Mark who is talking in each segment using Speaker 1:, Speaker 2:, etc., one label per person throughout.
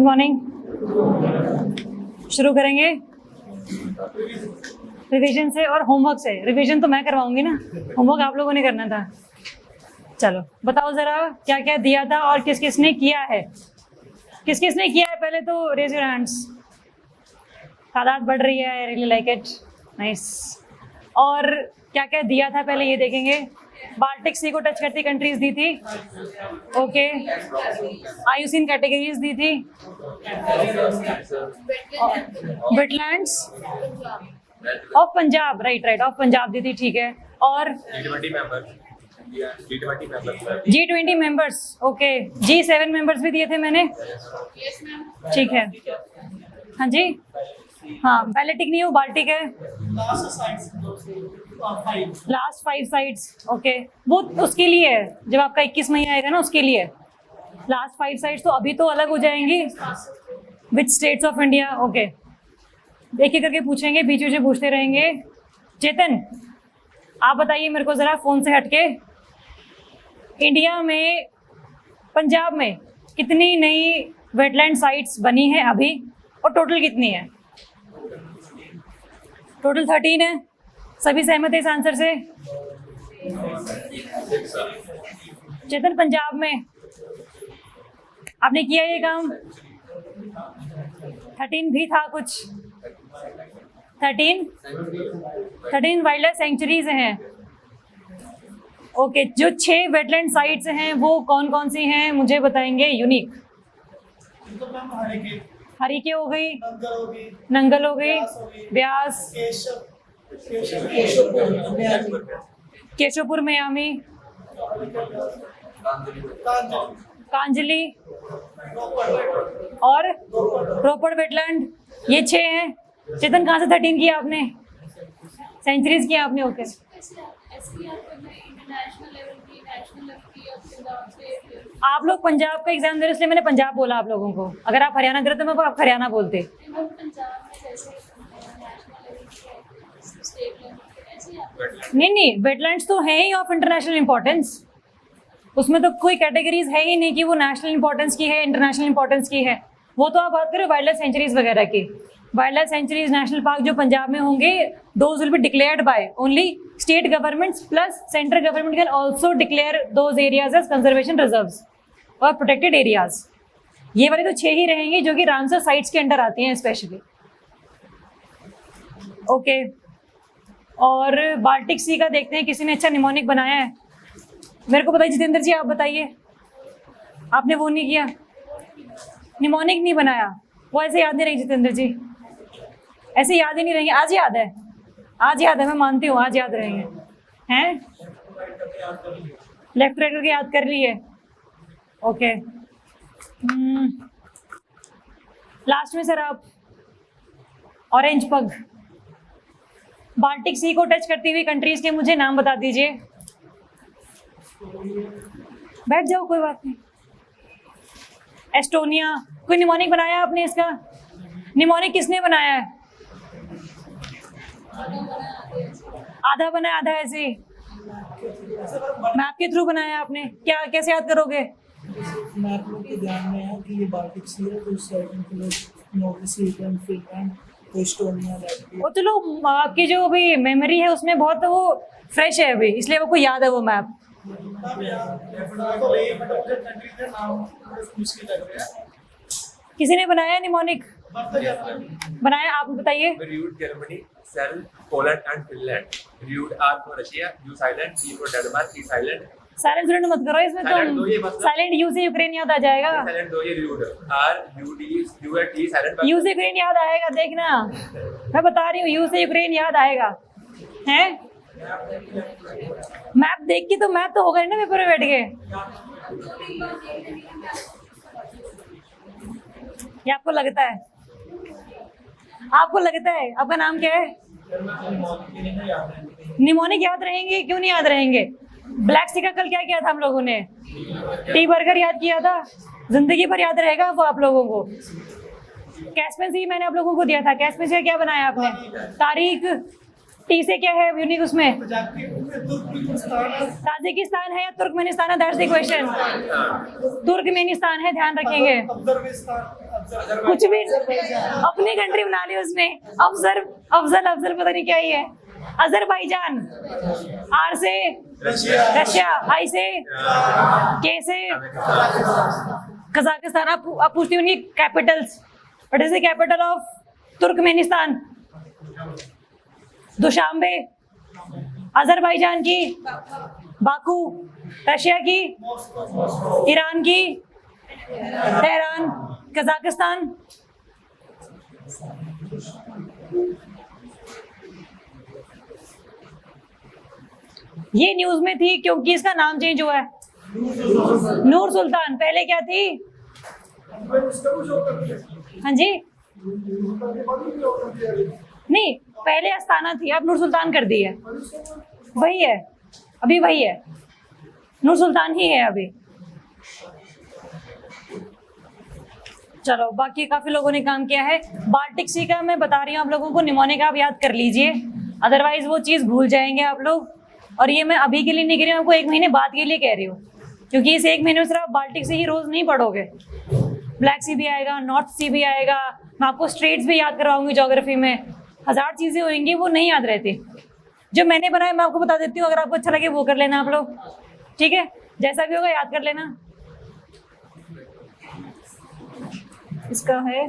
Speaker 1: Morning. शुरू करेंगे revision से और होमवर्क से। रिवीजन तो मैं करवाऊंगी ना, होमवर्क आप लोगों ने करना था। चलो बताओ जरा क्या क्या दिया था और किस किस ने किया है। किस किस ने किया है पहले तो रेज योर हैंड्स। तादाद बढ़ रही है, I really like it, nice. और क्या क्या दिया था पहले ये देखेंगे। बाल्टिक सी को टच करती कंट्रीज दी थी, ओके। आयुसीन कैटेगरीज दी थी, wetlands of Punjab, right of Punjab दी थी, ठीक है। और G20 members, okay. G7 members भी दिए थे मैंने, ठीक है। हाँ जी, हाँ बैलेटिक नहीं हो, बाल्टिक है। Last 5 sides, okay. वो उसके लिए है जब आपका 21 मई आएगा ना, उसके लिए। लास्ट 5 साइड्स तो अभी तो अलग हो जाएंगी। Which states of India, okay. एक एक करके पूछेंगे, बीच बीच में पूछते रहेंगे। चेतन आप बताइए मेरे को जरा फोन से हटके, इंडिया में पंजाब में कितनी नई वेटलैंड साइट्स बनी है अभी, और टोटल कितनी है? टोटल 13 है। सभी सहमत है इस आंसर से? चेतन पंजाब में आपने किया ये काम? 13 भी था कुछ, 13 वाइल्ड लाइफ सेंचुरीज हैं, ओके। जो 6 वेटलैंड साइट्स हैं वो कौन कौन सी हैं मुझे बताएंगे यूनिक। हरिके हो गई, नंगल हो गई, ब्यास, केशवपुर, मयामी, कांजली और रोपड़ वेटलैंड, ये 6 हैं। चेतन कहाँ से 13 किया आपने? सेंचुरीज किया आपने, ओके। आप लोग पंजाब का एग्जाम दे रहे इसलिए मैंने पंजाब बोला आप लोगों को। अगर आप हरियाणा दे रहे तो मैं आप हरियाणा बोलते। नहीं, वेटलैंड्स तो है ही ऑफ इंटरनेशनल इंपॉर्टेंस। उसमें तो कोई कैटेगरीज है ही नहीं कि वो नेशनल इंपॉर्टेंस की है, इंटरनेशनल इंपॉर्टेंस की है। वो तो आप बात करें वाइल्ड लाइफ सेंचुरीज वगैरह की। Wild life sanctuaries, national park जो पंजाब में होंगे, those will be declared by only state governments, plus central government can also declare those areas as conservation reserves और प्रोटेक्टेड एरियाज। ये वाले तो 6 ही रहेंगी जो कि रामसर साइट्स के अंडर आती हैं स्पेशली, ओके। और बाल्टिक सी का देखते हैं, किसी ने अच्छा निमोनिक बनाया है? मेरे को बताइए जितेंद्र जी, आप बताइए। आपने वो नहीं किया, निमोनिक नहीं बनाया? वो ऐसे याद नहीं रही जितेंद्र जी, ऐसे याद ही नहीं रहेंगे। आज याद है, आज याद है, मैं मानती हूँ आज याद रहेंगे। हैं लेफ्ट राइट करके याद कर लिए, ओके। लास्ट में सर आप ऑरेंज पग। बाल्टिक सी को टच करती हुई कंट्रीज के मुझे नाम बता दीजिए। बैठ जाओ, कोई बात नहीं। एस्टोनिया, कोई निमोनिक बनाया आपने इसका? निमोनिक किसने बनाया है? आधा बनाया, आधा ऐसे मैप के थ्रू बनाया आपने। क्या, कैसे याद करोगे?
Speaker 2: मैप के ध्यान में है कि ये बाल्टिक सी है, तो उस साइड में नॉर्वे, फिनलैंड, एस्टोनिया।
Speaker 1: वो चलो आपकी जो भी मेमोरी है उसमें बहुत वो फ्रेश है अभी, इसलिए वो को याद है वो मैप। किसी ने बनाया निमोनिक? बनाया, आप बताइए।
Speaker 3: जर्मनी, सेल, Poland and Finland. R for Russia, U silent, T for Denmark, T silent.
Speaker 1: Silent जुड़ने मत करो इसमें, तुम साइलेंट यू से यूक्रेन याद आ जाएगा।
Speaker 3: साइलेंट दो, ये rude R U D U T silent.
Speaker 1: U से यूक्रेन याद आएगा, देखना मैं बता रही हूँ, यू से यूक्रेन याद आएगा। हैं मैप देख के तो मैप तो होगा ना पेपर में बैठ के। ये आपको लगता है, आपको लगता है? आपका नाम क्या है? निमोनिक याद रहेंगे? क्यों नहीं याद रहेंगे? ब्लैक सी का कल क्या किया था हम लोगों ने? टी बर्गर याद किया था। जिंदगी भर याद रहेगा वो आप लोगों को। कैस्पेन सी मैंने आप लोगों को दिया था। कैस्पेन से क्या बनाया आपने? तारीख। टी से क्या है यूनिक उसमें? ताजिकिस्तान है या तुर्कमेनिस्तान है? That's the question. तुर्कमेनिस्तान है, ध्यान रखेंगे। कुछ भी अपनी कंट्री बना ली उसने। अफजल पता नहीं क्या ही है। अजरबैजान, आर से रशिया, आई से के से कजाकिस्तान। आप पूछती हूँ Capitals. What is the capital of Turkmenistan? Dushanbe. Azerbaijan की बाकू, रशिया की, ईरान की तेहरान, कजाकिस्तान। ये न्यूज में थी क्योंकि इसका नाम चेंज हुआ है। नूर सुल्तान, पहले क्या थी? हाँ जी, नहीं पहले अस्ताना थी, अब नूर सुल्तान कर दी है। वही है, अभी वही है, नूर सुल्तान ही है अभी। चलो, बाकी काफी लोगों ने काम किया है। बाल्टिक सी का मैं बता रही हूँ आप लोगों को, निमोनिक आप याद कर लीजिए, अदरवाइज वो चीज भूल जाएंगे आप लोग। और ये मैं अभी के लिए नहीं कह रही हूँ, आपको 1 महीने बाद के लिए कह रही हूँ, क्योंकि इस 1 महीने में सिर्फ आप बाल्टिक सी ही रोज नहीं पढ़ोगे। ब्लैक सी भी आएगा, नॉर्थ सी भी आएगा, मैं आपको स्ट्रेट्स भी याद करवाऊंगी ज्योग्राफी में। 1000 चीजें होंगी, वो नहीं याद रहती। जो मैंने बनाया मैं आपको बता देती हूँ, अगर आपको अच्छा लगे वो कर लेना आप लोग, ठीक है? जैसा भी होगा याद कर लेना। इसका है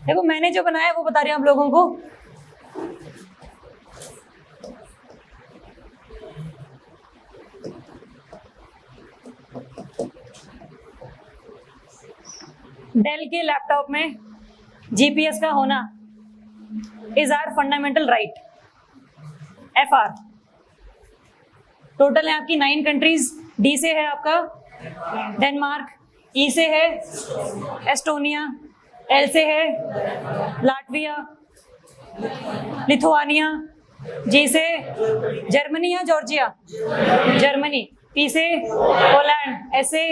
Speaker 1: देखो, मैंने जो बनाया वो बता रही हूँ आप लोगों को। डेल के लैपटॉप में जीपीएस का होना is our fundamental right. FR total है आपकी 9 कंट्रीज। डी से है आपका डेनमार्क, ई से है एस्टोनिया, एल से है लाटविया, लिथुआनिया, जी से जर्मनी या जॉर्जिया, जर्मनी, पी से पोलैंड, एस से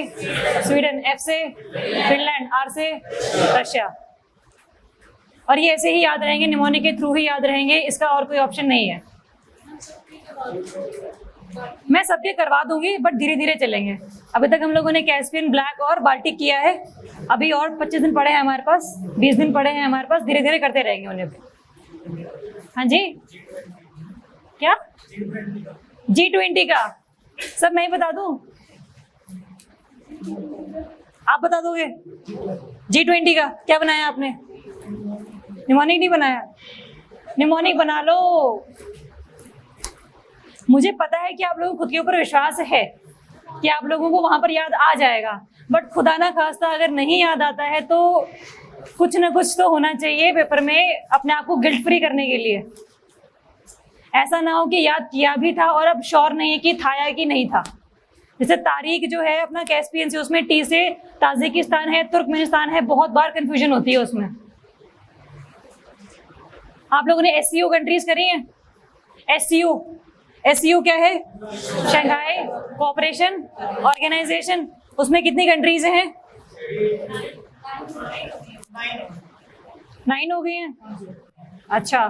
Speaker 1: स्वीडन, एफ से फिनलैंड, आर से रशिया। और ये ऐसे ही याद रहेंगे, निमोनिक के थ्रू ही याद रहेंगे, इसका और कोई ऑप्शन नहीं है। मैं सबके करवा दूंगी, बट धीरे धीरे चलेंगे। अभी तक हम लोगों ने कैस्पियन, ब्लैक और बाल्टिक किया है, अभी और 25 दिन पड़े हैं हमारे पास, 20 दिन पड़े हैं हमारे पास, धीरे धीरे करते रहेंगे उन्हें भी। हाँ जी, क्या G20 का सब मैं ही बता दूं? आप बता दोगे? G20 का क्या बनाया आपने? निमोनिक नहीं बनाया? निमोनिक बना लो। मुझे पता है कि आप लोगों को खुद के ऊपर विश्वास है कि आप लोगों को वहां पर याद आ जाएगा, बट खुदा ना खास्ता अगर नहीं याद आता है तो कुछ ना कुछ तो होना चाहिए पेपर में अपने आप को गिल्ट फ्री करने के लिए। ऐसा ना हो कि याद किया भी था और अब श्योर नहीं है कि था या कि नहीं था। जैसे तारीख जो है अपना कैस्पियन से, उसमें टी से ताजिकिस्तान है, तुर्कमेनिस्तान है, बहुत बार कंफ्यूजन होती है उसमें। आप लोगों ने SCO कंट्रीज करी हैं? SCO क्या है? Shanghai cooperation organisation. उसमें कितनी कंट्रीज हैं? 9 हो गई हैं। अच्छा,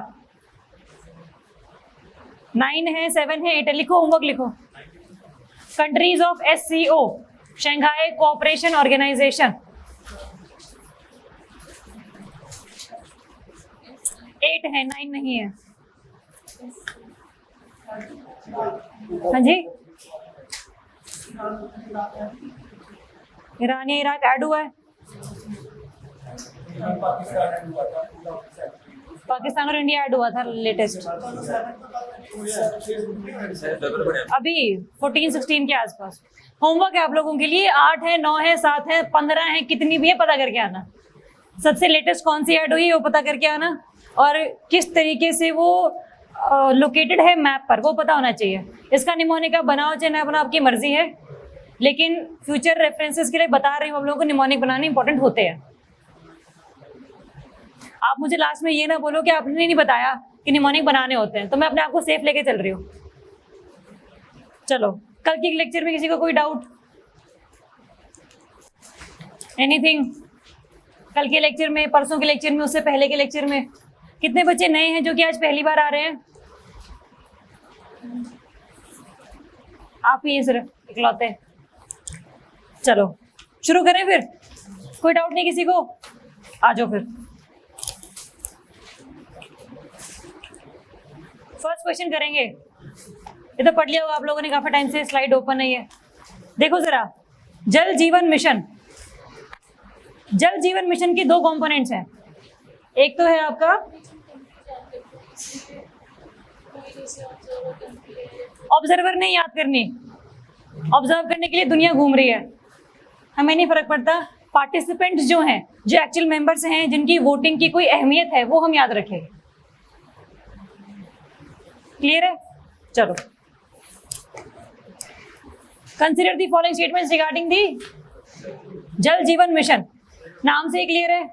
Speaker 1: 9 है, 7 है, 8 है। लिखो, होमवर्क लिखो। Countries of SCO, Shanghai cooperation organisation. 8 है, 9 नहीं है। हाँ जी, ईरान या इराक ऐड हुआ है। पाकिस्तान और इंडिया ऐड हुआ था लेटेस्ट, अभी 14-16 के आसपास। होमवर्क है आप लोगों के लिए, 8 है, 9 है, 7 है, 15 है, कितनी भी है पता करके आना। सबसे लेटेस्ट कौन सी ऐड हुई है वो पता करके आना, और किस तरीके से वो लोकेटेड है मैप पर वो पता होना चाहिए। इसका निमोनिक बनाओ चाहे ना बनाओ, आपकी मर्जी है, लेकिन फ्यूचर रेफरेंसेस के लिए बता रही हूँ आप लोगों को, निमोनिक बनाने इंपॉर्टेंट होते हैं। आप मुझे लास्ट में ये ना बोलो कि आपने नहीं बताया कि निमोनिक बनाने होते हैं, तो मैं अपने आप को सेफ लेके चल रही हूँ। चलो, कल के लेक्चर में किसी को कोई डाउट? एनीथिंग? कल के लेक्चर में, परसों के लेक्चर में, उससे पहले के लेक्चर में? कितने बच्चे नए हैं जो कि आज पहली बार आ रहे हैं? आप ही सिर्फ इकलौते। चलो शुरू करें फिर, कोई डाउट नहीं किसी को? आ जाओ फिर। फर्स्ट क्वेश्चन करेंगे, ये तो पढ़ लिया होगा आप लोगों ने काफी टाइम से, स्लाइड ओपन नहीं है। देखो जरा, जल जीवन मिशन, जल जीवन मिशन की दो कंपोनेंट्स हैं। एक तो है आपका ऑब्जर्वर, नहीं याद करनी, ऑब्जर्व करने के लिए दुनिया घूम रही है, हमें नहीं फर्क पड़ता। पार्टिसिपेंट्स जो हैं, जो एक्चुअल मेंबर्स हैं, जिनकी वोटिंग की कोई अहमियत है, वो हम याद रखेंगे। क्लियर है? चलो, consider the following statements regarding the Jal Jeevan mission. नाम से ही क्लियर है।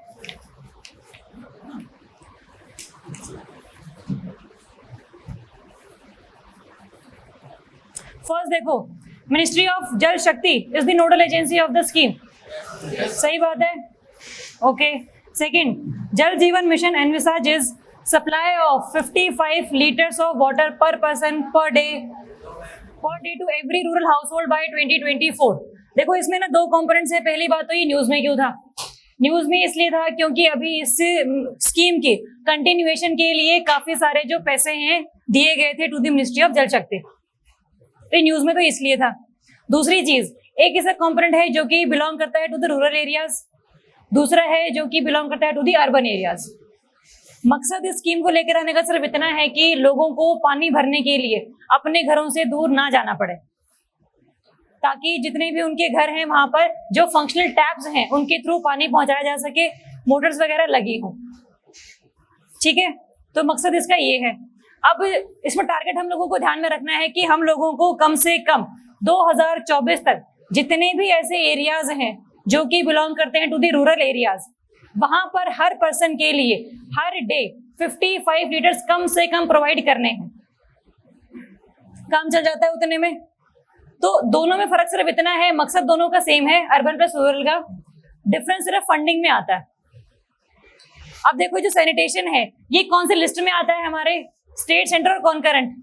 Speaker 1: फर्स्ट देखो, ministry of Jal Shakti is the nodal agency of the scheme, सही बात है, okay. Second, Jal Jeevan mission envisages supply of 55 litres of water per person per day to every rural हाउस होल्ड बाय 2024। देखो इसमें ना दो कंपोनेंट्स है। पहली बात तो ये न्यूज में क्यों था? न्यूज में इसलिए था क्योंकि अभी इस स्कीम के कंटिन्यूएशन के लिए काफी सारे जो पैसे हैं दिए गए थे to the ministry of Jal शक्ति, तो न्यूज में तो इसलिए था। दूसरी चीज, एक ऐसा कंपोनेंट है जो कि बिलोंग करता है टू द रूरल एरियाज, दूसरा है जो कि बिलोंग करता है टू द अर्बन एरियाज। मकसद इस स्कीम को लेकर आने का सिर्फ इतना है कि लोगों को पानी भरने के लिए अपने घरों से दूर ना जाना पड़े, ताकि जितने भी उनके घर हैं वहां पर जो फंक्शनल टैप्स हैं उनके थ्रू पानी पहुंचाया जा सके, मोटर्स वगैरह लगी हों। ठीक है, तो मकसद इसका ये है। अब इसमें टारगेट हम लोगों को ध्यान में रखना है कि हम लोगों को कम से कम 2024 तक जितने भी ऐसे एरियाज हैं जो कि बिलोंग करते हैं टू द रूरल एरियाज, वहां पर हर पर्सन के लिए हर डे 55 लीटर्स कम से कम प्रोवाइड करने हैं। काम चल जाता है उतने में। तो दोनों में फर्क सिर्फ इतना है, मकसद दोनों का सेम है, अर्बन प्लस रूरल का। डिफरेंस सिर्फ फंडिंग में आता है। अब देखो जो सैनिटेशन है ये कौन से लिस्ट में आता है हमारे? स्टेट, सेंटर और कॉन्करेंट।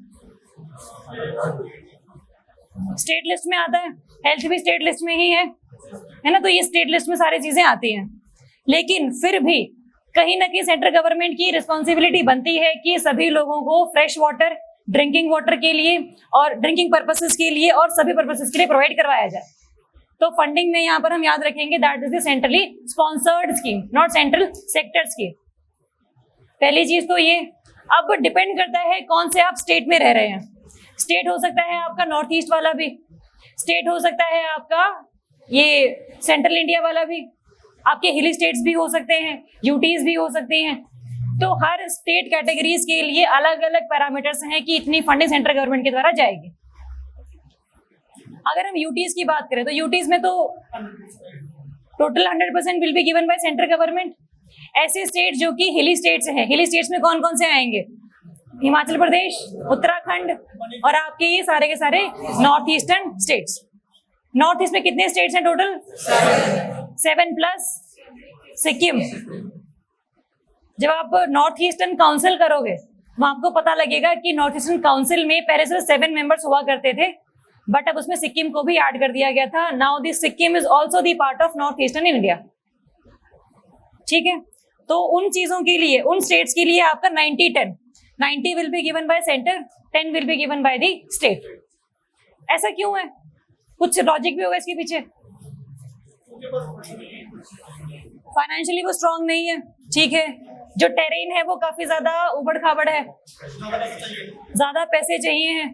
Speaker 1: स्टेट लिस्ट में आता है, हेल्थ भी स्टेट लिस्ट में ही है ना, तो ये स्टेट लिस्ट में सारी चीजें आती हैं। लेकिन फिर भी कहीं ना कहीं सेंट्रल गवर्नमेंट की रिस्पॉन्सिबिलिटी बनती है कि सभी लोगों को फ्रेश वाटर, ड्रिंकिंग वाटर के लिए और ड्रिंकिंग पर्पसेस के लिए और सभी पर्पसेस के लिए प्रोवाइड करवाया जाए। तो फंडिंग में यहाँ पर हम याद रखेंगे that is the centrally sponsored scheme, not central sector scheme. पहली चीज तो ये। अब डिपेंड करता है कौन से आप स्टेट में रह रहे हैं। स्टेट हो सकता है आपका नॉर्थ ईस्ट वाला भी, स्टेट हो सकता है आपका ये सेंट्रल इंडिया वाला भी, आपके हिली स्टेट्स भी हो सकते हैं, यूटीज भी हो सकते हैं। तो हर स्टेट कैटेगरीज के लिए अलग अलग पैरामीटर्स हैं कि इतनी फंडिंग सेंट्रल गवर्नमेंट के द्वारा जाएगी। अगर हम यूटीज की बात करें तो यूटीज में तो total 100% will be given by central government. ऐसे स्टेट जो कि हिली स्टेट्स हैं, हिली स्टेट्स में कौन कौन से आएंगे? हिमाचल प्रदेश, उत्तराखंड और आपके ये सारे के सारे north eastern states. North east में कितने स्टेट्स हैं टोटल? 7 प्लस सिक्किम। जब आप नॉर्थ ईस्टर्न काउंसिल करोगे वहां आपको पता लगेगा कि नॉर्थ ईस्टर्न काउंसिल में पहले सिर्फ 7 मेंबर्स हुआ करते थे, बट अब उसमें सिक्किम को भी ऐड कर दिया गया था। Now this Sikkim is also the part of north eastern India. ठीक है, तो उन चीजों के लिए, उन स्टेट्स के लिए आपका 90-10, 90 will be given by centre, 10 will be given by the state. ऐसा क्यों है? कुछ लॉजिक भी होगा इसके पीछे। फाइनेंशियली वो स्ट्रांग नहीं है, ठीक है। जो टेरेन है वो काफी ज्यादा उबड़ खाबड़ है, ज्यादा पैसे चाहिए हैं।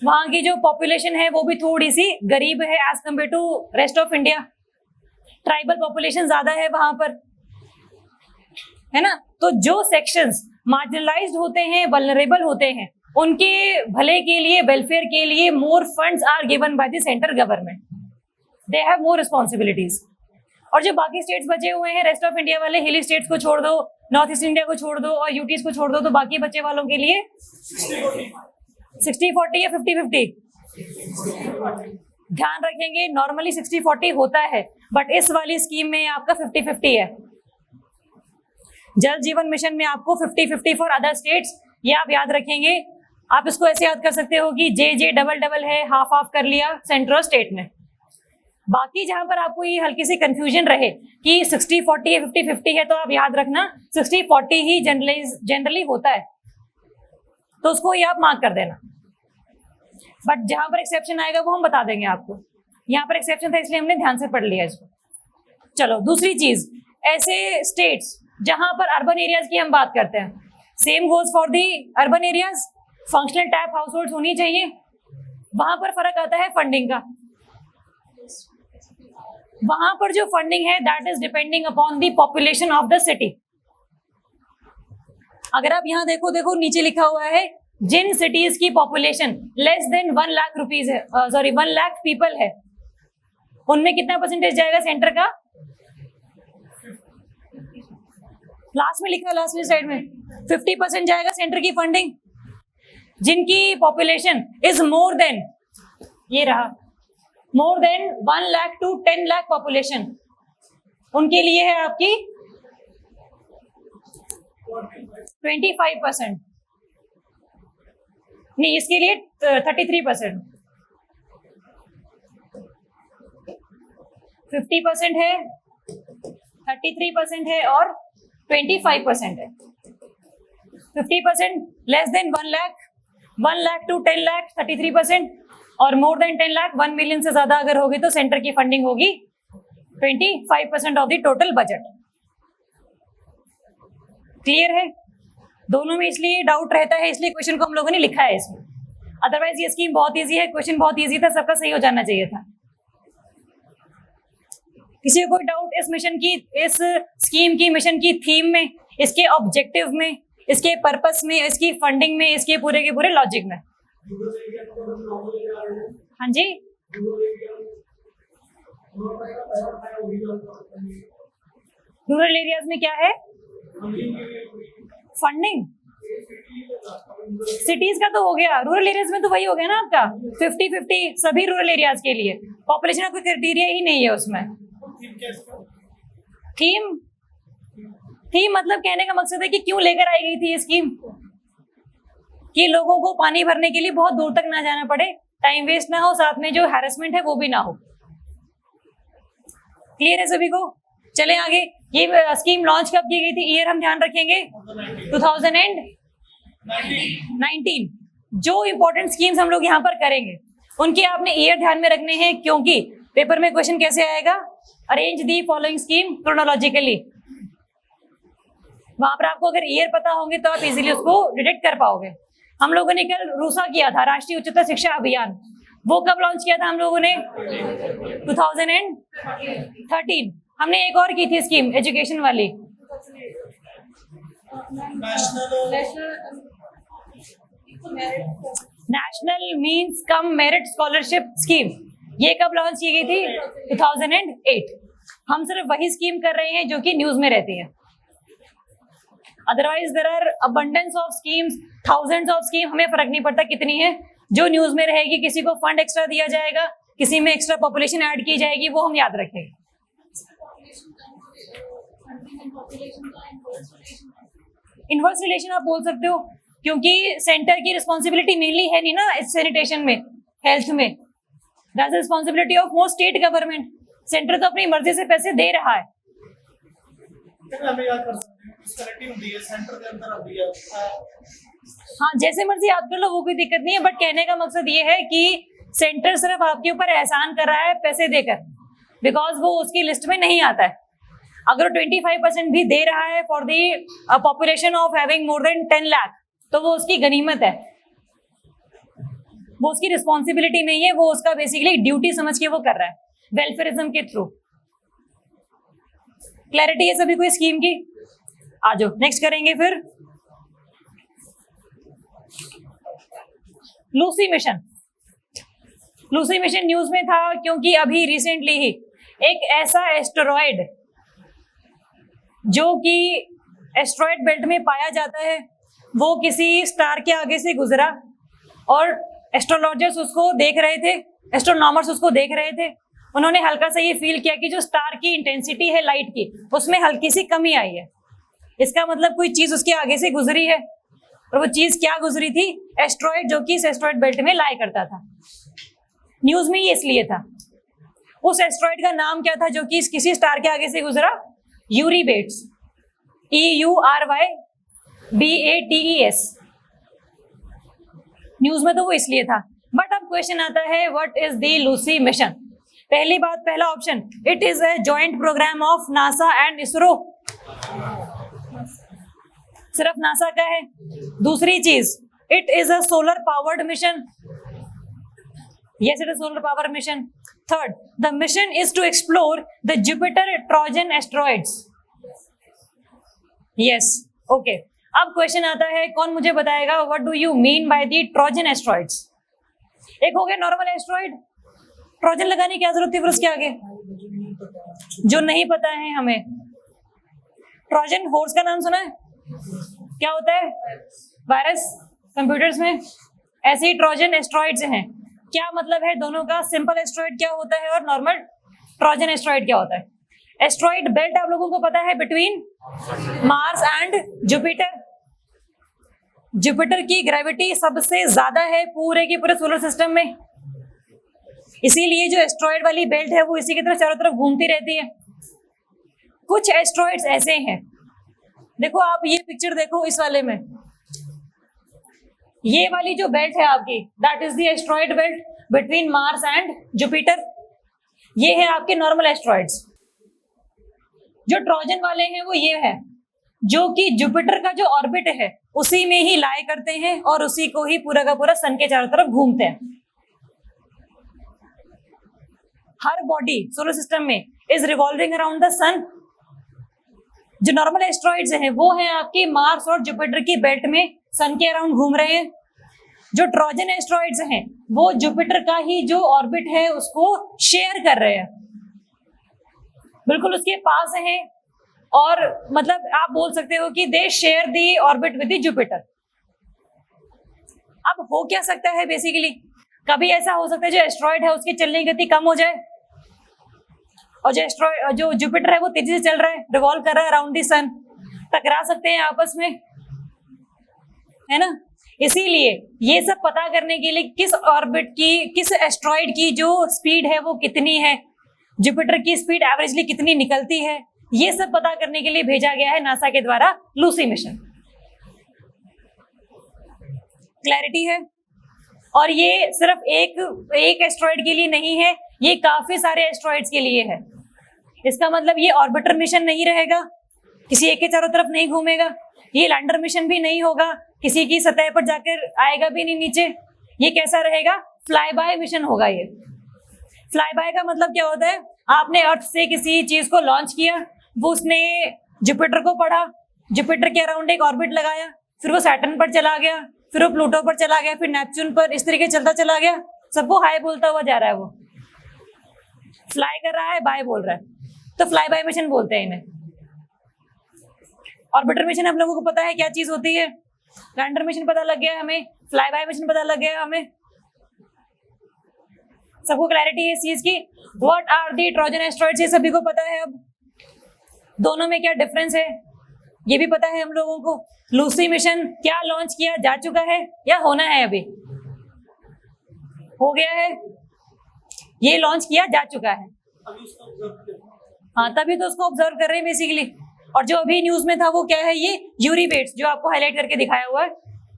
Speaker 1: वहां की जो पॉपुलेशन है वो भी थोड़ी सी गरीब है as compare to rest of India. Tribal population ज्यादा है वहां पर, है ना। तो जो सेक्शंस मार्जिनलाइज्ड होते हैं, वल्नरेबल होते हैं, उनके भले के लिए, वेलफेयर के लिए more funds are given by the central government. They have more responsibilities. और जो बाकी स्टेट्स बचे हुए हैं, रेस्ट ऑफ इंडिया वाले, हिली स्टेट्स को छोड़ दो, नॉर्थ ईस्ट इंडिया को छोड़ दो और यूटीज को छोड़ दो, तो बाकी बचे वालों के लिए 60-40 या 50-50? ध्यान रखेंगे नॉर्मली 60-40 होता है, बट इस वाली स्कीम में आपका 50-50 है। जल जीवन मिशन में आपको 50-50 फॉर अदर स्टेट्स, ये आप याद रखेंगे। आप इसको ऐसे याद कर सकते हो कि जे जे डबल डबल है, हाफ हाफ कर लिया सेंटर और स्टेट में। बाकी जहां पर आपको ये हल्की सी कंफ्यूजन रहे कि 60-40 है, 50-50 है, तो आप याद रखना 60-40 ही जनरली होता है, तो उसको ये आप मार्क कर देना। बट जहां पर एक्सेप्शन आएगा वो हम बता देंगे आपको। यहाँ पर एक्सेप्शन था इसलिए हमने ध्यान से पढ़ लिया इसको। चलो दूसरी चीज, ऐसे स्टेट्स जहां पर अर्बन एरियाज की हम बात करते हैं, same goes for the urban areas, functional tap house hold होनी चाहिए। वहां पर फर्क आता है फंडिंग का। वहां पर जो फंडिंग है that is depending upon the population of the city. अगर आप यहाँ देखो नीचे लिखा हुआ है जिन सिटीज की population less than 1 lakh rupees है, 1 लाख पीपल है, उनमें कितना परसेंटेज जाएगा सेंटर का? लास्ट में लिखा, लास्ट में साइड में 50% जाएगा सेंटर की फंडिंग। जिनकी पॉपुलेशन इज मोर देन, ये रहा, more than 1 lakh to 10 lakh population, उनके लिए है आपकी 25%, नहीं इसके लिए 33%। 50% है, 33% है और 25% है। 50% less than 1 lakh, 1 lakh to 10 lakh 33%, और मोर देन 10 लाख 1 मिलियन से ज्यादा अगर होगी तो सेंटर की फंडिंग होगी 25% of the total budget. Clear है? दोनों में इसलिए डाउट रहता है, इसलिए क्वेश्चन को हम लोगों ने लिखा है इसमें। अदरवाइज ये स्कीम बहुत इजी है, क्वेश्चन बहुत इजी था, सबका सही हो जाना चाहिए था। किसी को कोई डाउट इस मिशन की, इस स्कीम की, मिशन की थीम में, इसके ऑब्जेक्टिव में, इसके पर्पस में, इसकी फंडिंग में, इसके पूरे के पूरे लॉजिक में? हाँ जी, रूरल एरियाज में क्या है फंडिंग? सिटीज का तो हो गया, रूरल एरियाज में तो वही हो गया ना आपका 50-50 सभी रूरल एरियाज के लिए। पॉपुलेशन का कोई क्राइटेरिया ही नहीं है उसमें। थीम मतलब कहने का मकसद है कि क्यों लेकर आई गई थी ये स्कीम, कि लोगों को पानी भरने के लिए बहुत दूर तक ना जाना पड़े, टाइम वेस्ट ना हो, साथ में जो हैरेसमेंट है वो भी ना हो। क्लियर है सभी को? चले आगे। ये स्कीम लॉन्च कब की गई थी? ईयर हम ध्यान रखेंगे 2019। जो इंपॉर्टेंट स्कीम्स हम लोग यहाँ पर करेंगे उनके आपने ईयर ध्यान में रखने हैं, क्योंकि पेपर में क्वेश्चन कैसे आएगा, arrange the following scheme chronologically. वहां पर आपको अगर ईयर पता होंगे तो आप इजीली उसको डिटेक्ट कर पाओगे। हम लोगों ने कल रूसा किया था, राष्ट्रीय उच्चतर शिक्षा अभियान, वो कब लॉन्च किया था हम लोगों ने? 2013। हमने एक और की थी स्कीम एजुकेशन वाली, national means cum merit scholarship scheme. ये कब लॉन्च की गई थी? 2008। हम सिर्फ वही स्कीम कर रहे हैं जो कि न्यूज में रहती है। Otherwise there are abundance of schemes, thousands of scheme, हमें फर्क नहीं पड़ता कितनी है, जो न्यूज में रहेगी। किसी को फंड एक्स्ट्रा दिया जाएगा, किसी में एक्स्ट्रा पॉपुलेशन ऐड की जाएगी, वो हम याद रखेंगे। इनवर्स रिलेशन आप बोल सकते हो, क्योंकि सेंटर की रिस्पॉन्सिबिलिटी मेनली है नहीं ना सैनिटेशन में, हेल्थ में। That's the responsibility of most state government. Centre तो अपनी मर्जी से पैसे दे रहा है। हाँ, जैसे मर्जी याद कर लो, वो कोई दिक्कत नहीं है, बट कहने का मकसद ये है कि सेंटर सिर्फ आपके ऊपर एहसान कर रहा है पैसे देकर, बिकॉज वो उसकी लिस्ट में नहीं आता है। अगर 25% भी दे रहा है for the population of having more than 10 lakh, तो वो उसकी गनीमत है, वो उसकी रिस्पॉन्सिबिलिटी नहीं है, वो उसका बेसिकली ड्यूटी समझ के वो कर रहा है वेलफेयरिज्म के थ्रू। क्लैरिटी है सभी को स्कीम की? आ जाओ नेक्स्ट करेंगे फिर Lucy mission. Lucy mission news में था क्योंकि अभी रिसेंटली ही एक ऐसा एस्टेरॉयड जो कि एस्टेरॉयड बेल्ट में पाया जाता है, वो किसी स्टार के आगे से गुजरा और एस्ट्रोलॉजर्स उसको देख रहे थे, एस्ट्रोनॉमर्स उसको देख रहे थे। उन्होंने हल्का सा ये फील किया कि जो स्टार की इंटेंसिटी है लाइट की, उसमें हल्की सी कमी आई है। इसका मतलब कोई चीज उसके आगे से गुजरी है। और वो चीज क्या गुजरी थी? एस्ट्रॉइड, जो कि इस एस्ट्रॉइड बेल्ट में लाया करता था। न्यूज में ये इसलिए था। उस एस्ट्रॉइड का नाम क्या था जो कि किसी स्टार के आगे से गुजरा? यूरीबेट्स, EURYBATES। न्यूज में तो वो इसलिए था। बट अब क्वेश्चन आता है, what is the Lucy mission? पहली बात, पहला option, it is a joint programme of NASA and ISRO. सिर्फ नासा का है। दूसरी चीज, it is a solar powered mission. Yes, it is solar power mission. Third, the mission is to explore the Jupiter Trojan asteroids. Yes, okay. अब question आता है, कौन मुझे बताएगा what do you mean by the Trojan asteroids? एक हो गया normal asteroid, Trojan लगाने की क्या जरूरत थी फिर उसके आगे? जो नहीं पता है हमें। ट्रोजन हॉर्स का नाम सुना है? क्या होता है? वायरस कंप्यूटर्स में। ऐसे ही ट्रोजन एस्ट्रॉइड्स हैं। क्या मतलब है दोनों का? सिंपल एस्ट्रॉइड क्या होता है और नॉर्मल ट्रोजन एस्ट्रॉइड क्या होता है? एस्ट्रॉइड बेल्ट आप लोगों को पता है between Mars and Jupiter. Jupiter की ग्रेविटी सबसे ज्यादा है पूरे के पूरे सोलर सिस्टम में, इसीलिए जो एस्ट्रॉइड वाली बेल्ट है वो इसी की तरफ चारों तरफ घूमती रहती है। कुछ एस्ट्रॉइड्स ऐसे हैं, देखो आप ये पिक्चर देखो, इस वाले में ये वाली जो बेल्ट है आपकी, that is the asteroid belt between Mars and Jupiter. ये है आपके नॉर्मल एस्ट्रॉइड्स। जो ट्रोजन वाले हैं वो ये है, जो कि जुपिटर का जो ऑर्बिट है उसी में ही लाई करते हैं और उसी को ही पूरा का पूरा सन के चारों तरफ घूमते हैं। हर बॉडी सोलर सिस्टम में इज रिवॉल्विंग अराउंड द सन। जो नॉर्मल एस्ट्रॉइड्स हैं वो हैं आपकी मार्स और जुपिटर की बेल्ट में सन के अराउंड घूम रहे हैं। जो ट्रोजन एस्ट्रॉइड्स हैं वो जुपिटर का ही जो ऑर्बिट है उसको शेयर कर रहे हैं, बिल्कुल उसके पास हैं। और मतलब आप बोल सकते हो कि they share the orbit with the Jupiter. अब हो क्या सकता है बेसिकली, कभी ऐसा हो सकता है जो एस्ट्रॉइड है उसकी चलने की गति कम हो जाए और जो जुपिटर है वो तेजी से चल रहा है, रिवॉल्व कर रहा है अराउंड द सन, टकरा सकते हैं आपस में, है ना। इसीलिए ये सब पता करने के लिए किस ऑर्बिट की, किस एस्ट्रॉइड की जो स्पीड है वो कितनी है, जुपिटर की स्पीड एवरेजली कितनी निकलती है, ये सब पता करने के लिए भेजा गया है नासा के द्वारा लूसी मिशन। क्लैरिटी है? और ये सिर्फ एक एस्ट्रॉइड के लिए नहीं है, ये काफी सारे एस्ट्रॉइड्स के लिए है। इसका मतलब ये ऑर्बिटर मिशन नहीं रहेगा, किसी एक के चारों तरफ नहीं घूमेगा। ये लैंडर मिशन भी नहीं होगा, किसी की सतह पर जाकर आएगा भी नहीं नीचे। ये कैसा रहेगा? फ्लाई बाय मिशन होगा। ये फ्लाई बाय का मतलब क्या होता है? आपने अर्थ से किसी चीज को लॉन्च किया, वो उसने जुपिटर को पढ़ा, जुपिटर के अराउंड एक ऑर्बिट लगाया, फिर वो सैटर्न पर चला गया, फिर वो प्लूटो पर चला गया, फिर नेपच्यून पर, इस तरीके चलता चला गया, सबको हाय बोलता हुआ जा रहा है। वो फ्लाई कर रहा है, बाय बोल रहा है, तो फ्लाई बाय मिशन बोलते हैं इन्हें। ऑर्बिटर मिशन हम लोगों को पता है क्या चीज होती है, लैंडर मिशन पता लग गया हमें, फ्लाई बाय मिशन पता लग गया हमें, सबको क्लैरिटी है इस चीज की। What are the Trojan asteroids, ये सभी को पता है। अब दोनों में क्या डिफरेंस है ये भी पता है हम लोगों को। लूसी मिशन क्या लॉन्च किया जा चुका है या होना है? अभी हो गया है, ये लॉन्च किया जा चुका है। हाँ, तभी तो उसको ऑब्जर्व कर रहे हैं बेसिकली। और जो अभी न्यूज में था वो क्या है? ये यूरीबेट्स, जो आपको हाईलाइट करके दिखाया हुआ है।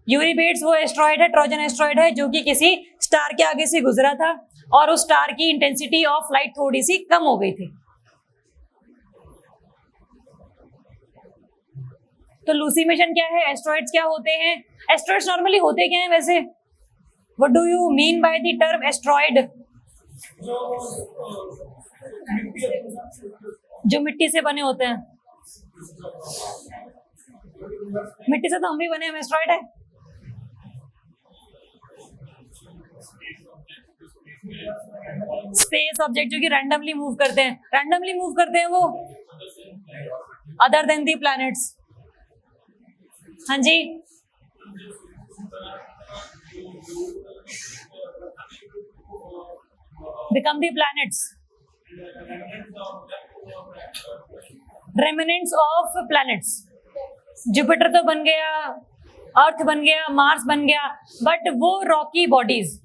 Speaker 1: यूरीबेट्स वो एस्ट्रॉइड है, ट्रोजन एस्ट्रॉइड है, जो कि किसी स्टार के आगे से गुजरा था और उस स्टार की इंटेंसिटी ऑफ लाइट थोड़ी सी कम हो गई थी। तो लूसी मिशन क्या है? एस्ट्रॉइड्स क्या होते हैं? एस्ट्रॉइड्स नॉर्मली होते क्या हैं वैसे? What do you mean by the term asteroid? जो मिट्टी से बने होते हैं। मिट्टी से तो हम भी बने, हम एस्ट्रॉइड है। स्पेस ऑब्जेक्ट जो कि रैंडमली मूव करते हैं, रैंडमली मूव करते हैं वो, अदर देन दी प्लैनेट्स। हाँ जी, become the planets, remnants of planets. Jupiter तो बन गया, अर्थ बन गया, मार्स बन गया, बट वो रॉकी बॉडीज,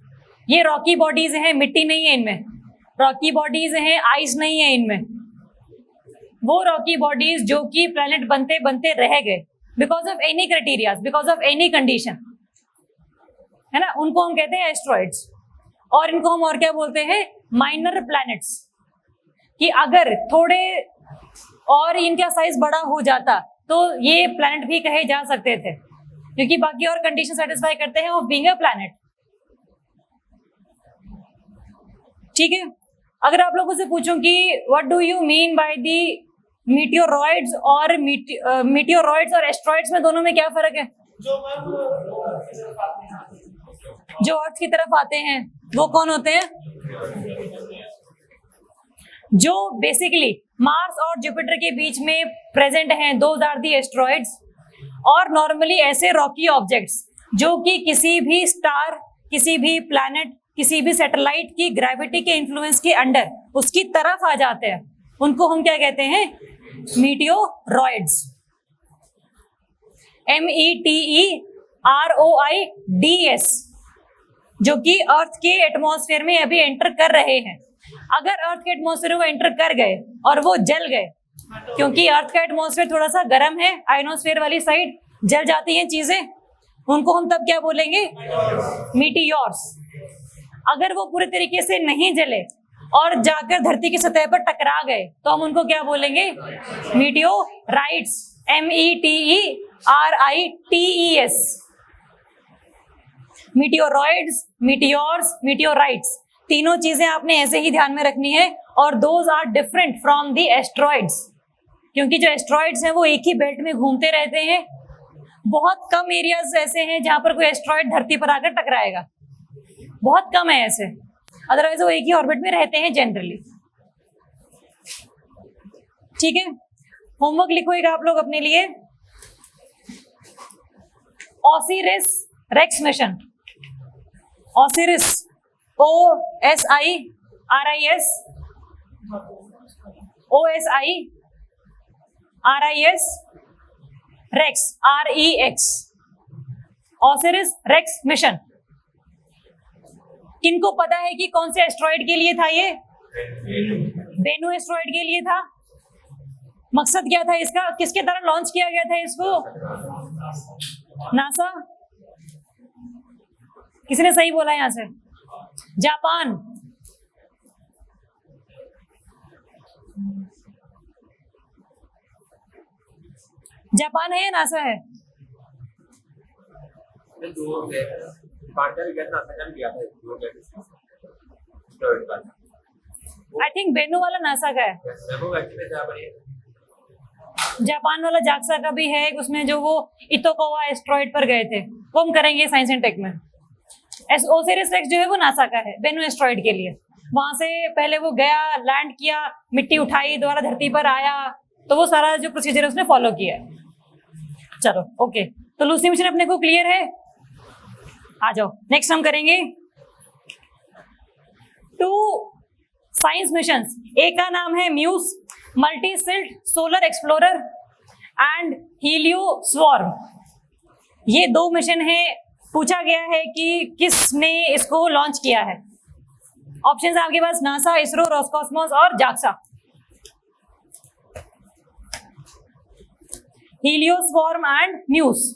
Speaker 1: ये रॉकी बॉडीज हैं, मिट्टी नहीं है इनमें, रॉकी बॉडीज हैं, आइस नहीं है इनमें, वो रॉकी बॉडीज जो कि प्लैनेट बनते बनते रह गए because of any criteria, because of any condition, है ना, उनको हम कहते हैं एस्ट्रॉइड्स। और इनको हम और क्या बोलते हैं, माइनर प्लैनेट्स, कि अगर थोड़े और इनका साइज बड़ा हो जाता तो ये प्लैनेट भी कहे जा सकते थे, क्योंकि बाकी और कंडीशन सेटिस्फाई करते हैं ऑफ बीइंग अ प्लैनेट। ठीक है, अगर आप लोगों से पूछूं कि what do you mean by the meteoroids और मीटियोरॉइड्स और एस्ट्रॉइड्स में दोनों में क्या फर्क है? जो अर्थ की तरफ आते हैं वो कौन होते हैं? जो बेसिकली मार्स और जुपिटर के बीच में प्रेजेंट हैं, दोज आर दी एस्ट्रॉइड्स। और नॉर्मली ऐसे रॉकी ऑब्जेक्ट्स जो कि किसी भी स्टार, किसी भी प्लैनेट, किसी भी सैटेलाइट की ग्रेविटी के इन्फ्लुएंस के अंडर उसकी तरफ आ जाते हैं, उनको हम क्या कहते हैं? मीटियोरॉइड्स। METEROIDS, जो कि अर्थ के एटमॉस्फेयर में अभी एंटर कर रहे हैं। अगर अर्थ के एटमॉस्फेयर में एंटर कर गए और वो जल गए, क्योंकि अर्थ का एटमॉस्फेयर थोड़ा सा गर्म है, आयनोस्फेयर वाली साइड जल जाती हैं चीजें, उनको हम तब क्या बोलेंगे? मीटियोर्स। अगर वो पूरे तरीके से नहीं जले और जाकर धरती की सतह पर टकरा गए तो हम उनको क्या बोलेंगे? Meteorites. METERITES। Meteoroids, meteors, meteorites, तीनों चीजें आपने ऐसे ही ध्यान में रखनी है। और those are different from the asteroids, क्योंकि जो एस्ट्रॉइड्स हैं वो एक ही बेल्ट में घूमते रहते हैं। बहुत कम एरियाज ऐसे हैं जहां पर कोई एस्ट्रॉइड धरती पर आकर टकराएगा, बहुत कम है ऐसे, अदरवाइज वो एक ही ऑर्बिट में रहते हैं जनरली। ठीक है, होमवर्क लिखोएगा आप लोग अपने लिए। OSIRIS REx mission, OSIRIS, OSIRIS, OSIRIS, रेक्स, REX, ओसिरिस रेक्स मिशन। किनको पता है कि कौन से एस्ट्रॉइड के लिए था ये? बेनू एस्ट्रॉइड के लिए था। मकसद क्या था इसका? किसके द्वारा लॉन्च किया गया था इसको? नासा। किसी ने सही बोला यहां से? जापान। जापान है या नासा है? आई थिंक बेनू वाला नासा का है, जापान वाला जाक्सा का भी है। उसमें जो वो इतोकावा एस्ट्रॉइड पर गए थे, वो हम करेंगे साइंस एंड टेक में। ओसिरिस रेक्स जो है वो नासा का है, बेनू एस्ट्रॉइड के लिए। वहां से पहले वो गया, लैंड किया, मिट्टी उठाई, दोबारा धरती पर आया, तो वो सारा जो प्रोसीजर है उसने फॉलो किया। चलो ओके, तो लूसी मिशन अपने को क्लियर है। आ जाओ, नेक्स्ट हम करेंगे 2 साइंस मिशंस। एक का नाम है MUSE, multi-slit solar explorer and helio swarm. ये 2 मिशन है। पूछा गया है कि किसने इसको लॉन्च किया है। ऑप्शंस आपके पास नासा, इसरो, रोस्कॉस्मोस और JAXA. Helio swarm and MUSE.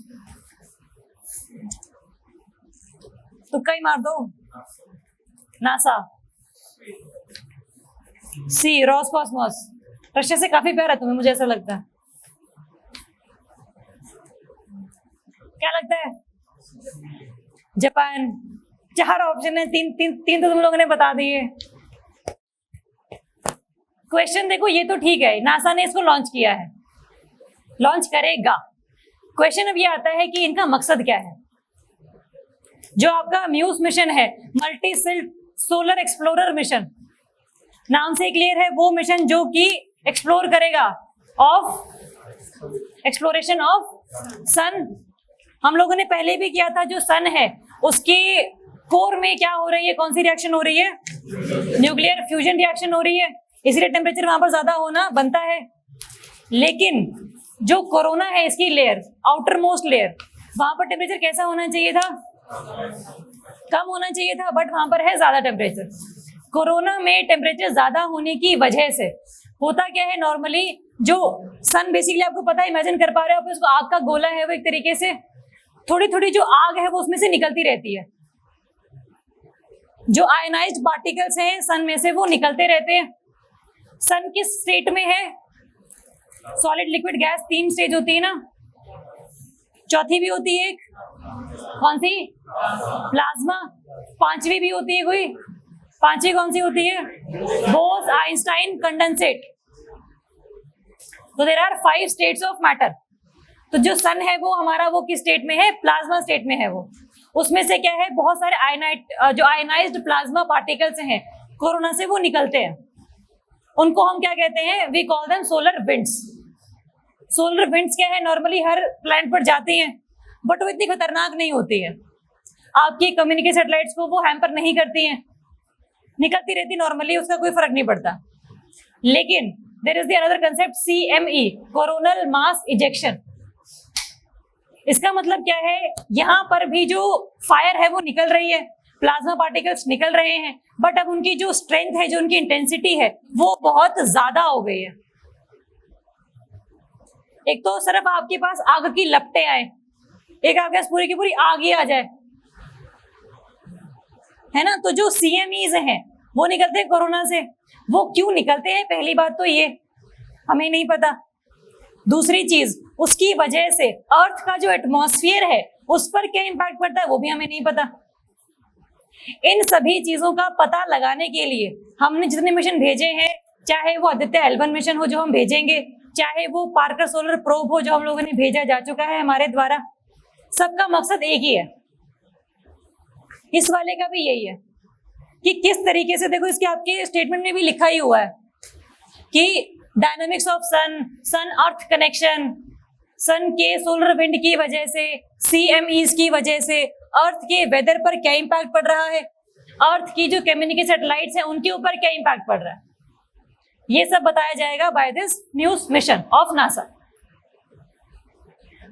Speaker 1: तुक्का ही मार दो। नासा, सी रोस्कॉस्मोस। रशिया से काफी प्यार है तुम्हें, मुझे ऐसा लगता है। क्या लगता है? जापान। 4 ऑप्शन है, तीन तो तुम लोगों ने बता दिए। क्वेश्चन देखो, ये तो ठीक है, नासा ने इसको लॉन्च किया है, लॉन्च करेगा। क्वेश्चन अब ये आता है कि इनका मकसद क्या है। जो आपका म्यूस मिशन है, मल्टी-सिल्ट सोलर एक्सप्लोरर मिशन, नाम से क्लियर है, वो मिशन जो कि एक्सप्लोर करेगा एक्सप्लोरेशन ऑफ सन। हम लोगों ने पहले भी किया था, जो सन है उसके कोर में क्या हो रही है, कौन सी रिएक्शन हो रही है? न्यूक्लियर फ्यूजन रिएक्शन हो रही है, इसलिए टेम्परेचर वहां पर ज्यादा होना बनता है। लेकिन जो कोरोना है, इसकी लेयर, आउटर मोस्ट लेयर, वहां पर टेम्परेचर कैसा होना चाहिए था? कम होना चाहिए था, बट वहां पर है ज्यादा टेम्परेचर। कोरोना में टेम्परेचर ज्यादा होने की वजह से होता क्या है, नॉर्मली जो सन बेसिकली आपको पता है, इमेजिन कर पा रहे हो आप, उसको आग का गोला है वो, एक तरीके से थोड़ी थोड़ी जो आग है वो उसमें से निकलती रहती है। जो आयनाइज्ड पार्टिकल्स हैं सन में से वो निकलते रहते हैं। सन किस स्टेट में है? सॉलिड, लिक्विड, गैस, 3 स्टेज होती है ना, चौथी भी होती है एक, कौन सी? प्लाज्मा। पांचवी भी होती है कोई, पांचवी कौन सी होती है? Bose Einstein condensate. तो there are 5 states of matter. तो जो सन है वो हमारा, वो किस स्टेट में है? प्लाज्मा स्टेट में है वो। उसमें से क्या है, बहुत सारे जो आयनाइज्ड प्लाज्मा पार्टिकल्स हैं कोरोना से वो निकलते हैं। उनको हम क्या कहते हैं? We call them solar winds. Solar winds क्या है, नॉर्मली हर प्लैनेट पर जाती हैं, बट वो इतनी खतरनाक नहीं होती है, आपकी कम्युनिकेशन सैटेलाइट्स को वो हैम्पर नहीं करती हैं, निकलती रहती नॉर्मली, उसका कोई फर्क नहीं पड़ता। लेकिन there is the another concept, CME, coronal mass ejection. इसका मतलब क्या है, यहाँ पर भी जो फायर है वो निकल रही है, प्लाज्मा पार्टिकल्स निकल रहे हैं, बट अब उनकी जो स्ट्रेंथ है, जो उनकी इंटेंसिटी है, वो बहुत ज्यादा हो गई है। एक तो सिर्फ आपके पास आग की लपटें आए, एक आपके पास पूरी की पूरी आग ही आ जाए, है ना। तो जो CMEs हैं वो निकलते हैं कोरोना से। वो क्यों निकलते हैं, पहली बात तो ये हमें नहीं पता। दूसरी चीज, उसकी वजह से अर्थ का जो एटमॉस्फेयर है उस पर क्या इंपैक्ट पड़ता है वो भी हमें नहीं पता। इन सभी चीजों का पता लगाने के लिए हमने जितने मिशन भेजे हैं, चाहे वो आदित्य L1 मिशन हो जो हम भेजेंगे, चाहे वो पार्कर सोलर प्रोब हो जो हम लोगों ने भेजा जा चुका है हमारे द्वारा, सबका मकसद एक ही है। इस वाले का भी यही है कि किस तरीके से, देखो इसके आपके स्टेटमेंट में भी लिखा ही हुआ है कि dynamics of sun earth connection, sun के सोलर विंड की वजह से, CMEs की वजह से अर्थ के वेदर पर क्या इंपैक्ट पड़ रहा है, अर्थ की जो कम्युनिकेशन सैटेलाइट्स हैं उनके ऊपर क्या इंपैक्ट पड़ रहा है, ये सब बताया जाएगा by this news mission of NASA.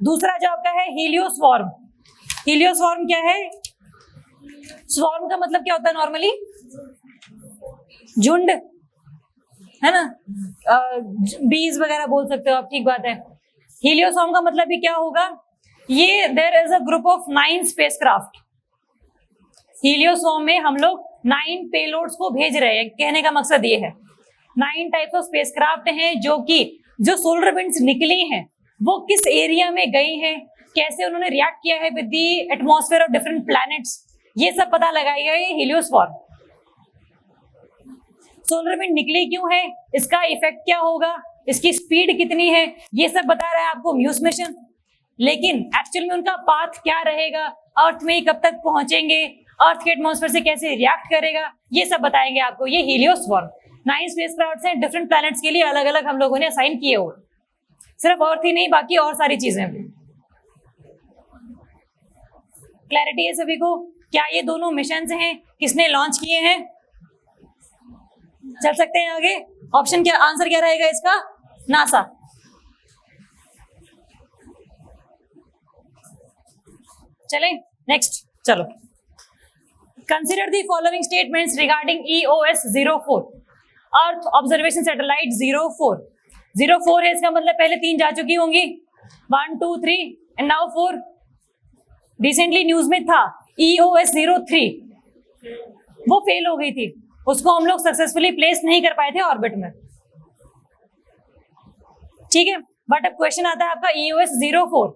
Speaker 1: दूसरा जो आपका है हीलियोस्वार्म। हीलियोस्वार्म क्या है? स्वार्म का मतलब क्या होता है नॉर्मली? झुंड, है ना, बीज वगैरह बोल सकते हो आप, ठीक बात है। हीलियोस्वार्म का मतलब भी क्या होगा? ये there is a group of 9 spacecraft. HelioSwarm में हम लोग 9 पेलोड्स को भेज रहे हैं, कहने का मकसद ये है 9 टाइप्स ऑफ स्पेसक्राफ्ट हैं जो सोलर विंड्स निकली हैं वो किस एरिया में गई हैं, कैसे उन्होंने रिएक्ट किया है with the atmosphere of different planets, ये सब पता लगाएगा ये हीलियोस्वार्म। सोलर विंड निकली क्यों है, इसका इफेक्ट क्या होगा, इसकी स्पीड कितनी है, ये सब बता रहा है आपको म्यूस मिशन। लेकिन एक्चुअल में उनका पाथ क्या रहेगा, अर्थ में कब तक पहुंचेंगे, अर्थ के एटमॉस्फेयर से कैसे रिएक्ट करेगा, ये सब बताएंगे आपको ये हीलियोस्वार्म। 9 स्पेसक्राफ्ट्स हैं, डिफरेंट प्लैनेट्स के लिए अलग अलग हम लोगों ने असाइन किए हुए, सिर्फ अर्थ ही नहीं बाकी और सारी चीजें भी। क्लैरिटी है सभी को? क्या ये दोनों मिशंस हैं, किसने लॉन्च किए हैं? चल सकते हैं आगे। ऑप्शन क्या, आंसर क्या रहेगा इसका? नासा। चलें नेक्स्ट, चलो। Consider the following statements regarding EOS-04 earth observation satellite 04। 04 है, इसका मतलब पहले 3 जा चुकी होंगी, 1 2 3 एंड नाउ 4। रिसेंटली न्यूज में था EOS-03, वो फेल हो गई थी, उसको हम लोग सक्सेसफुली प्लेस नहीं कर पाए थे ऑर्बिट में, ठीक है। बट अब क्वेश्चन आता है आपका EOS-04,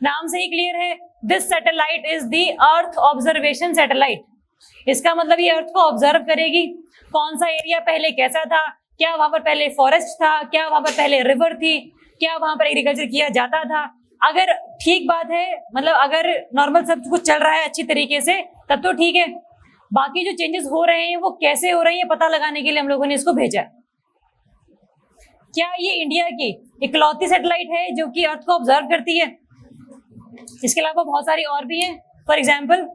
Speaker 1: नाम से ही क्लियर है, this satellite is the earth observation satellite. इसका मतलब ये अर्थ को ऑब्जर्व करेगी, कौन सा एरिया पहले कैसा था, क्या वहां पर पहले फॉरेस्ट था, क्या वहां पर पहले रिवर थी, क्या वहां पर एग्रीकल्चर किया जाता था। अगर ठीक बात है, मतलब अगर नॉर्मल सब कुछ चल रहा है अच्छी तरीके से तब तो ठीक है, बाकी जो चेंजेस हो रहे हैं वो कैसे हो रहे हैं पता लगाने के लिए हम लोगों ने इसको भेजा। क्या ये इंडिया की इकलौती सैटेलाइट है जो कि अर्थ को ऑब्जर्व करती है? इसके अलावा बहुत सारी और भी हैं, फॉर एग्जाम्पल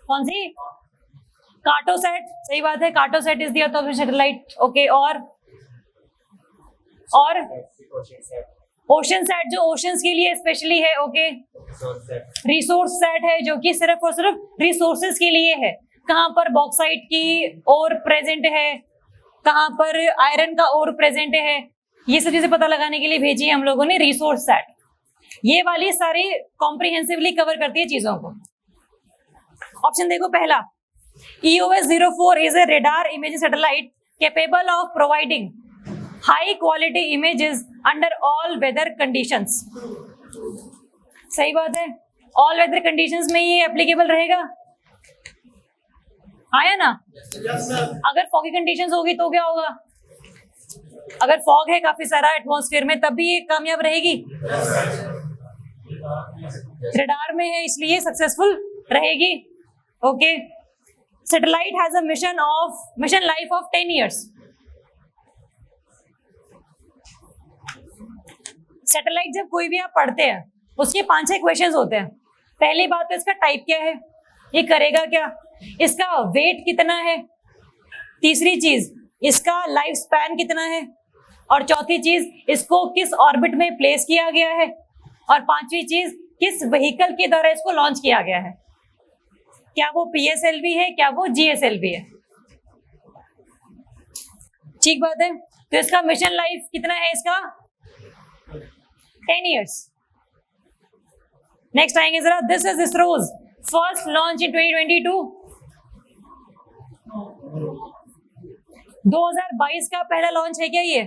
Speaker 1: कौन सी? कार्टोसैट, सही बात है, Cartosat is the earth observation satellite. Okay, और ओशन सैट जो ओशंस के लिए स्पेशली है, okay.
Speaker 3: resource set,
Speaker 1: Resourcesat है जो कि सिर्फ और सिर्फ रिसोर्सेज के लिए है। कहाँ पर बॉक्साइट की ओर प्रेजेंट है, कहाँ पर आयरन का ओर प्रेजेंट है, ये सब चीजें पता लगाने के लिए भेजी है हम लोगों ने रिसोर्स सेट। ये वाली सारी कॉम्प्रिहेंसिवली कवर करती है चीजों को। ऑप्शन देखो पहला, EOS-04 is a radar imaging satellite capable of providing high quality images under all weather conditions। सही बात है, ऑल वेदर कंडीशंस में ये एप्लीकेबल रहेगा। आया ना? अगर फॉगी कंडीशंस होगी तो क्या होगा? अगर फॉग है काफी सारा एटमॉस्फेयर में तब भी ये कामयाब रहेगी। रडार में है इसलिए सक्सेसफुल रहेगी। Okay, satellite has a mission life of 10 years। Satellite जब कोई भी आप पढ़ते हैं उसके 5-6 क्वेश्चंस होते हैं। पहली बात तो इसका टाइप क्या है, ये करेगा क्या, इसका वेट कितना है, तीसरी चीज इसका लाइफ स्पैन कितना है, और चौथी चीज इसको किस ऑर्बिट में प्लेस किया गया है, और पांचवी चीज किस व्हीकल के द्वारा इसको लॉन्च किया गया है। क्या वो PSLV है, क्या वो GSLV है। ठीक बात है। तो इसका मिशन लाइफ कितना है, इसका 10 years। नेक्स्ट आएंगे जरा, this is ISRO's first launch in 2022। 2022 का पहला लॉन्च है क्या ये?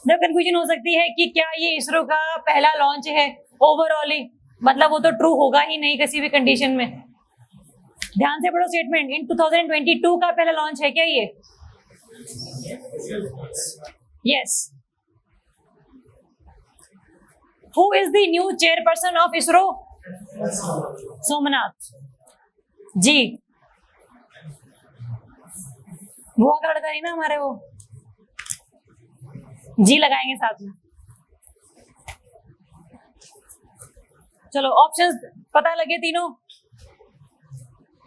Speaker 1: जब कंफ्यूजन हो सकती है कि क्या ये इसरो का पहला लॉन्च है ओवरऑल ही, मतलब वो तो ट्रू होगा ही नहीं किसी भी कंडीशन में। ध्यान से पढ़ो स्टेटमेंट, इन 2022 का पहला लॉन्च है क्या ये? Yes. Who is the new chairperson of ISRO? Somnath ji. बुआ का लड़का नहीं ना हमारे, वो जी लगाएंगे साथ में। चलो ऑप्शंस पता लगे,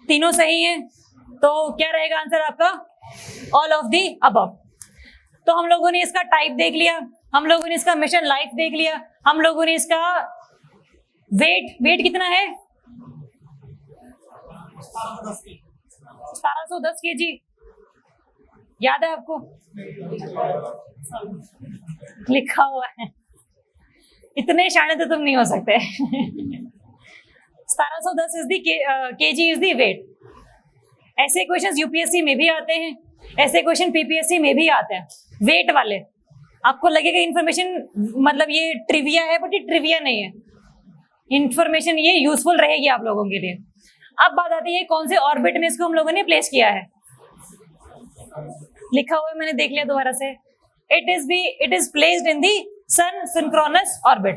Speaker 1: तीनों सही हैं, तो क्या रहेगा आंसर आपका? All of the above. तो हम लोगों ने इसका टाइप देख लिया, हम लोगों ने इसका मिशन लाइफ देख लिया, हम लोगों ने इसका वेट कितना है 1710 kg, याद है आपको? लिखा हुआ है, इतने शाणे तो तुम नहीं हो सकते। 1710 is the kg is the weight. ऐसे क्वेश्चंस यूपीएससी में भी आते हैं, ऐसे क्वेश्चन पीपीएससी में भी आते हैं वेट वाले। आपको लगेगा इन्फॉर्मेशन मतलब ये ट्रिविया है, बट ये ट्रिविया नहीं है, इन्फॉर्मेशन ये यूजफुल रहेगी आप लोगों के लिए। अब बात आती है कौन से ऑर्बिट में इसको हम लोगों ने प्लेस किया है। लिखा हुआ है, मैंने देख लिया दोबारा से। It is placed in the sun synchronous orbit.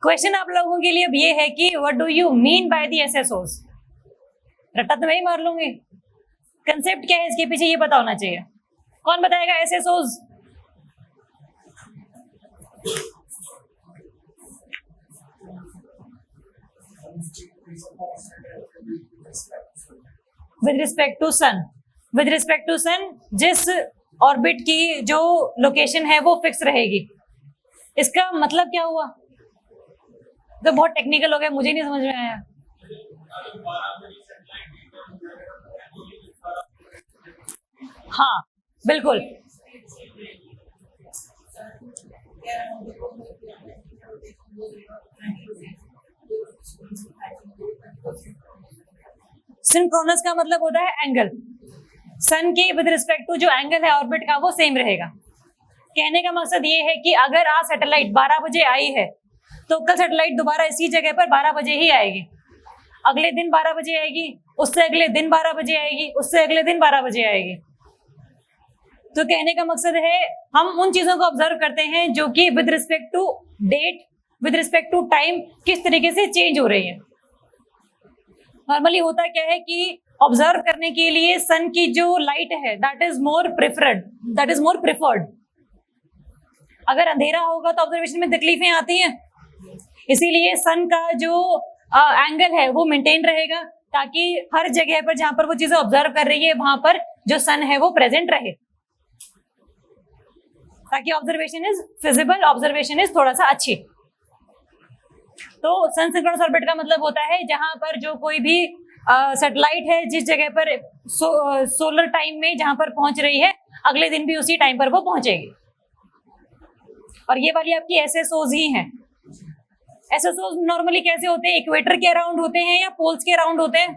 Speaker 1: Question आप लोगों के लिए अब ये है कि what do you mean by the SSOs. रट्टा तो मैं ही मार लूंगी, कंसेप्ट क्या है इसके पीछे ये पता होना चाहिए। कौन बताएगा SSOs? With respect to sun, with respect to sun जिस ऑर्बिट की जो लोकेशन है वो फिक्स रहेगी। इसका मतलब क्या हुआ? तो बहुत टेक्निकल हो गया, मुझे नहीं समझ में आया। हाँ बिल्कुल, सिंक्रोनस का मतलब होता है एंगल। सन के विद रिस्पेक्ट टू जो एंगल है ऑर्बिट का वो सेम रहेगा। कहने का मकसद ये है कि अगर आज सैटेलाइट 12 बजे आई है तो कल सैटेलाइट दोबारा इसी जगह पर 12 बजे ही आएगी, अगले दिन 12 बजे आएगी, उससे अगले दिन 12 बजे आएगी, उससे अगले दिन 12 बजे आएगी। तो कहने का मकसद है हम उन चीजों को ऑब्जर्व करते हैं जो कि with respect to date, with respect to time किस तरीके से चेंज हो रही है। नॉर्मली होता क्या है कि ऑब्जर्व करने के लिए सन की जो लाइट है दैट इज मोर प्रेफर्ड। अगर अंधेरा होगा तो ऑब्जर्वेशन में तकलीफें आती हैं, इसीलिए सन का जो एंगल है वो मेंटेन रहेगा ताकि हर जगह पर जहां पर वो चीजें ऑब्जर्व कर रही है वहां पर जो सन है वो प्रेजेंट रहे। ताकि observation is feasible, observation is थोड़ा सा अच्छी। तो सन सिंक्रोनस ऑर्बिट का मतलब होता है जहां पर जो कोई भी सैटेलाइट है जिस जगह पर सोलर टाइम में जहां पर पहुंच रही है, अगले दिन भी उसी टाइम पर वो पहुंचेगी। और ये वाली आपकी एसएसओज ही हैं। एसएसओज नॉर्मली कैसे होते हैं? इक्वेटर के अराउंड होते हैं या पोल्स के अराउंड होते हैं?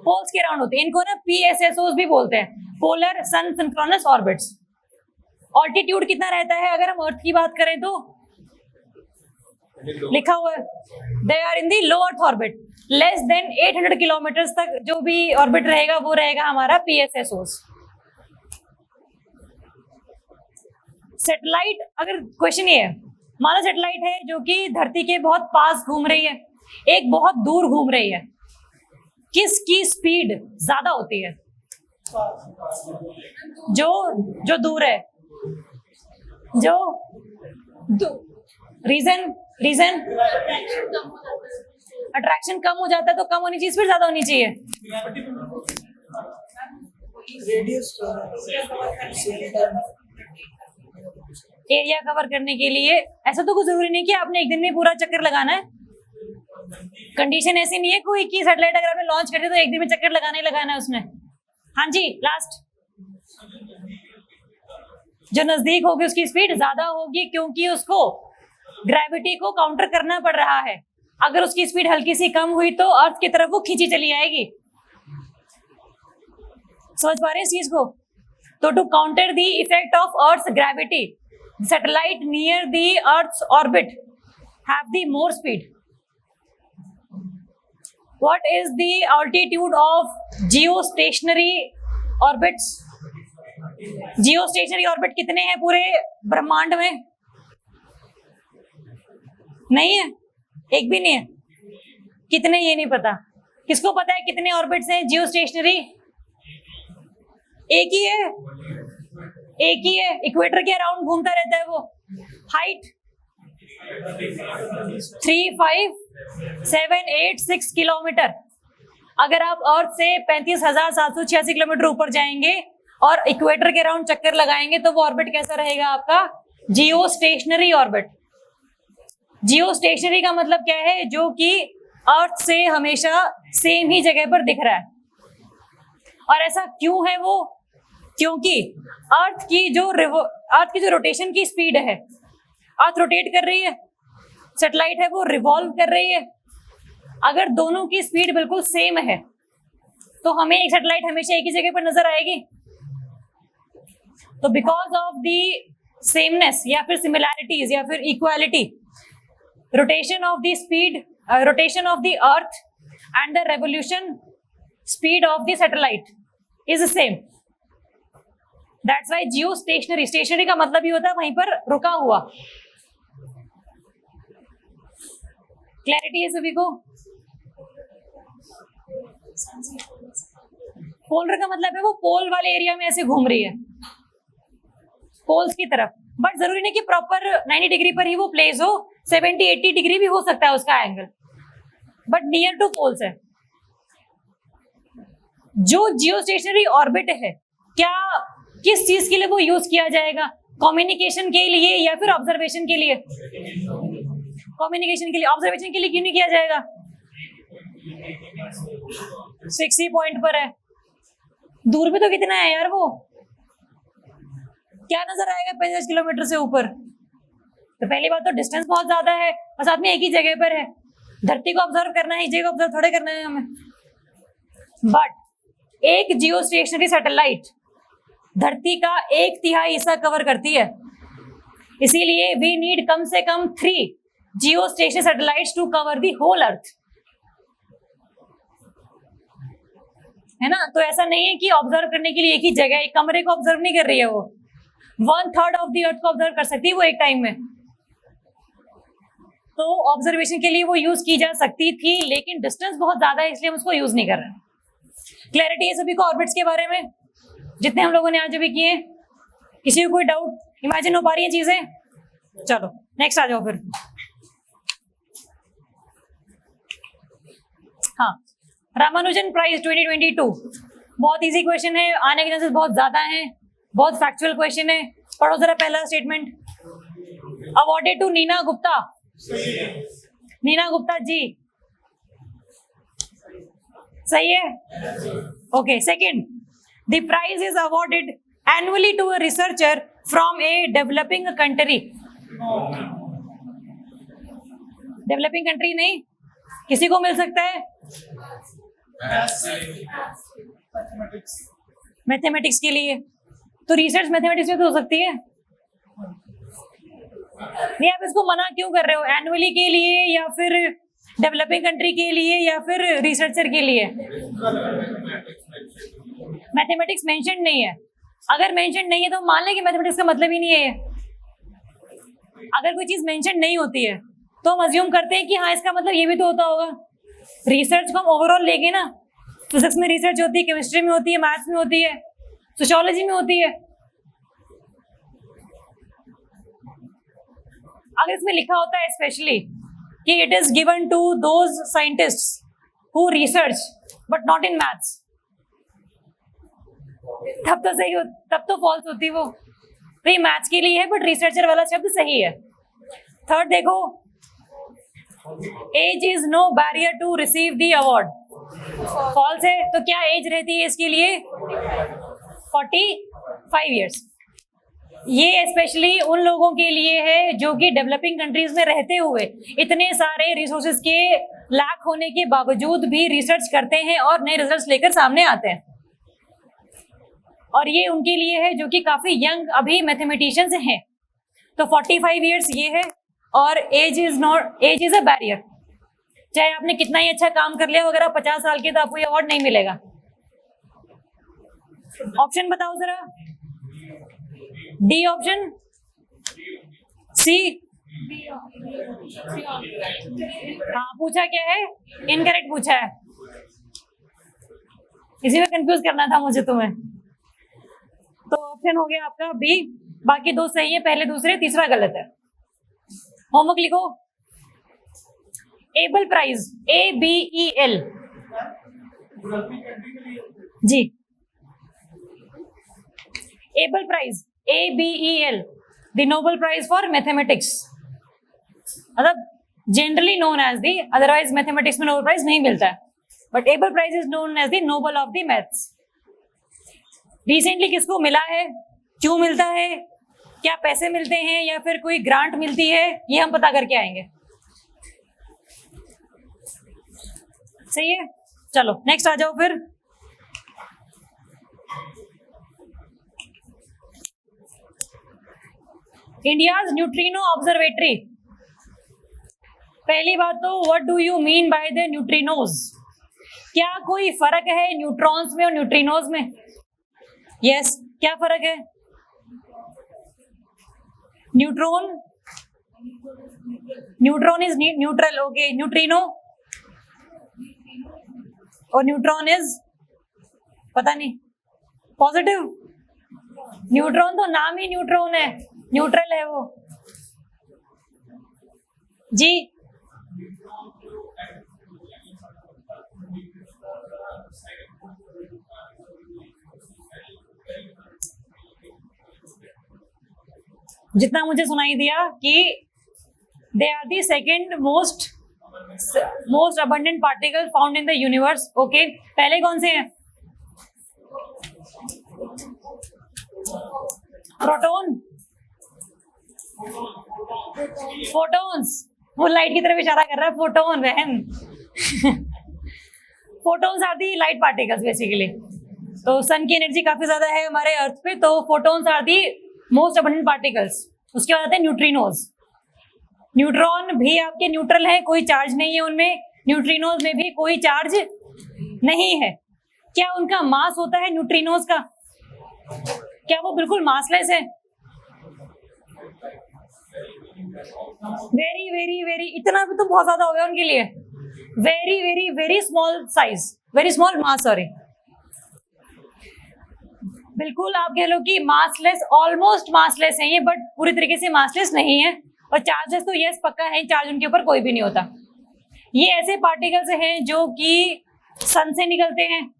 Speaker 1: पोल्स के अराउंड होते हैं। इनको ना पीएसएसओज भी बोलते हैं, पोलर सन सिंक्रोनस ऑर्बिट्स। ऑल्टीट्यूड कितना रहता है अगर हम अर्थ की बात करें तो? लिखा हुआ है, they are in the low earth orbit, less than 800 kilometre तक जो भी ऑर्बिट रहेगा वो रहेगा हमारा पीएसएसओस। सैटेलाइट, अगर क्वेश्चन ये है, माना सैटेलाइट है जो कि धरती के बहुत पास घूम रही है, एक बहुत दूर घूम रही है, किसकी स्पीड ज्यादा होती है? जो दूर है, रीजन अट्रैक्शन कम हो जाता है, तो कम होनी चाहिए, स्पीड ज्यादा होनी चाहिए।
Speaker 2: रेडियस
Speaker 1: एरिया कवर करने के लिए ऐसा तो कुछ जरूरी नहीं कि आपने एक दिन में पूरा चक्कर लगाना है। कंडीशन ऐसी नहीं है कोई कि सैटेलाइट अगर आपने लॉन्च कर दिया तो एक दिन में चक्कर लगाना ही लगाना है उसने। हाँ जी, लास्ट। जो नजदीक होगी उसकी स्पीड ज्यादा होगी क्योंकि उसको ग्रेविटी को काउंटर करना पड़ रहा है। अगर उसकी स्पीड हल्की सी कम हुई तो अर्थ की तरफ वो खींची चली आएगी। समझ पा रहे हैं इस चीज को? तो to counter the effect of earth's gravity, satellite near the earth's orbit have the more speed. What is the altitude of geostationary orbits? Geostationary orbit कितने हैं पूरे ब्रह्मांड में? नहीं है, एक भी नहीं है। कितने ये नहीं पता। किसको पता है कितने ऑर्बिट्स हैं जियोस्टेशनरी? एक ही है, एक ही है। इक्वेटर के अराउंड घूमता रहता है वो। Height 35786 kilometre. अगर आप अर्थ से 35,786 किलोमीटर ऊपर जाएंगे और इक्वेटर के अराउंड चक्कर लगाएंगे तो वो ऑर्बिट कैसा रहेगा आपका? Geostationary orbit. जियोस्टेशनरी का मतलब क्या है? जो कि अर्थ से हमेशा सेम ही जगह पर दिख रहा है। और ऐसा क्यों है वो? क्योंकि अर्थ की जो रोटेशन की स्पीड है, अर्थ रोटेट कर रही है, सैटेलाइट है वो रिवॉल्व कर रही है। अगर दोनों की स्पीड बिल्कुल सेम है तो हमें एक सैटेलाइट हमेशा एक ही जगह पर नजर आएगी। तो बिकॉज ऑफ द सेमनेस या फिर सिमिलैरिटीज या फिर equality, rotation of the speed, rotation of the earth and the revolution speed of the satellite is same. That's why geostationary, stationary का मतलब ही होता है वहीं पर रुका हुआ। क्लैरिटी है सभी को? पोलर का मतलब है वो पोल वाले एरिया में ऐसे घूम रही है, पोल्स की तरफ। बट जरूरी नहीं कि प्रॉपर 90 डिग्री पर ही वो प्लेस हो, 70-80 डिग्री भी हो सकता है उसका angle, but near to poles है। जो जियोस्टेशनरी ऑर्बिट है, क्या किस चीज के लिए वो यूज किया जाएगा? कम्युनिकेशन के लिए या फिर ऑब्जर्वेशन के लिए? कम्युनिकेशन के लिए। ऑब्जर्वेशन के लिए क्यों नहीं किया जाएगा? 60 पॉइंट पर है। दूर भी तो कितना है यार, वो क्या नजर आएगा 50 किलोमीटर से ऊपर? तो पहली बात तो डिस्टेंस बहुत ज्यादा है और साथ में एक ही जगह पर है। धरती को ऑब्जर्व करना है, इस जगह ऑब्जर्व थोड़े करना है हमें। बट एक जियोस्टेशनरी सैटेलाइट धरती का 1/3 हिस्सा कवर करती है, इसीलिए वी नीड कम से कम 3 geostationary satellites to cover the whole earth, है ना? तो ऐसा नहीं है कि ऑब्जर्व करने के लिए एक ही जगह, एक कमरे को ऑब्जर्व नहीं कर रही है वो, 1/3 ऑफ द अर्थ को ऑब्जर्व कर सकती है वो एक टाइम में। तो ऑब्जर्वेशन के लिए वो यूज की जा सकती थी, लेकिन डिस्टेंस बहुत ज्यादा है इसलिए हम उसको यूज नहीं कर रहे। क्लैरिटी है सभी को ऑर्बिट्स के बारे में जितने हम लोगों ने आज अभी किए? किसी को कोई डाउट? इमेजिन हो पा रही है चीजें? चलो नेक्स्ट आ जाओ फिर। हाँ, रामानुजन प्राइज 2022 बहुत इजी क्वेश्चन है, आने के चांसेस बहुत ज्यादा हैं। बहुत फैक्चुअल क्वेश्चन है, पढ़ो जरा पहला statement. Awarded to Neena Gupta, Neena Gupta ji, सही है? Okay, second, the prize is awarded annually to a researcher from a developing country. Developing country नहीं, किसी को मिल सकता है। मैथमेटिक्स के लिए तो रिसर्च मैथमेटिक्स में तो हो सकती है। नहीं, आप इसको मना क्यों कर रहे हो? एनुअली के लिए या फिर डेवलपिंग कंट्री के लिए या फिर रिसर्चर के लिए? मैथमेटिक्स मेंशन नहीं है। अगर मेंशन नहीं है तो मान लें कि मैथमेटिक्स का मतलब ही नहीं है। अगर कोई चीज मेंशन नहीं होती है तो हम अज्यूम करते हैं कि हाँ इसका मतलब ये भी तो होता होगा। रिसर्च को हम ओवरऑल लेंगे ना, फिजिक्स में रिसर्च होती है, केमिस्ट्री में होती है, मैथ्स में होती है, सोशियोलॉजी में होती है। अगर इसमें लिखा होता है स्पेशली कि it is given to those scientists who research but not in maths, तब तो सही हो, तब तो फॉल्स होती वो। तो ये मैथ्स के लिए है बट रिसर्चर वाला शब्द सही है। थर्ड देखो, age is no barrier to receive the award, false है। तो क्या एज रहती है इसके लिए? 45 ईयर्स। ये स्पेशली उन लोगों के लिए है जो कि डेवलपिंग कंट्रीज में रहते हुए इतने सारे रिसोर्सेज के लैक होने के बावजूद भी रिसर्च करते हैं और नए रिजल्ट्स लेकर सामने आते हैं। और ये उनके लिए है जो कि काफी यंग अभी मैथमेटिशियंस हैं। तो 45 ईयर्स ये है। और एज इज अ बैरियर। चाहे आपने कितना ही अच्छा काम कर लिया हो, अगर आप 50 साल के तो आपको ये अवार्ड नहीं मिलेगा। ऑप्शन बताओ जरा। डी ऑप्शन, सी। हाँ, पूछा क्या है? इनकरेक्ट पूछा है। इसी में कंफ्यूज करना था मुझे तुम्हें। तो ऑप्शन हो गया आपका बी, बाकी दो सही है, पहले दूसरे, तीसरा गलत है। होमवर्क लिखो। Abel prize, ABEL ji, Abel prize ABEL, the Nobel prize for mathematics, मतलब generally known as the, otherwise mathematics में नोबेल प्राइज नहीं मिलता है, but Abel prize is known as the Nobel of the maths. Recently किसको मिला है, क्यों मिलता है, क्या पैसे मिलते हैं या फिर कोई ग्रांट मिलती है, ये हम पता करके आएंगे। सही है, चलो नेक्स्ट आ जाओ फिर। India's neutrino observatory. पहली बात तो what do you mean by the neutrinos? क्या कोई फर्क है न्यूट्रॉन्स में और न्यूट्रिनोज में? यस, क्या फर्क है? Neutron is neutral, okay. Neutrino और न्यूट्रॉन इज पता नहीं, पॉजिटिव। न्यूट्रॉन तो नाम ही न्यूट्रॉन है, न्यूट्रल है वो जी। जितना मुझे सुनाई दिया कि they are the second most abundant particle found in the universe. Okay, पहले कौन से हैं? Proton, photons. वो लाइट की तरफ इशारा कर रहा है, फोटोन बहन। Photons are the light particles basically. तो सन की एनर्जी काफी ज्यादा है हमारे अर्थ पे, तो photons are the most abundant particles. उसके बाद आते हैं न्यूट्रिनोज। न्यूट्रॉन भी आपके न्यूट्रल है, कोई चार्ज नहीं है उनमें। न्यूट्रिनोज में भी कोई चार्ज नहीं है। क्या उनका मास होता है न्यूट्रिनोज का? क्या वो बिल्कुल मासलेस है? वेरी वेरी वेरी, इतना भी तो बहुत ज्यादा हो गया उनके लिए। Very very very small size, very small mass, sorry. बिल्कुल आप कह लो कि मासलेस, ऑलमोस्ट मासलेस है ये, बट पूरी तरीके से मासलेस नहीं है। और चार्जेस तो यस पक्का है, चार्ज उनके ऊपर कोई भी नहीं होता। ये ऐसे पार्टिकल्स हैं जो कि सन से निकलते हैं,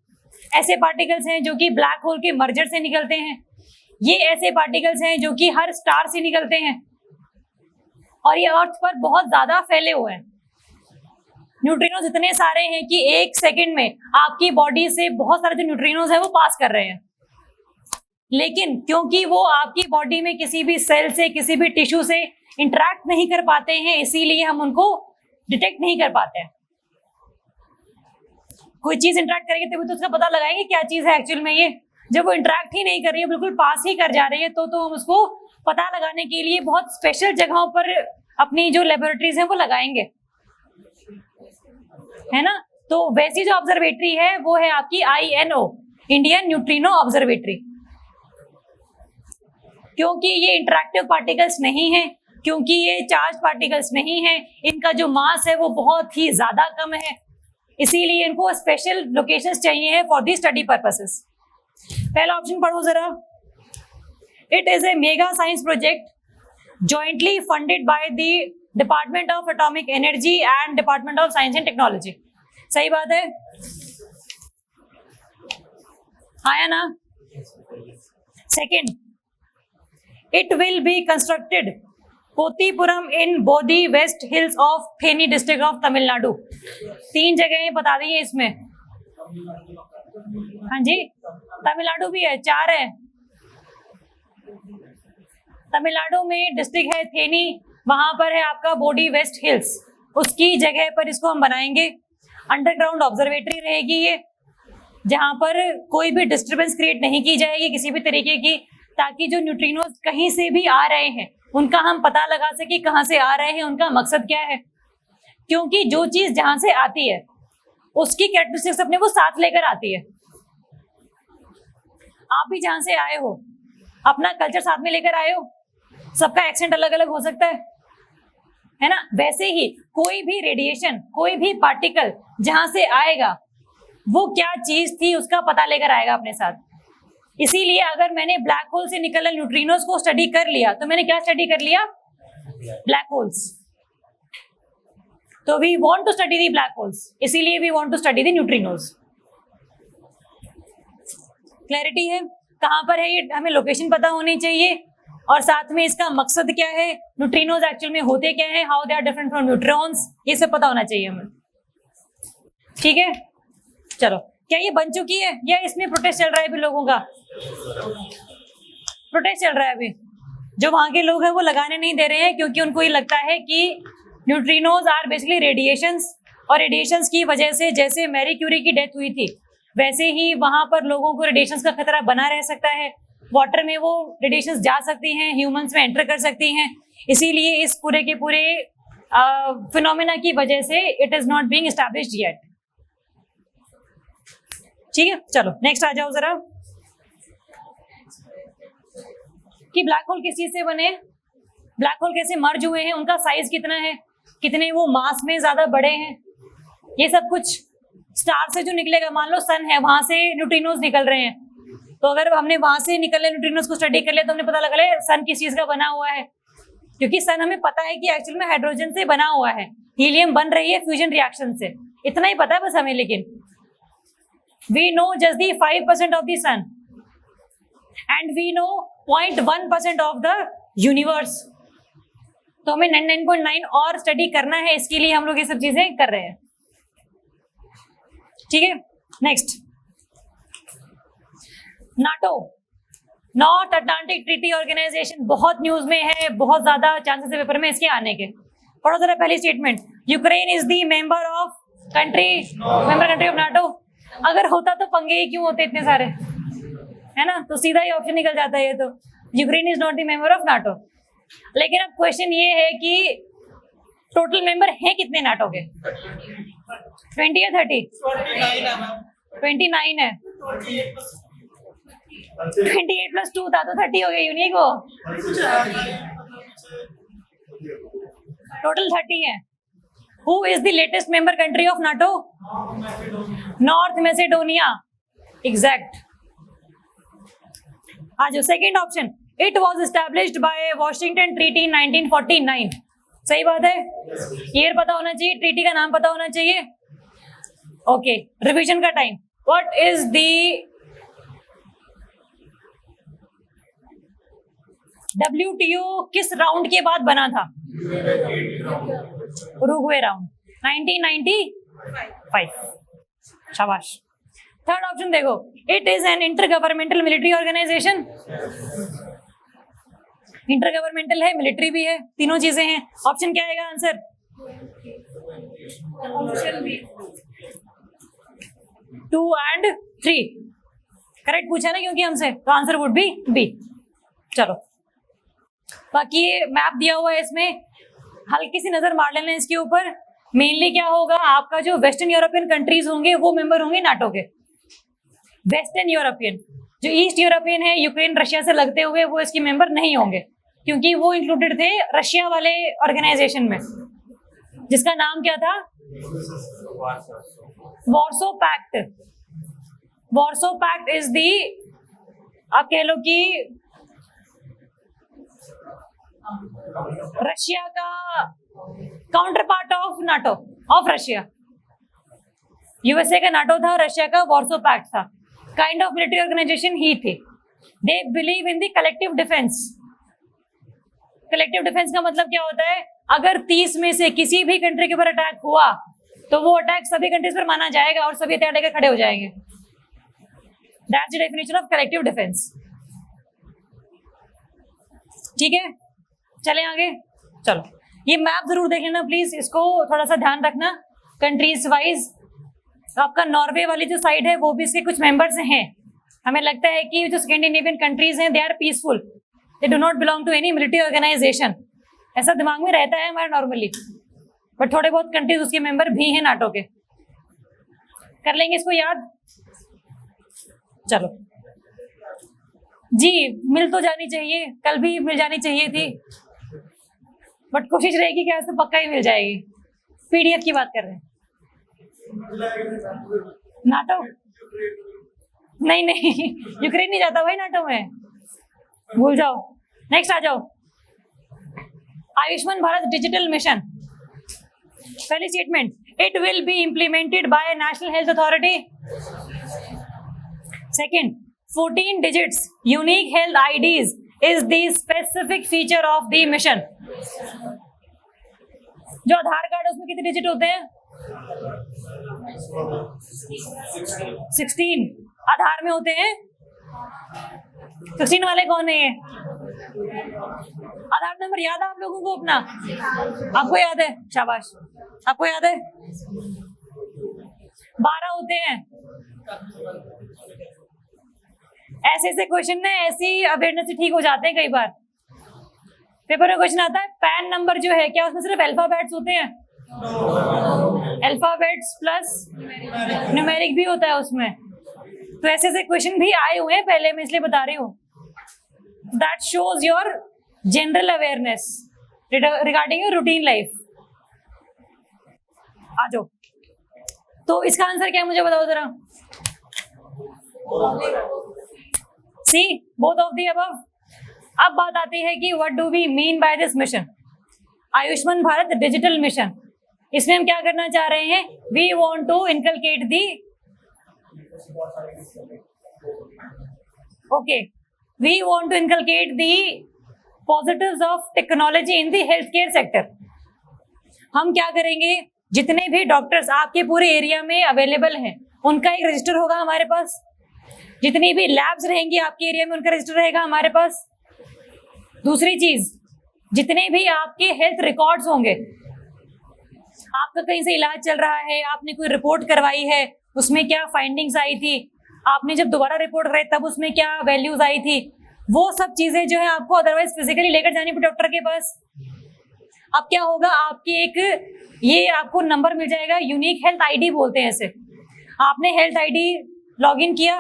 Speaker 1: ऐसे पार्टिकल्स हैं जो कि ब्लैक होल के मर्जर से निकलते हैं, ये ऐसे पार्टिकल्स हैं जो कि हर स्टार से निकलते हैं और ये अर्थ पर बहुत ज्यादा फैले हुए हैं। न्यूट्रिनोज इतने सारे हैं कि 1 सेकंड में आपकी बॉडी से बहुत सारे जो न्यूट्रिनोज है वो पास कर रहे हैं, लेकिन क्योंकि वो आपकी बॉडी में किसी भी सेल से, किसी भी टिश्यू से इंटरेक्ट नहीं कर पाते हैं, इसीलिए हम उनको डिटेक्ट नहीं कर पाते हैं। कोई चीज इंटरेक्ट करेगी तभी तो उसका पता लगाएंगे क्या चीज है एक्चुअल में ये। जब वो इंटरेक्ट ही नहीं कर रही है, बिल्कुल पास ही कर जा रही है, तो हम उसको पता लगाने के लिए बहुत स्पेशल जगहों पर अपनी जो लेबोरेटरीज हैं वो लगाएंगे, है ना। तो वैसी जो ऑब्जर्वेटरी है वो है आपकी INO, इंडियन न्यूट्रिनो ऑब्जर्वेटरी। क्योंकि ये इंटरेक्टिव पार्टिकल्स नहीं है, क्योंकि ये चार्ज पार्टिकल्स नहीं है, इनका जो मास है वो बहुत ही ज्यादा कम है, इसीलिए इनको स्पेशल लोकेशंस चाहिए है फॉर दी स्टडी पर्पसेस। पहला ऑप्शन पढ़ो जरा। It is a mega science project jointly funded by the department of atomic energy and department of science and technology. सही बात है, आया ना। Second, it will be constructed Pottipuram in Bodhi west hills of Theni district of Tamil Nadu. 3 जगह बता दी है इसमें। हाँ जी, तमिलनाडु भी है, 4 है। तमिलनाडु में डिस्ट्रिक्ट है थेनी, वहां पर है आपका बोडी वेस्ट हिल्स, उसकी जगह पर इसको हम बनाएंगे। अंडरग्राउंड ऑब्जर्वेटरी रहेगी ये, जहां पर कोई भी डिस्टरबेंस क्रिएट नहीं की जाएगी किसी भी तरीके की, ताकि जो न्यूट्रिनोज कहीं से भी आ रहे हैं उनका हम पता लगा सके कहां से आ रहे हैं, उनका मकसद क्या है। क्योंकि जो चीज जहां से आती है उसकी कैरेक्टरिस्टिक्स अपने वो साथ लेकर आती है। आप भी जहां से आए हो अपना कल्चर साथ में लेकर आए हो, सबका एक्सेंट अलग अलग हो सकता है ना। वैसे ही कोई भी रेडिएशन, कोई भी पार्टिकल जहां से आएगा वो क्या चीज थी उसका पता लेकर आएगा अपने साथ। इसीलिए अगर मैंने ब्लैक होल से निकलने न्यूट्रिनोज को स्टडी कर लिया तो मैंने क्या स्टडी कर लिया, ब्लैक होल्स। तो we want to study the black holes, इसीलिए we want to study the neutrinos. Clarity है, कहां पर है ये हमें लोकेशन पता होनी चाहिए, और साथ में इसका मकसद क्या है, न्यूट्रिनोज एक्चुअल में होते क्या है, how they are different from neutrons, ये सब पता होना चाहिए हमें। ठीक है, चलो क्या ये बन चुकी है या इसमें प्रोटेस्ट चल रहा है अभी लोगों का? प्रोटेस्ट चल रहा है अभी। जो वहां के लोग हैं वो लगाने नहीं दे रहे हैं, क्योंकि उनको ये लगता है कि न्यूट्रिनोज आर बेसिकली रेडिएशंस, और रेडिएशंस की वजह से जैसे मैरी क्यूरी की डेथ हुई थी वैसे ही वहां पर लोगों को रेडिएशंस का खतरा बना रह सकता है। वाटर में वो रेडिएशंस जा सकती हैं, ह्यूमंस में एंटर कर सकती हैं, इसीलिए इस पूरे के पूरे फिनोमेना की वजह से it is not being established yet. ठीक है, चलो नेक्स्ट आ जाओ जरा, कि ब्लैक होल किस चीज से बने, ब्लैक होल कैसे मर्ज हुए हैं, उनका साइज कितना है, कितने वो मास में ज्यादा बड़े हैं, ये सब कुछ स्टार से जो निकलेगा। मान लो सन है, वहां से न्यूट्रिनोज निकल रहे हैं, तो अगर हमने वहां से निकले न्यूट्रिनोज को स्टडी कर लिया तो हमने पता लगा ले सन किस चीज का बना हुआ है, क्योंकि सन हमें पता है कि एक्चुअल में हाइड्रोजन से बना हुआ है, हीलियम बन रही है फ्यूजन रिएक्शन से, इतना ही पता है बस हमें। लेकिन we know just the 5% of the sun and we know 0.1% of the universe, तो हमें 99.9 और स्टडी करना है, इसके लिए हम लोग ये सब चीजें कर रहे हैं। ठीक है, next, NATO, North Atlantic Treaty Organisation, बहुत न्यूज में है, बहुत ज्यादा चांसेस है पेपर में इसके आने के। पढ़ो जरा पहली statement, Ukraine is the member country of NATO. अगर होता तो पंगे ही क्यों होते इतने सारे, है ना, तो सीधा ही ऑप्शन निकल जाता है ये तो, Ukraine is not the member of NATO. लेकिन अब क्वेश्चन ये है कि टोटल मेंबर हैं कितने नाटो के, 20 या 30? 29 है, 28 + 2 था तो 30 हो गया, यूनिक हो, टोटल 30 है। Who is the latest member country of NATO? North Macedonia, exact. आ जाओ second option, it was established by Washington treaty 1949। सही बात है, ईयर पता होना चाहिए, ट्रीटी का नाम पता होना चाहिए। ओके, रिवीजन का time, what is the WTO किस राउंड के बाद बना था? Uruguay round 1995। शाबाश। थर्ड ऑप्शन देखो, it is an intergovernmental military organisation. Intergovernmental है, मिलिट्री भी है, तीनों चीजें हैं। ऑप्शन क्या आएगा आंसर? ऑप्शन बी 2 and 3 करेक्ट पूछा ना क्योंकि हमसे, तो आंसर वुड बी बी। चलो बाकी ये मैप दिया हुआ है, इसमें हल्की सी नजर मार लेना इसके ऊपर। मेनली क्या होगा, आपका जो वेस्टर्न यूरोपियन कंट्रीज होंगे वो मेंबर होंगे नाटो के। वेस्टर्न यूरोपियन, जो ईस्ट यूरोपियन है यूक्रेन रशिया से लगते हुए, वो इसके मेंबर नहीं होंगे क्योंकि वो इंक्लूडेड थे रशिया वाले ऑर्गेनाइजेशन में, जिसका नाम क्या था? Warsaw Pact. Warsaw Pact is the, आप कह लो कि रशिया का counterpart of NATO, of Russia. USA का नाटो था, रशिया का वॉर्सो पैक्ट था। काइंड ऑफ मिलिट्री ऑर्गेनाइजेशन ही थी। They believe in the collective defence. Collective defence का मतलब क्या होता है? अगर 30 में से किसी भी कंट्री के ऊपर अटैक हुआ तो वो अटैक सभी कंट्रीज पर माना जाएगा और सभी हथियार लेकर खड़े हो जाएंगे। That's the definition of collective defence. ठीक है, चलें आगे। चलो ये मैप जरूर देख लेना प्लीज, इसको थोड़ा सा ध्यान रखना कंट्रीज वाइज। आपका नॉर्वे वाली जो साइड है वो भी इसके कुछ मेंबर्स हैं। हमें लगता है कि जो स्कैंडिनेवियन कंट्रीज हैं they are peaceful, they do not belong to any military organisation, ऐसा दिमाग में रहता है हमारे नॉर्मली। बट थोड़े बहुत कंट्रीज उसके मेंबर भी हैं नाटो के। कर लेंगे इसको याद। चलो जी, मिल तो जानी चाहिए, कल भी मिल जानी चाहिए थी, बट कोशिश रहेगी कि आज तो पक्का ही मिल जाएगी। पीडीएफ की बात कर रहे हैं। नाटो नहीं नहीं, यूक्रेन नहीं जाता भाई नाटो में, भूल जाओ। नेक्स्ट आ जाओ, आयुष्मान भारत डिजिटल मिशन। पहली statement, it will be implemented by national health authority. Second, 14 digits unique health IDs is the specific feature of the mission। जो आधार कार्ड है उसमें कितने डिजिट होते हैं? 16 आधार में होते हैं। 16 वाले कौन है ये? आधार नंबर याद है आप लोगों को अपना? आपको याद है? शाबाश, आपको याद है? 12 होते हैं। ऐसे ऐसे क्वेश्चन ना, ऐसी अवेयरनेस से ठीक हो जाते हैं कई बार। पेपर में क्वेश्चन आता है पैन नंबर जो है, क्या उसमें सिर्फ अल्फाबेट्स होते हैं? अल्फाबेट्स प्लस न्यूमेरिक भी होता है उसमें। तो ऐसे ऐसे क्वेश्चन भी आए हुए हैं पहले, मैं इसलिए बता रही हूँ। That shows your general awareness regarding your routine life. आ जाओ, तो इसका आंसर क्या है मुझे बताओ जरा। C both of the above. अब बात आती है कि what do we mean by this mission, Ayushman Bharat digital mission. इसमें हम क्या करना चाह रहे हैं? We want to inculcate the we want to inculcate the positives of technology in the health care sector. हम क्या करेंगे, जितने भी डॉक्टर्स आपके पूरे एरिया में अवेलेबल हैं उनका एक रजिस्टर होगा हमारे पास। जितनी भी लैब्स रहेंगी आपके एरिया में उनका रजिस्टर रहेगा हमारे पास। दूसरी चीज, जितने भी आपके हेल्थ रिकॉर्ड्स होंगे, आपका कहीं से इलाज चल रहा है, आपने कोई रिपोर्ट करवाई है, उसमें क्या फाइंडिंग्स आई थी, आपने जब दोबारा रिपोर्ट कराई तब उसमें क्या वैल्यूज आई थी, वो सब चीजें जो है आपको अदरवाइज फिजिकली लेकर जानी पड़ी डॉक्टर के पास। अब क्या होगा, आपकी एक ये आपको नंबर मिल जाएगा, यूनिक हेल्थ आईडी बोलते हैं इसे। आपने हेल्थ आईडी लॉग इन किया,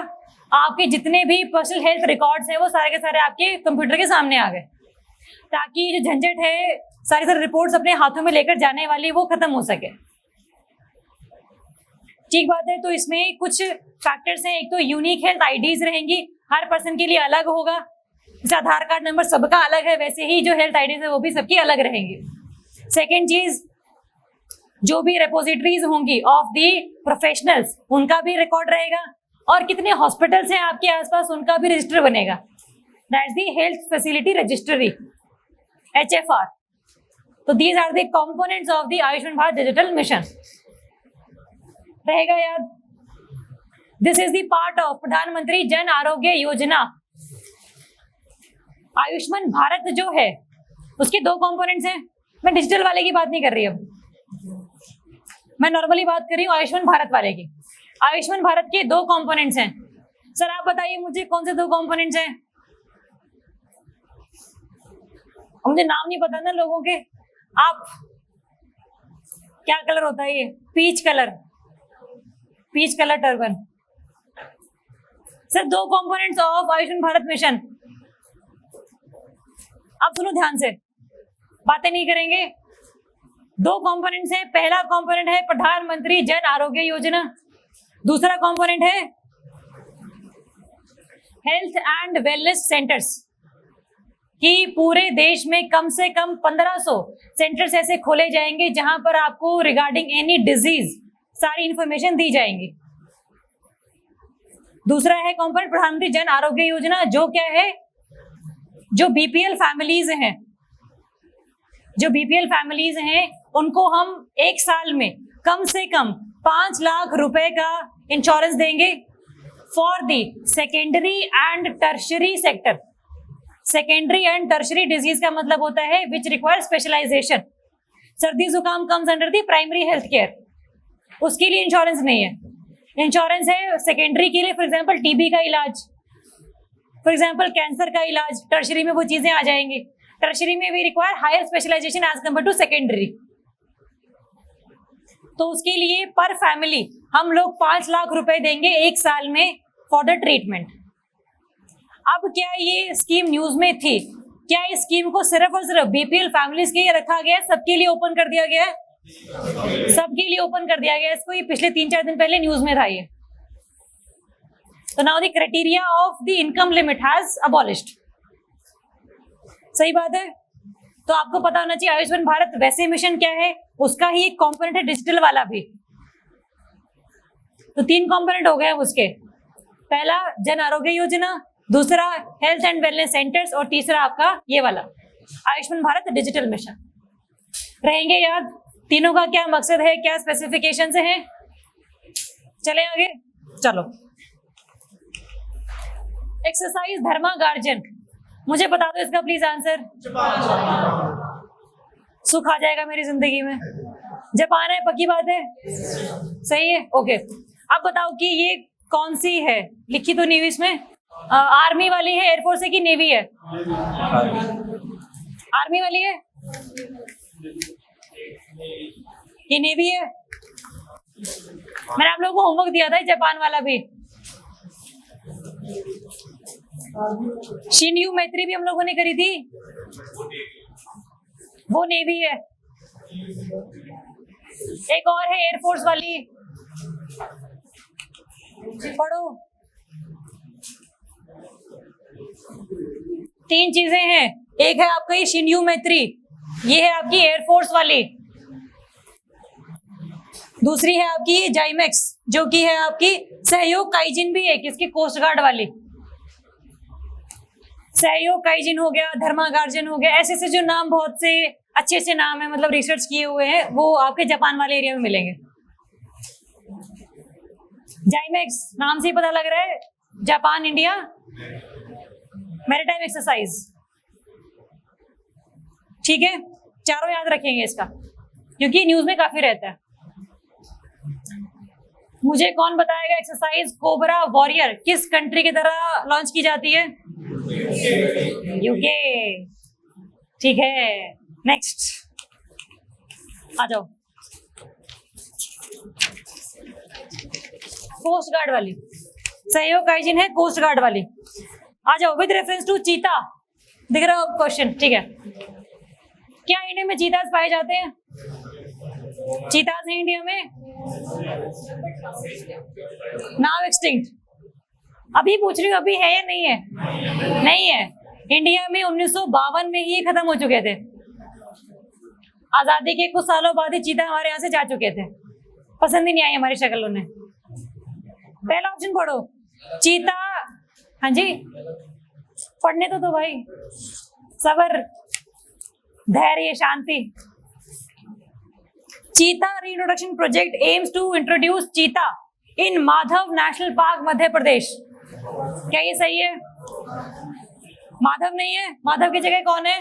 Speaker 1: आपके जितने भी पर्सनल हेल्थ रिकॉर्ड्स हैं वो सारे के सारे आपके कंप्यूटर के सामने आ गए, ताकि जो झंझट है सारी सारी रिपोर्ट्स अपने हाथों में लेकर जाने वाली वो खत्म हो सके। ठीक बात है। तो इसमें कुछ फैक्टर्स हैं। एक तो यूनिक हेल्थ आईडीज रहेंगी, हर पर्सन के लिए अलग होगा। जैसे आधार कार्ड नंबर सबका अलग है, वैसे ही जो हेल्थ आईडीज है वो भी सबकी अलग रहेंगी। सेकेंड चीज, जो भी रेपोजिटरीज होंगी ऑफ दी प्रोफेशनल्स उनका भी रिकॉर्ड रहेगा, और कितने हॉस्पिटल्स हैं आपके आसपास उनका भी रजिस्टर बनेगा। That's the health facility registry, HFR. तो these are the components of the Ayushman Bharat digital mission. रहेगा याद. This is the part of Pradhan Mantri Jan Arogya Yojana. Ayushman Bharat जो है उसके दो कंपोनेंट्स हैं. मैं डिजिटल वाले की बात नहीं कर रही, अब मैं नॉर्मली बात कर रही हूँ आयुष्मान भारत वाले की. आयुष्मान भारत के दो कंपोनेंट्स हैं. सर आप बताइए मुझे कौन से दो कंपोनेंट्स हैं. मुझे नाम नहीं पता ना लोगों के. आप क्या कलर होता है ये? Peach colour, peach colour turban. Sir दो components of Ayushman Bharat mission. अब सुनो ध्यान से, बातें नहीं करेंगे. दो कंपोनेंट्स हैं. पहला कंपोनेंट है प्रधानमंत्री जन आरोग्य योजना. दूसरा कंपोनेंट है हेल्थ एंड वेलनेस सेंटर्स. कि पूरे देश में कम से कम 1500 सेंटर्स ऐसे खोले जाएंगे जहां पर आपको रिगार्डिंग एनी डिजीज सारी इंफॉर्मेशन दी जाएंगी. दूसरा है कंपोनेंट प्रधानमंत्री जन आरोग्य योजना, जो क्या है, जो बीपीएल फैमिलीज हैं, जो बीपीएल फैमिलीज हैं उनको हम एक साल में कम से कम 5 लाख रुपए का इंश्योरेंस देंगे for the secondary and tertiary sector. Secondary and tertiary disease का मतलब होता है विच रिक्वायर स्पेशलाइजेशन. सर्दी जुकाम comes under the primary health care, उसके लिए इंश्योरेंस नहीं है. इंश्योरेंस है सेकेंडरी के लिए, फॉर एग्जांपल टीबी का इलाज, फॉर एग्जांपल कैंसर का इलाज. टर्शरी में वो चीजें आ जाएंगी. टर्शरी में we require higher specialisation as compare to secondary. तो उसके लिए पर फैमिली हम लोग 5 लाख रुपए देंगे एक साल में फॉर द ट्रीटमेंट. अब क्या ये स्कीम न्यूज में थी? क्या इस स्कीम को सिर्फ और सिर्फ बीपीएल फैमिलीज के लिए रखा गया? सबके लिए ओपन कर दिया गया? सबके लिए ओपन कर दिया गया इसको. ये पिछले 3-4 दिन पहले न्यूज में था ये. तो now the criteria of the income limit has abolished. सही बात है. तो आपको पता होना चाहिए आयुष्मान भारत वैसे मिशन क्या है, उसका ही एक कंपोनेंट है डिजिटल वाला भी. तो 3 कंपोनेंट हो गए उसके. पहला जन आरोग्य योजना, दूसरा हेल्थ एंड वेलनेस सेंटर्स, और तीसरा आपका ये वाला आयुष्मान भारत डिजिटल मिशन. रहेंगे याद. तीनों का क्या मकसद है, क्या स्पेसिफिकेशंस हैं. चले आगे. चलो एक्सरसाइज धर्मा गार्जन. मुझे बता दो इसका प्लीज आंसर. सुख आ जाएगा मेरी जिंदगी में. जापान है, पक्की बात है. सही है, ओके. अब बताओ कि ये कौन सी है, लिखी तो नहीं हुई इसमें. आर्मी वाली है, एयरफोर्स है कि नेवी है? आर्मी वाली है. ये नेवी है. मैंने आप लोगों को होमवर्क दिया था जापान वाला भी. शिन्यू मैत्री भी हम लोगों ने करी थी, वो नेवी है. एक और है एयरफोर्स वाली, पढ़ो. 3 चीजें हैं. एक है आपका ये शिन्यू मैत्री, ये है आपकी एयरफोर्स वाली. दूसरी है आपकी ये जाइमेक्स, जो कि है आपकी सहयोग काइजिन भी है, किसकी, कोस्ट गार्ड वाली. सहयोग काइजिन हो गया, धर्मा गार्जन हो गया. ऐसे ऐसे जो नाम, बहुत से अच्छे अच्छे नाम है, मतलब रिसर्च किए हुए हैं, वो आपके जापान वाले एरिया में मिलेंगे. जाइमेक्स नाम से ही पता लग रहा है, जापान इंडिया मैरीटाइम एक्सरसाइज. ठीक है, चारों याद रखेंगे इसका, क्योंकि न्यूज में काफी रहता है. मुझे कौन बताएगा एक्सरसाइज कोबरा वॉरियर किस कंट्री की तरह लॉन्च की जाती है? यूके. ठीक है, नेक्स्ट आ जाओ. कोस्ट गार्ड वाली, सहयोग काइजिन है कोस्ट गार्ड वाली. आ जाओ. विद रेफरेंस टू चीता, दिख रहा हो क्वेश्चन. ठीक है, क्या इंडिया में चीताज पाए जाते हैं? चीताज है इंडिया में, नाउ एक्सटिंक्ट. अभी पूछ रही हूँ, अभी है या नहीं है? नहीं है. इंडिया में 1952 में ही खत्म हो चुके थे. आजादी के कुछ सालों बाद ही चीता हमारे यहाँ से जा चुके थे. पसंद ही नहीं आई हमारी शक्ल उन्हें. पहला ऑप्शन पढ़ो, चीता. हाँ जी, पढ़ने तो भाई, सबर, धैर्य, शांति। Cheetah reintroduction project aims to introduce cheetah in Madhav national park Madhya Pradesh. क्या ये सही है? माधव नहीं है, माधव की जगह कौन है?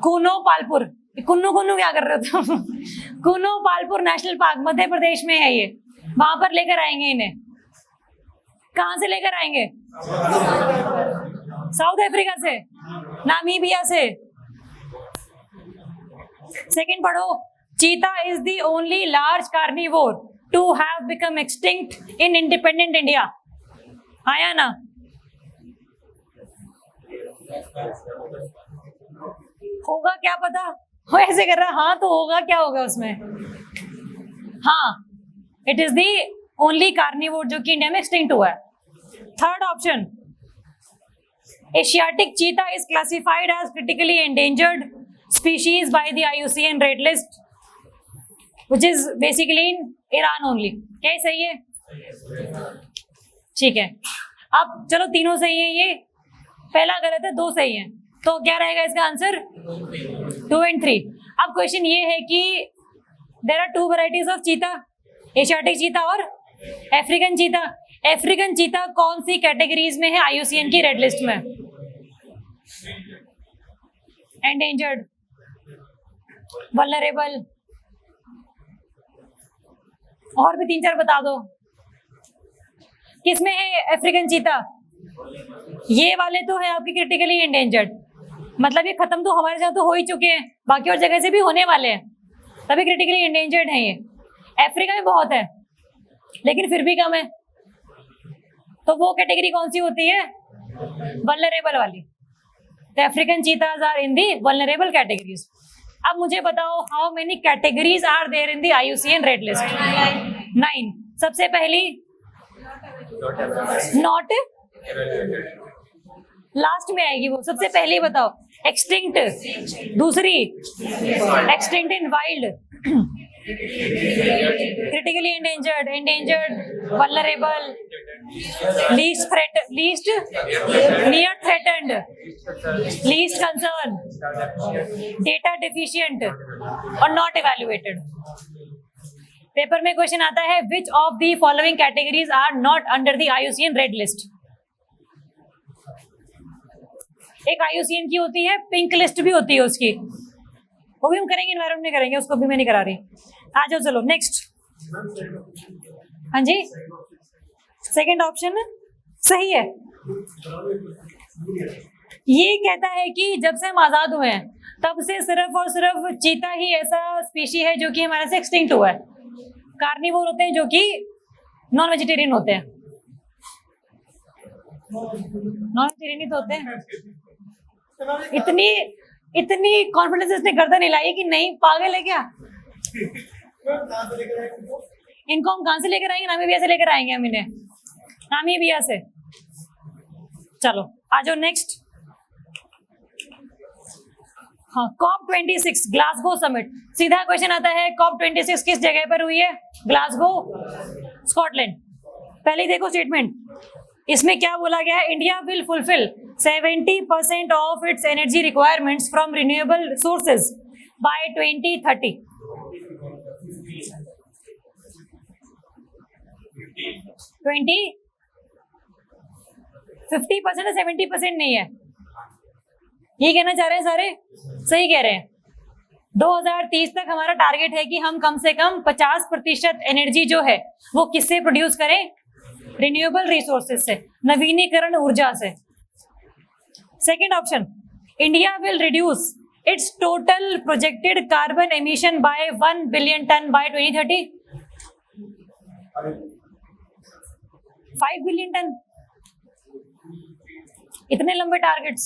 Speaker 1: कूनो पालपुर। कुन्नू कुन्नू क्या कर रहे हो तुम? कूनो पालपुर नेशनल पार्क मध्य प्रदेश में है ये, वहां पर लेकर आएंगे इन्हें। कहां से लेकर आएंगे? साउथ अफ्रीका से, नामीबिया से। सेकंड पढ़ो, cheetah is the only large carnivore to have become extinct in independent India. आया ना? होगा क्या पता, वो ऐसे कर रहा, हाँ तो होगा क्या होगा उसमें? हाँ, it is the only carnivore जो कि इंडिया में एक्सटिंक्ट हुआ है। Third option, Asiatic cheetah is classified as critically endangered species by the IUCN red list which is basically in Iran only. क्या सही है? ठीक है, अब चलो तीनों सही है, ये पहला गलत है, दो सही है, तो क्या रहेगा इसका आंसर? 2 and 3। अब क्वेश्चन ये है कि देयर आर 2 वैरायटीज ऑफ चीता, एशियाटिक चीता और अफ्रीकन चीता। अफ्रीकन चीता कौन सी कैटेगरीज में है IUCN की रेड लिस्ट में? एंडेंजर्ड, वल्नरेबल, और भी 3-4 बता दो। किसमें है अफ्रीकन चीता? ये वाले तो है आपकी क्रिटिकली एंडेंजर्ड, मतलब ये खत्म तो हमारे साथ तो हो ही चुके हैं, बाकी और जगह से भी होने वाले हैं, तभी क्रिटिकली एंडेंजर्ड है ये। अफ्रीका में बहुत है लेकिन फिर भी कम है, तो वो कैटेगरी कौन सी होती है? वल्नरेबल वाली। The African cheetahs are in the vulnerable categories. अब मुझे बताओ, how many categories are there in the IUCN red list? 9। सबसे पहली not, लास्ट में आएगी वो। सबसे पहली बताओ, एक्सटिंक्ट। दूसरी extinct in wild, critically endangered, endangered, vulnerable, least near threatened, least concern, data deficient और नॉट इवैल्यूएटेड। पेपर में क्वेश्चन आता है, which of the following categories are not under the IUCN red list. एक IUCN की होती है, pink list भी होती है उसकी, वो भी हम करेंगे, एनवायरमेंट में करेंगे, उसको भी मैं नहीं करा रही। आ जाओ, चलो नेक्स्ट। हाँ जी, सेकंड ऑप्शन सही है। ये कहता है कि जब से हम आजाद हुए हैं तब से सिर्फ और सिर्फ चीता ही ऐसा स्पीशी है जो कि हमारे से एक्सटिंक्ट हुआ है। कार्निवोर होते हैं जो कि नॉन वेजिटेरियन होते हैं, नॉन वेजिटेरियन ही तो होते हैं। इतनी कॉन्फिडेंस इसने गर्दन हिलाई कि नहीं, पागल है क्या? इनको हम कहां से लेकर आएंगे? नामीबिया से लेकर आएंगे हम इन्हें, नामीबिया से। चलो आ जाओ नेक्स्ट। हाँ, COP26 ग्लासगो समिट। सीधा क्वेश्चन आता है, COP26 किस जगह पर हुई है? Glasgow, Scotland. पहले देखो स्टेटमेंट, इसमें क्या बोला गया है? India will fulfil 70% of its energy requirements from renewable sources by 2030। 50% है, 70% नहीं है, ये कहना चाह रहे हैं सारे? सही कह रहे हैं। 2030 तक हमारा टारगेट है कि हम कम से कम 50% एनर्जी जो है वो किससे प्रोड्यूस करें? रिन्यूएबल रिसोर्सेज से, नवीनीकरण ऊर्जा से। Second option, India will reduce its total projected carbon emission by 1 billion ton by 2030। 5 billion ton, इतने लंबे टारगेट्स।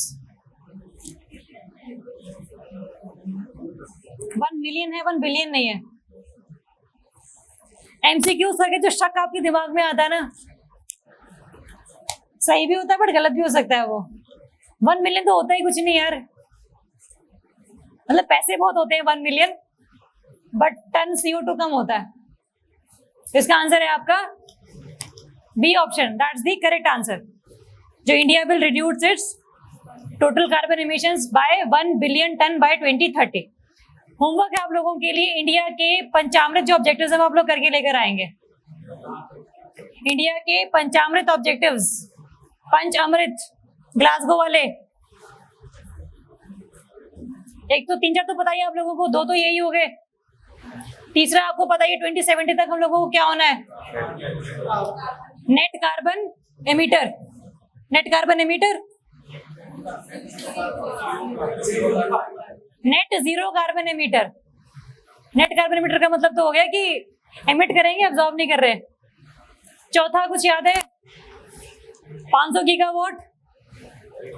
Speaker 1: 1 मिलियन है, 1 बिलियन नहीं है। MCQ करके जो शक आपके दिमाग में आता है ना, सही भी होता है बट गलत भी हो सकता है। वो 1 मिलियन तो होता ही कुछ नहीं यार, मतलब पैसे बहुत होते हैं 1 मिलियन, बट टन CO2 कम होता है। इसका आंसर है आपका B option, that's the correct answer. जो India will reduce its total carbon emissions by 1 billion ton by 2030। Homework है आप लोगों के लिए, इंडिया के पंचामृत जो ऑब्जेक्टिव्स हैं वो आप लोग करके लेकर आएंगे। इंडिया के पंचामृत ऑब्जेक्टिव्स, पंच अमृत ग्लासगो वाले, एक तो 3-4 तो पता ही है आप लोगों को, 2 तो यही हो गए, तीसरा आपको पता ही 2070 तक हम लोगों को क्या होना है, net carbon emitter. Net carbon emitter, net zero carbon emitter. Net carbon emitter का मतलब तो हो गया कि एमिट करेंगे, अब्सॉर्ब नहीं कर रहे। चौथा कुछ याद है, 500 गीगावाट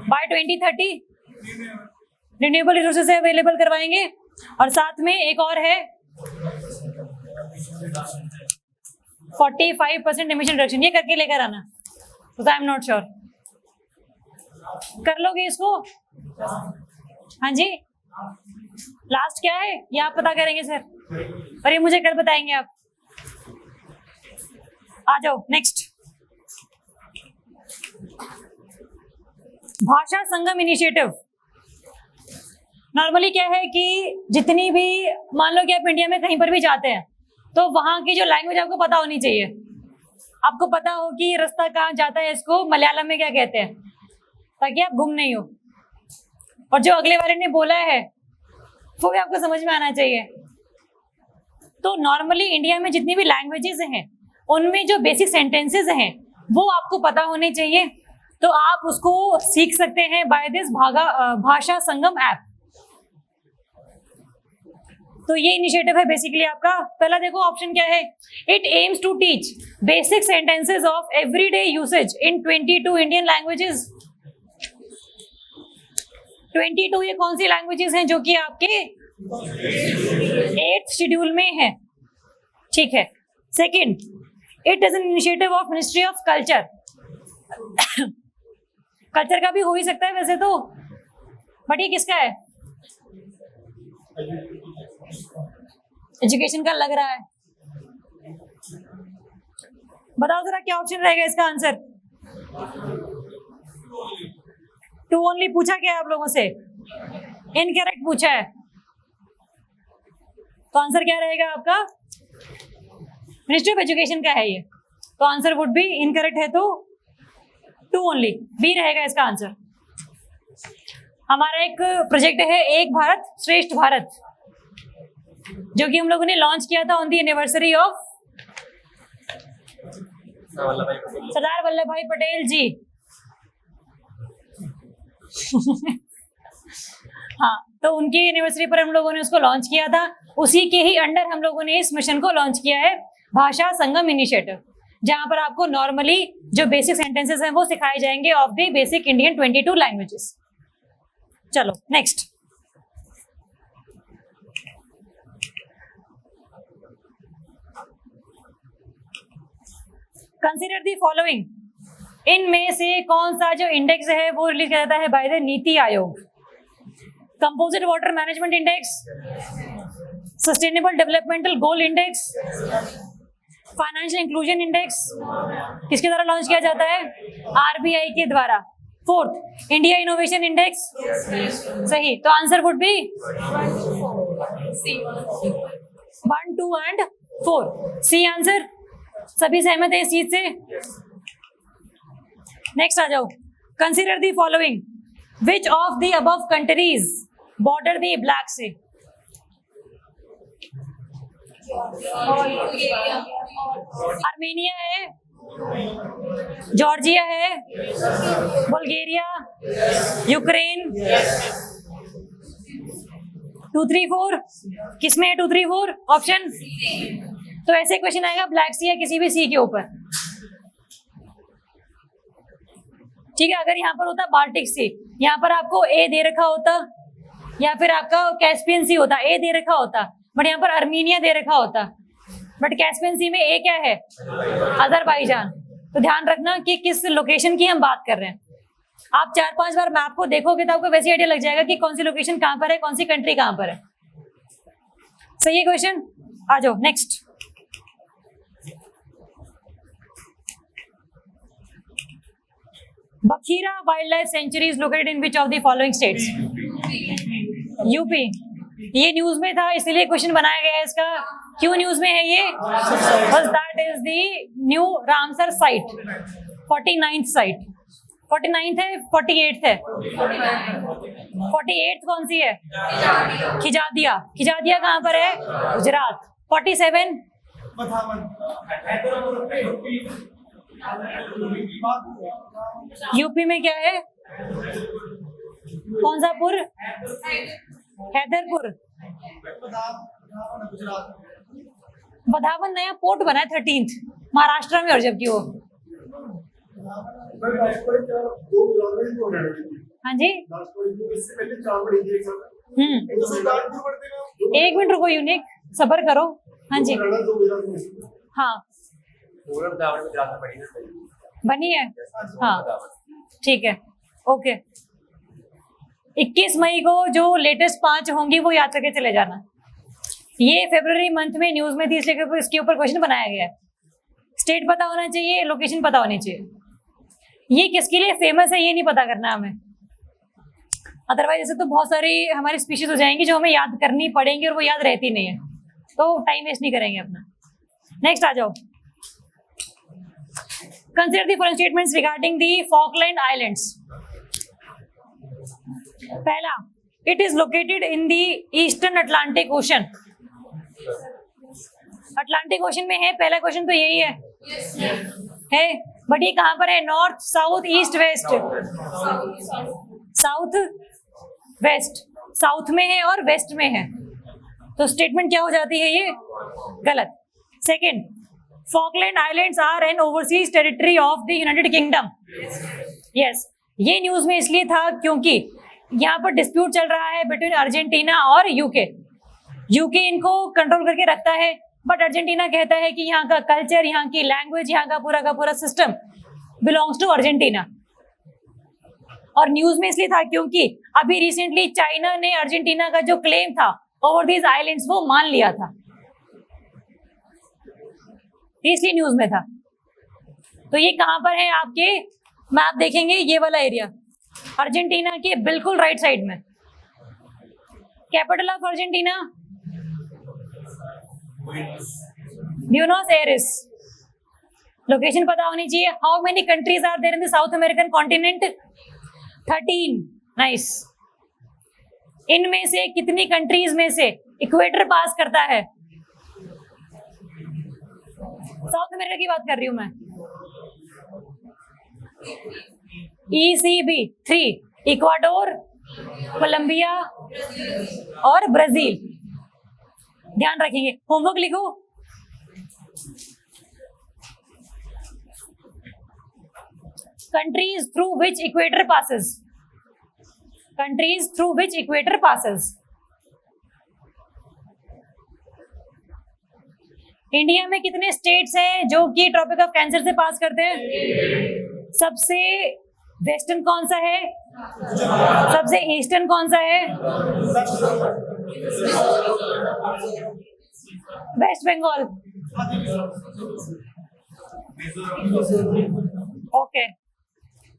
Speaker 1: बाय 2030 रिन्यूएबल रिसोर्सेज से अवेलेबल करवाएंगे। और साथ में एक और है 45% एमिशन रिडक्शन, ये करके लेकर आना। तो आई एम नॉट श्योर, कर लोगे इसको? हाँ जी, लास्ट क्या है ये आप पता करेंगे सर, और ये मुझे कल बताएंगे आप। आ जाओ नेक्स्ट, भाषा संगम इनिशिएटिव। नॉर्मली क्या है कि जितनी भी, मान लो कि आप इंडिया में कहीं पर भी जाते हैं तो वहां की जो लैंग्वेज आपको पता होनी चाहिए। आपको पता हो कि रास्ता कहाँ जाता है, इसको मलयालम में क्या कहते हैं, ताकि आप गुम नहीं हो। और जो अगले वाले ने बोला है वो भी आपको समझ में आना चाहिए। तो नॉर्मली इंडिया में जितनी भी लैंग्वेजेस हैं उनमें जो बेसिक सेंटेंसेस हैं वो आपको पता होने चाहिए। तो आप उसको सीख सकते हैं बाय दिस भाषा संगम ऐप। तो ये इनिशिएटिव है बेसिकली आपका। पहला देखो ऑप्शन क्या है, it aims to teach basic sentences of everyday usage in 22 Indian languages. 22 ये कौन सी लैंग्वेजेस हैं जो कि आपके 8th शेड्यूल में है, ठीक है। Second, it is an initiative of ministry of culture. Culture का भी हो ही सकता है वैसे तो, बट ये किसका है? एजुकेशन का लग रहा है। बताओ जरा क्या ऑप्शन रहेगा इसका आंसर। 2 ओनली पूछा क्या है आप लोगों से, इनकरेक्ट पूछा है। तो आंसर क्या रहेगा आपका? मिनिस्ट्री ऑफ एजुकेशन का है ये, तो आंसर वुड बी इनकरेक्ट है, तो 2 ओनली, बी रहेगा इसका आंसर। हमारा एक प्रोजेक्ट है एक भारत श्रेष्ठ भारत, जो कि हम लोगों ने लॉन्च किया था on the anniversary of Sardar Vallabh भाई पटेल जी। हाँ, तो उनकी एनिवर्सरी पर हम लोगों ने उसको लॉन्च किया था। उसी के ही अंडर हम लोगों ने इस मिशन को लॉन्च किया है, भाषा संगम इनिशिएटिव, जहां पर आपको नॉर्मली जो बेसिक सेंटेंसेस हैं वो सिखाए जाएंगे of the basic Indian 22 languages. चलो नेक्स्ट, कंसीडर द फॉलोइंग। इनमें से कौन सा जो इंडेक्स है वो रिलीज किया जाता है bye the NITI Aayog? Composite water management index, sustainable developmental goal index, financial inclusion index. किसके द्वारा लॉन्च किया जाता है? आरबीआई के द्वारा। Fourth, India innovation index. सही, तो answer would be 1, 2 and 4, C answer. सभी सहमत है इस चीज से? नेक्स्ट आ जाओ, consider the following. Which of the above countries border the black sea? Armenia है, जॉर्जिया है, बुल्गारिया, यूक्रेन। 2, 3, 4 किसमें है? 2, 3, 4 ऑप्शन। तो ऐसे क्वेश्चन आएगा ब्लैक सी या किसी भी सी के ऊपर, ठीक है। अगर यहाँ पर होता बाल्टिक सी, यहाँ पर आपको ए दे रखा होता, या फिर आपका कैस्पियन सी होता, ए दे रखा होता, बट यहाँ पर आर्मीनिया दे रखा होता। बट कैस्पियन सी में ए क्या है? अजरबैजान। तो ध्यान रखना कि किस लोकेशन की हम बात कर रहे हैं। आप 4-5 बार मैप को देखोगे तो आपको वैसे आइडिया लग जाएगा कि कौन सी लोकेशन कहाँ पर है, कौन सी कंट्री कहाँ पर है। सही है क्वेश्चन? आ जाओ next. Bakhira Wildlife Sanctuary is located in which of the following states? UP. ये न्यूज में था इसलिए क्वेश्चन बनाया गया है इसका। क्यों न्यूज में है ये? बस that is the new Ramsar site, 49th site. 49th है, 48th है? 48th कौन सी है? खिजादिया। खिजादिया कहाँ पर है? गुजरात। 47 यूपी में क्या है? कौन सा पुर? हैदरपुर। बधावन नया पोर्ट बना है 13th महाराष्ट्र में, और जबकि वो हाँ जी। एक मिनट रुको यूनिक, सबर करो। हाँ जी हाँ बनी है। हाँ ठीक है ओके। 21 मई को जो लेटेस्ट 5 होंगी वो याद करके चले जाना। ये फरवरी मंथ में न्यूज में थी इसलिए इसके ऊपर क्वेश्चन बनाया गया है। स्टेट पता होना चाहिए, लोकेशन पता होनी चाहिए। ये किसके लिए फेमस है ये नहीं पता करना हमें, अदरवाइज ऐसे तो बहुत सारी हमारी स्पीशीज हो जाएंगी जो हमें याद करनी पड़ेंगी और वो याद रहती नहीं है, तो टाइम वेस्ट नहीं करेंगे अपना। नेक्स्ट आ जाओ। Consider the following statements regarding the Falkland islands. पहला, it is located in the eastern Atlantic ocean. Atlantic ocean में है, पहला क्वेश्चन तो यही है बट ये कहां पर है? North, south, east, west? South west, south में है और वेस्ट में है, तो स्टेटमेंट क्या हो जाती है ये? गलत। Second, Falkland islands are an overseas territory of the United Kingdom. Yes, ये न्यूज में इसलिए था क्योंकि यहाँ पर डिस्प्यूट चल रहा है बिटवीन अर्जेंटीना और यूके। यूके इनको कंट्रोल करके रखता है बट अर्जेंटीना कहता है कि यहाँ का कल्चर, यहाँ की लैंग्वेज, यहाँ का पूरा सिस्टम बिलोंग्स टू अर्जेंटीना। और न्यूज में इसलिए था क्योंकि अभी रिसेंटली चाइना ने अर्जेंटीना का जो क्लेम था ओवर दीज आइलैंड्स वो मान लिया था, इसलिए न्यूज में था। तो ये कहां पर है आपके मैप देखेंगे, ये वाला एरिया अर्जेंटीना के बिल्कुल राइट साइड में। Capital of Argentina Buenos Aires. Location पता होनी चाहिए। How many countries are there in the south American continent? 13। Nice. इनमें से कितनी कंट्रीज में से इक्वेटर पास करता है? साउथ अमेरिका की बात कर रही हूं मैं। ECB 3, इक्वाडोर, कोलंबिया और ब्राजील। ध्यान रखेंगे, होमवर्क लिखो। Countries through which equator passes. Countries through which equator passes. India में कितने स्टेट्स हैं जो कि ट्रॉपिक ऑफ कैंसर से पास करते हैं? सबसे वेस्टर्न कौन सा है? सबसे ईस्टर्न कौन सा है? वेस्ट बंगाल। ओके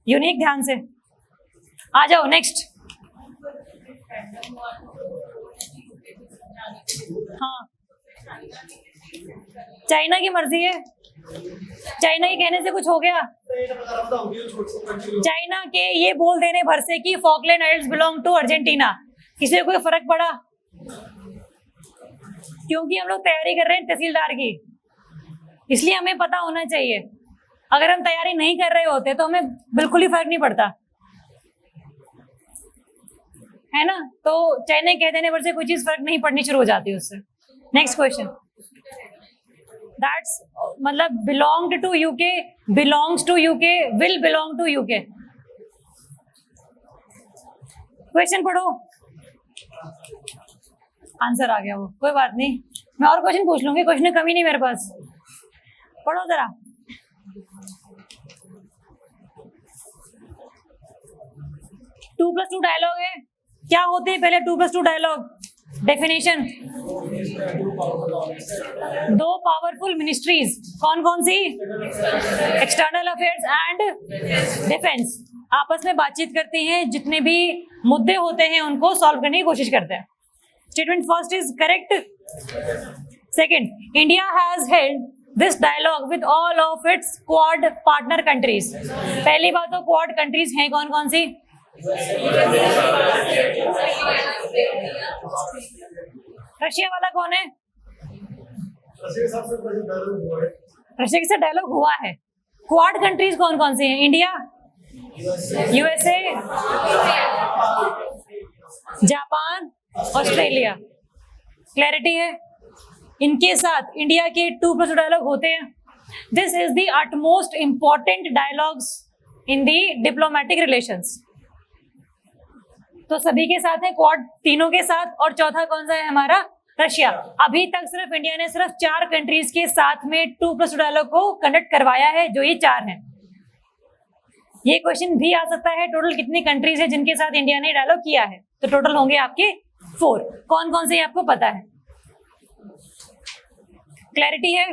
Speaker 1: यूनिक, ध्यान से आ जाओ। नेक्स्ट। हाँ, चाइना की मर्जी है, चाइना के कहने से कुछ हो गया? चाइना के ये बोल देने भर से कि Falkland islands belong to Argentina, किसी को कोई फर्क पड़ा? क्योंकि हम लोग तैयारी कर रहे हैं तहसीलदार की, इसलिए हमें पता होना चाहिए। अगर हम तैयारी नहीं कर रहे होते तो हमें बिल्कुल ही फर्क नहीं पड़ता, है ना? तो चाइना कह देने पर से कोई चीज फर्क नहीं पड़नी शुरू हो जाती है उससे। Next question. दैट्स मतलब belonged to UK, belongs to UK, will belong to UK. Question पढ़ो। आंसर आ गया वो, कोई बात नहीं, मैं और क्वेश्चन पूछ लूंगी, क्वेश्चन कमी नहीं मेरे पास। पढ़ो जरा। टू प्लस टू डायलॉग है। क्या होते हैं पहले 2+2 डायलॉग? डेफिनेशन। दो पावरफुल मिनिस्ट्रीज, कौन कौन सी? External affairs and defence. आपस में बातचीत करते हैं, जितने भी मुद्दे होते हैं उनको सॉल्व करने की कोशिश करते हैं। Statement first is correct. Second, India has held this dialogue with all of its quad partner countries. पहली बात तो क्वाड कंट्रीज हैं कौन कौन सी? रशिया वाला कौन है? रशिया के साथ डायलॉग हुआ है। क्वाड कंट्रीज कौन कौन सी हैं? India, USA, Japan, Australia. Clarity है? इनके साथ इंडिया के 2+ डायलॉग होते हैं। This is the utmost important dialogues in the diplomatic relations. तो सभी के साथ है क्वाड, तीनों के साथ, और चौथा कौन सा है हमारा? रशिया। अभी तक सिर्फ इंडिया ने सिर्फ 4 कंट्रीज के साथ में 2+ डायलॉग को कंडक्ट करवाया है, जो ये 4 हैं। ये क्वेश्चन भी आ सकता है, टोटल कितनी कंट्रीज है जिनके साथ इंडिया ने डायलॉग किया है? तो टोटल होंगे आपके 4। कौन कौन से आपको पता है? क्लैरिटी है?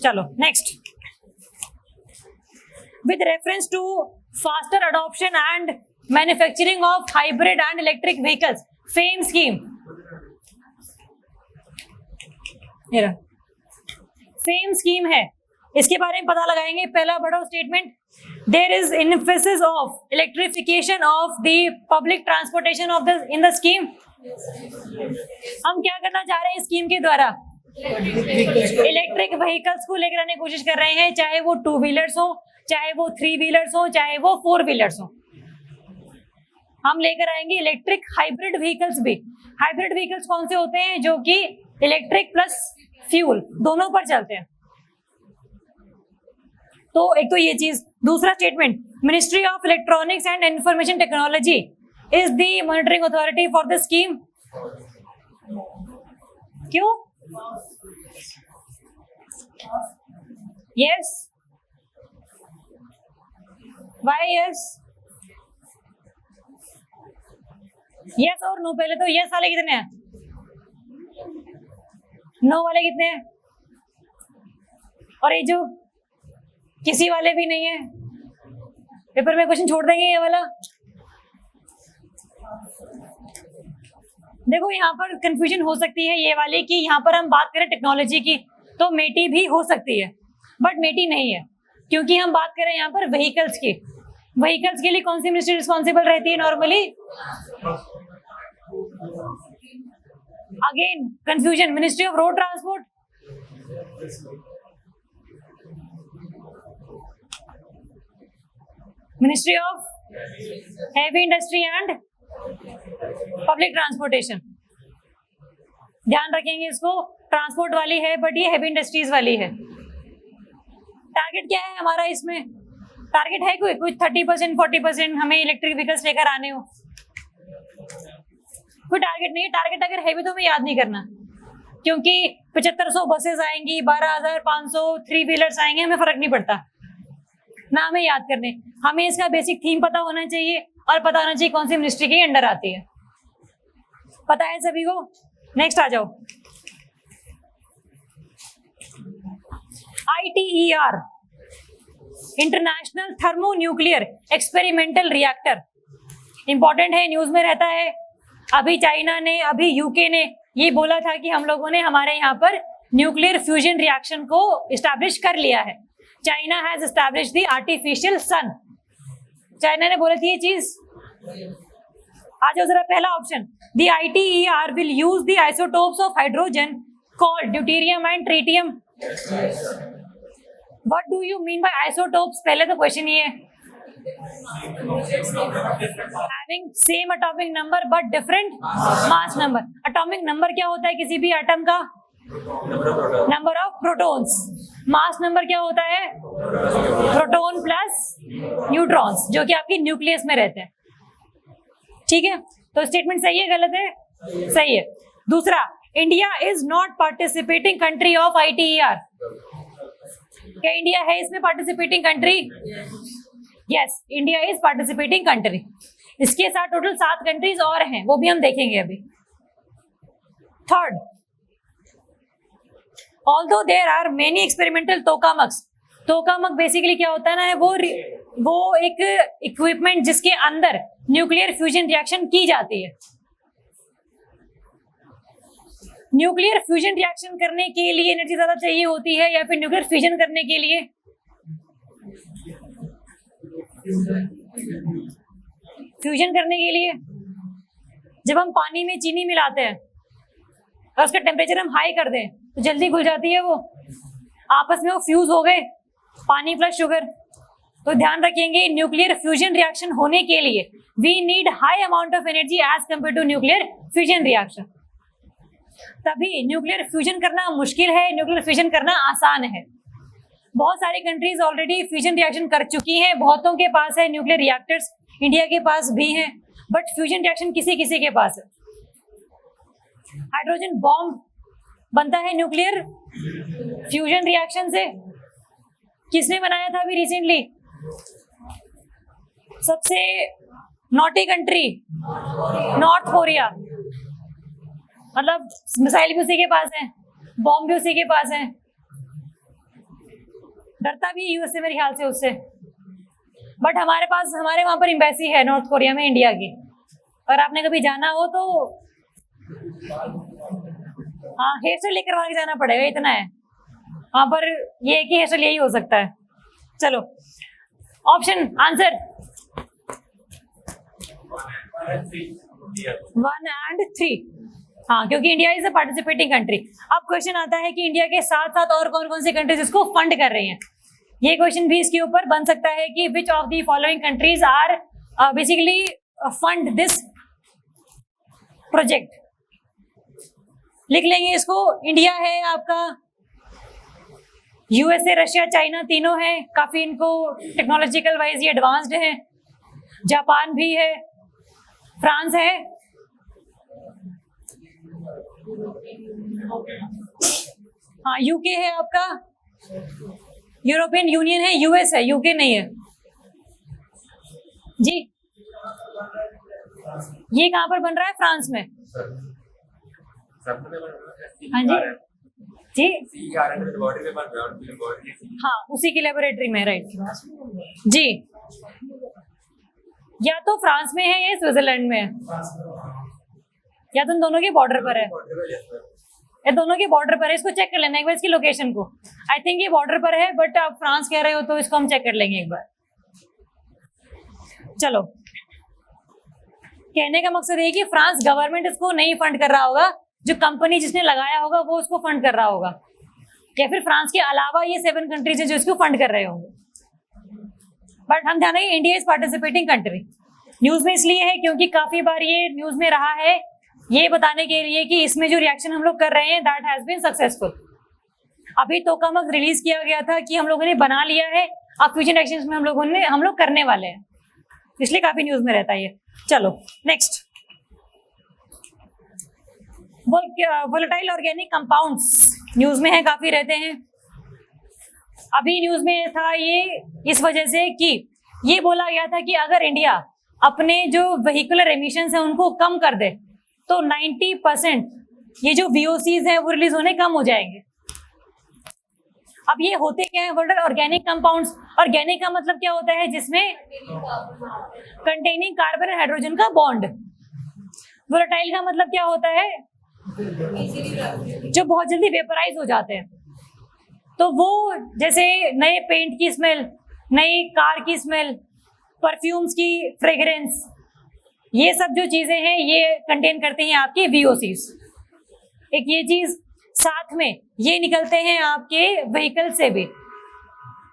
Speaker 1: चलो next. With reference to faster adoption and manufacturing of hybrid and electric vehicles, FAME scheme. FAME scheme है, इसके बारे में पता लगाएंगे। पहला बड़ा statement, there is emphasis of electrification of the public transportation of the in the scheme. हम क्या करना चाह रहे हैं स्कीम के द्वारा? इलेक्ट्रिक व्हीकल्स को लेकर आने की कोशिश कर रहे हैं, चाहे वो 2 व्हीलर्स हो, चाहे वो 3 व्हीलर्स हो, चाहे वो 4 व्हीलर्स हो। हम लेकर आएंगे इलेक्ट्रिक हाइब्रिड व्हीकल्स भी। हाइब्रिड व्हीकल्स कौन से होते हैं? जो कि इलेक्ट्रिक प्लस फ्यूल दोनों पर चलते हैं। तो एक तो ये चीज। दूसरा statement, ministry of electronics and information technology is the monitoring authority for the scheme. क्यों? Yes, why yes? यस और नो। पहले तो यस वाले कितने हैं? नो वाले कितने हैं? और ये जो किसी वाले भी नहीं है, पेपर में क्वेश्चन छोड़ देंगे ये वाला। देखो यहाँ पर कंफ्यूजन हो सकती है ये वाली कि यहाँ पर हम बात करें टेक्नोलॉजी की तो मेटी भी हो सकती है, बट मेटी नहीं है, क्योंकि हम बात करें यहाँ पर व्हीकल्स की। व्हीकल्स के लिए कौन सी मिनिस्ट्री रिस्पॉन्सिबल रहती है normally? Again confusion, ministry of road transport, ministry of heavy industry and public transportation. ध्यान रखेंगे इसको, ट्रांसपोर्ट वाली है बट ये हैवी इंडस्ट्रीज वाली है। टारगेट क्या है हमारा इसमें? टारगेट है कोई कुछ 30% 40% हमें इलेक्ट्रिक व्हीकल्स लेकर आने हो? कोई टारगेट नहीं है। टारगेट अगर है भी तो हमें याद नहीं करना, क्योंकि 7500 बसेस आएंगी, 12500 3 व्हीलर्स आएंगे, हमें फर्क नहीं पड़ता ना हमें याद करने। हमें इसका बेसिक थीम पता होना चाहिए और पता होना चाहिए कौन सी मिनिस्ट्री के अंडर आती है। पता है सभी को? नेक्स्ट आ जाओ। ITER, international thermo nuclear experimental reactor, important है, न्यूज में रहता है। अभी चाइना ने, अभी यूके ने ये बोला था कि हम लोगों ने हमारे यहाँ पर न्यूक्लियर फ्यूजन रिएक्शन को इस्टेब्लिश कर लिया है। China has established the artificial sun. China ने बोली थी ये चीज। आ जाओ जरा, पहला option, the ITER will use the isotopes of hydrogen called deuterium and tritium. What do you mean by isotopes? पहले तो क्वेश्चन ये है, having same atomic number but different mass number। atomic number क्या होता है किसी भी एटम का? Number of protons. Mass number क्या होता है? प्रोटॉन प्लस न्यूट्रॉन्स, जो कि आपकी न्यूक्लियस में रहते हैं। ठीक है, तो स्टेटमेंट सही है गलत है? सही है। दूसरा, India is not participating country of ITER। क्या इंडिया है इसमें participating country? Yes, India is participating country. इसके साथ टोटल 7 कंट्रीज और हैं, वो भी हम देखेंगे अभी। Third, although there are many experimental tokamaks tokamak basically क्या होता है ना, वो एक इक्विपमेंट जिसके अंदर न्यूक्लियर फ्यूजन रिएक्शन की जाती है। न्यूक्लियर फ्यूजन रिएक्शन करने के लिए एनर्जी ज्यादा चाहिए होती है या फिर न्यूक्लियर फ्यूजन करने के लिए? फ्यूजन करने के लिए। जब हम पानी में चीनी मिलाते हैं और उसका टेम्परेचर हम हाई कर दें तो जल्दी घुल जाती है, वो आपस में वो फ्यूज हो गए, पानी प्लस शुगर। तो ध्यान रखेंगे, न्यूक्लियर फ्यूजन रिएक्शन होने के लिए we need high amount of energy as compare to nuclear fusion reaction. तभी न्यूक्लियर फ्यूजन करना मुश्किल है, न्यूक्लियर फ्यूजन करना आसान है। बहुत सारी कंट्रीज ऑलरेडी फ्यूजन रिएक्शन कर चुकी हैं, बहुतों के पास है न्यूक्लियर रिएक्टर्स, इंडिया के पास भी हैं, बट फ्यूजन रिएक्शन किसी किसी के पास है। हाइड्रोजन बॉम्ब बनता है न्यूक्लियर फ्यूजन रिएक्शन से। किसने बनाया था अभी रिसेंटली? सबसे नॉटी कंट्री नॉर्थ कोरिया, मतलब मिसाइल भी उसी के पास है, बॉम्ब भी उसी के पास है, डरता भी यूएसए मेरे ख्याल से उससे। बट हमारे वहां पर एम्बेसी है नॉर्थ कोरिया में इंडिया की, और आपने कभी जाना हो तो हाँ हेयर स्टाइल लेकर वहां जाना पड़ेगा, इतना है वहां पर, ये है कि हेयर स्टाइल यही हो सकता है। चलो ऑप्शन आंसर 1 and 3। हाँ, क्योंकि India is a participating country. अब क्वेश्चन आता है कि इंडिया के साथ साथ और कौन कौन सी कंट्रीज इसको फंड कर रही हैं। ये क्वेश्चन भी इसके ऊपर बन सकता है कि which of the following countries are basically fund this project. लिख लेंगे इसको। इंडिया है आपका, यूएसए, रशिया, चाइना, तीनों है, काफी इनको टेक्नोलॉजिकल वाइज ये एडवांस्ड है। जापान भी है, फ्रांस है, हाँ यूके है आपका, यूरोपियन यूनियन है, यूएस है, यूके नहीं है जी। ये कहां पर बन रहा है? फ्रांस में। हाँ जी जी, हाँ उसी की लेबोरेटरी में, राइट जी। या तो फ्रांस में है या स्विट्जरलैंड में है, या तो दोनों के बॉर्डर पर है, ये दोनों के बॉर्डर पर है। इसको चेक कर लेना एक बार, इसकी लोकेशन को। आई थिंक ये बॉर्डर पर है, बट आप फ्रांस कह रहे हो तो इसको हम चेक कर लेंगे एक बार। चलो, कहने का मकसद ये कि फ्रांस गवर्नमेंट इसको नहीं फंड कर रहा होगा, जो कंपनी जिसने लगाया होगा वो उसको फंड कर रहा होगा, या फिर फ्रांस के अलावा ये 7 कंट्रीज हैं जो इसको फंड कर रहे होंगे। बट हम ध्यान रखें, India is participating country. News में इसलिए है क्योंकि काफी बार ये न्यूज में रहा है, ये बताने के लिए कि इसमें जो रिएक्शन हम लोग कर रहे हैं दैट हैज बीन सक्सेसफुल। अभी टोकामक रिलीज किया गया था कि हम लोगों ने बना लिया है, अब फ्यूजन रिएक्शंस में हम लोग करने वाले हैं, इसलिए काफी न्यूज में रहता है ये। चलो next, volatile organic compounds news में है, काफी रहते हैं। अभी न्यूज में था ये इस वजह से कि ये बोला गया था कि अगर इंडिया अपने जो व्हीकुलर एमिशंस है उनको कम कर दे तो 90% ये जो VOCs हैं वो रिलीज होने कम हो जाएंगे। अब ये होते क्या है? वोलेटाइल ऑर्गेनिक कंपाउंड्स, ऑर्गेनिक का मतलब क्या होता है? जिसमें कंटेनिंग कार्बन एंड हाइड्रोजन का बॉन्ड। वोलेटाइल का मतलब क्या होता है? जो बहुत जल्दी वेपराइज हो जाते हैं। तो वो जैसे नए पेंट की स्मेल, नई कार की स्मेल, परफ्यूम्स की फ्रेग्रेंस, ये सब जो चीजें हैं ये कंटेन करती हैं आपके VOCs। एक ये चीज, साथ में ये निकलते हैं आपके व्हीकल से भी।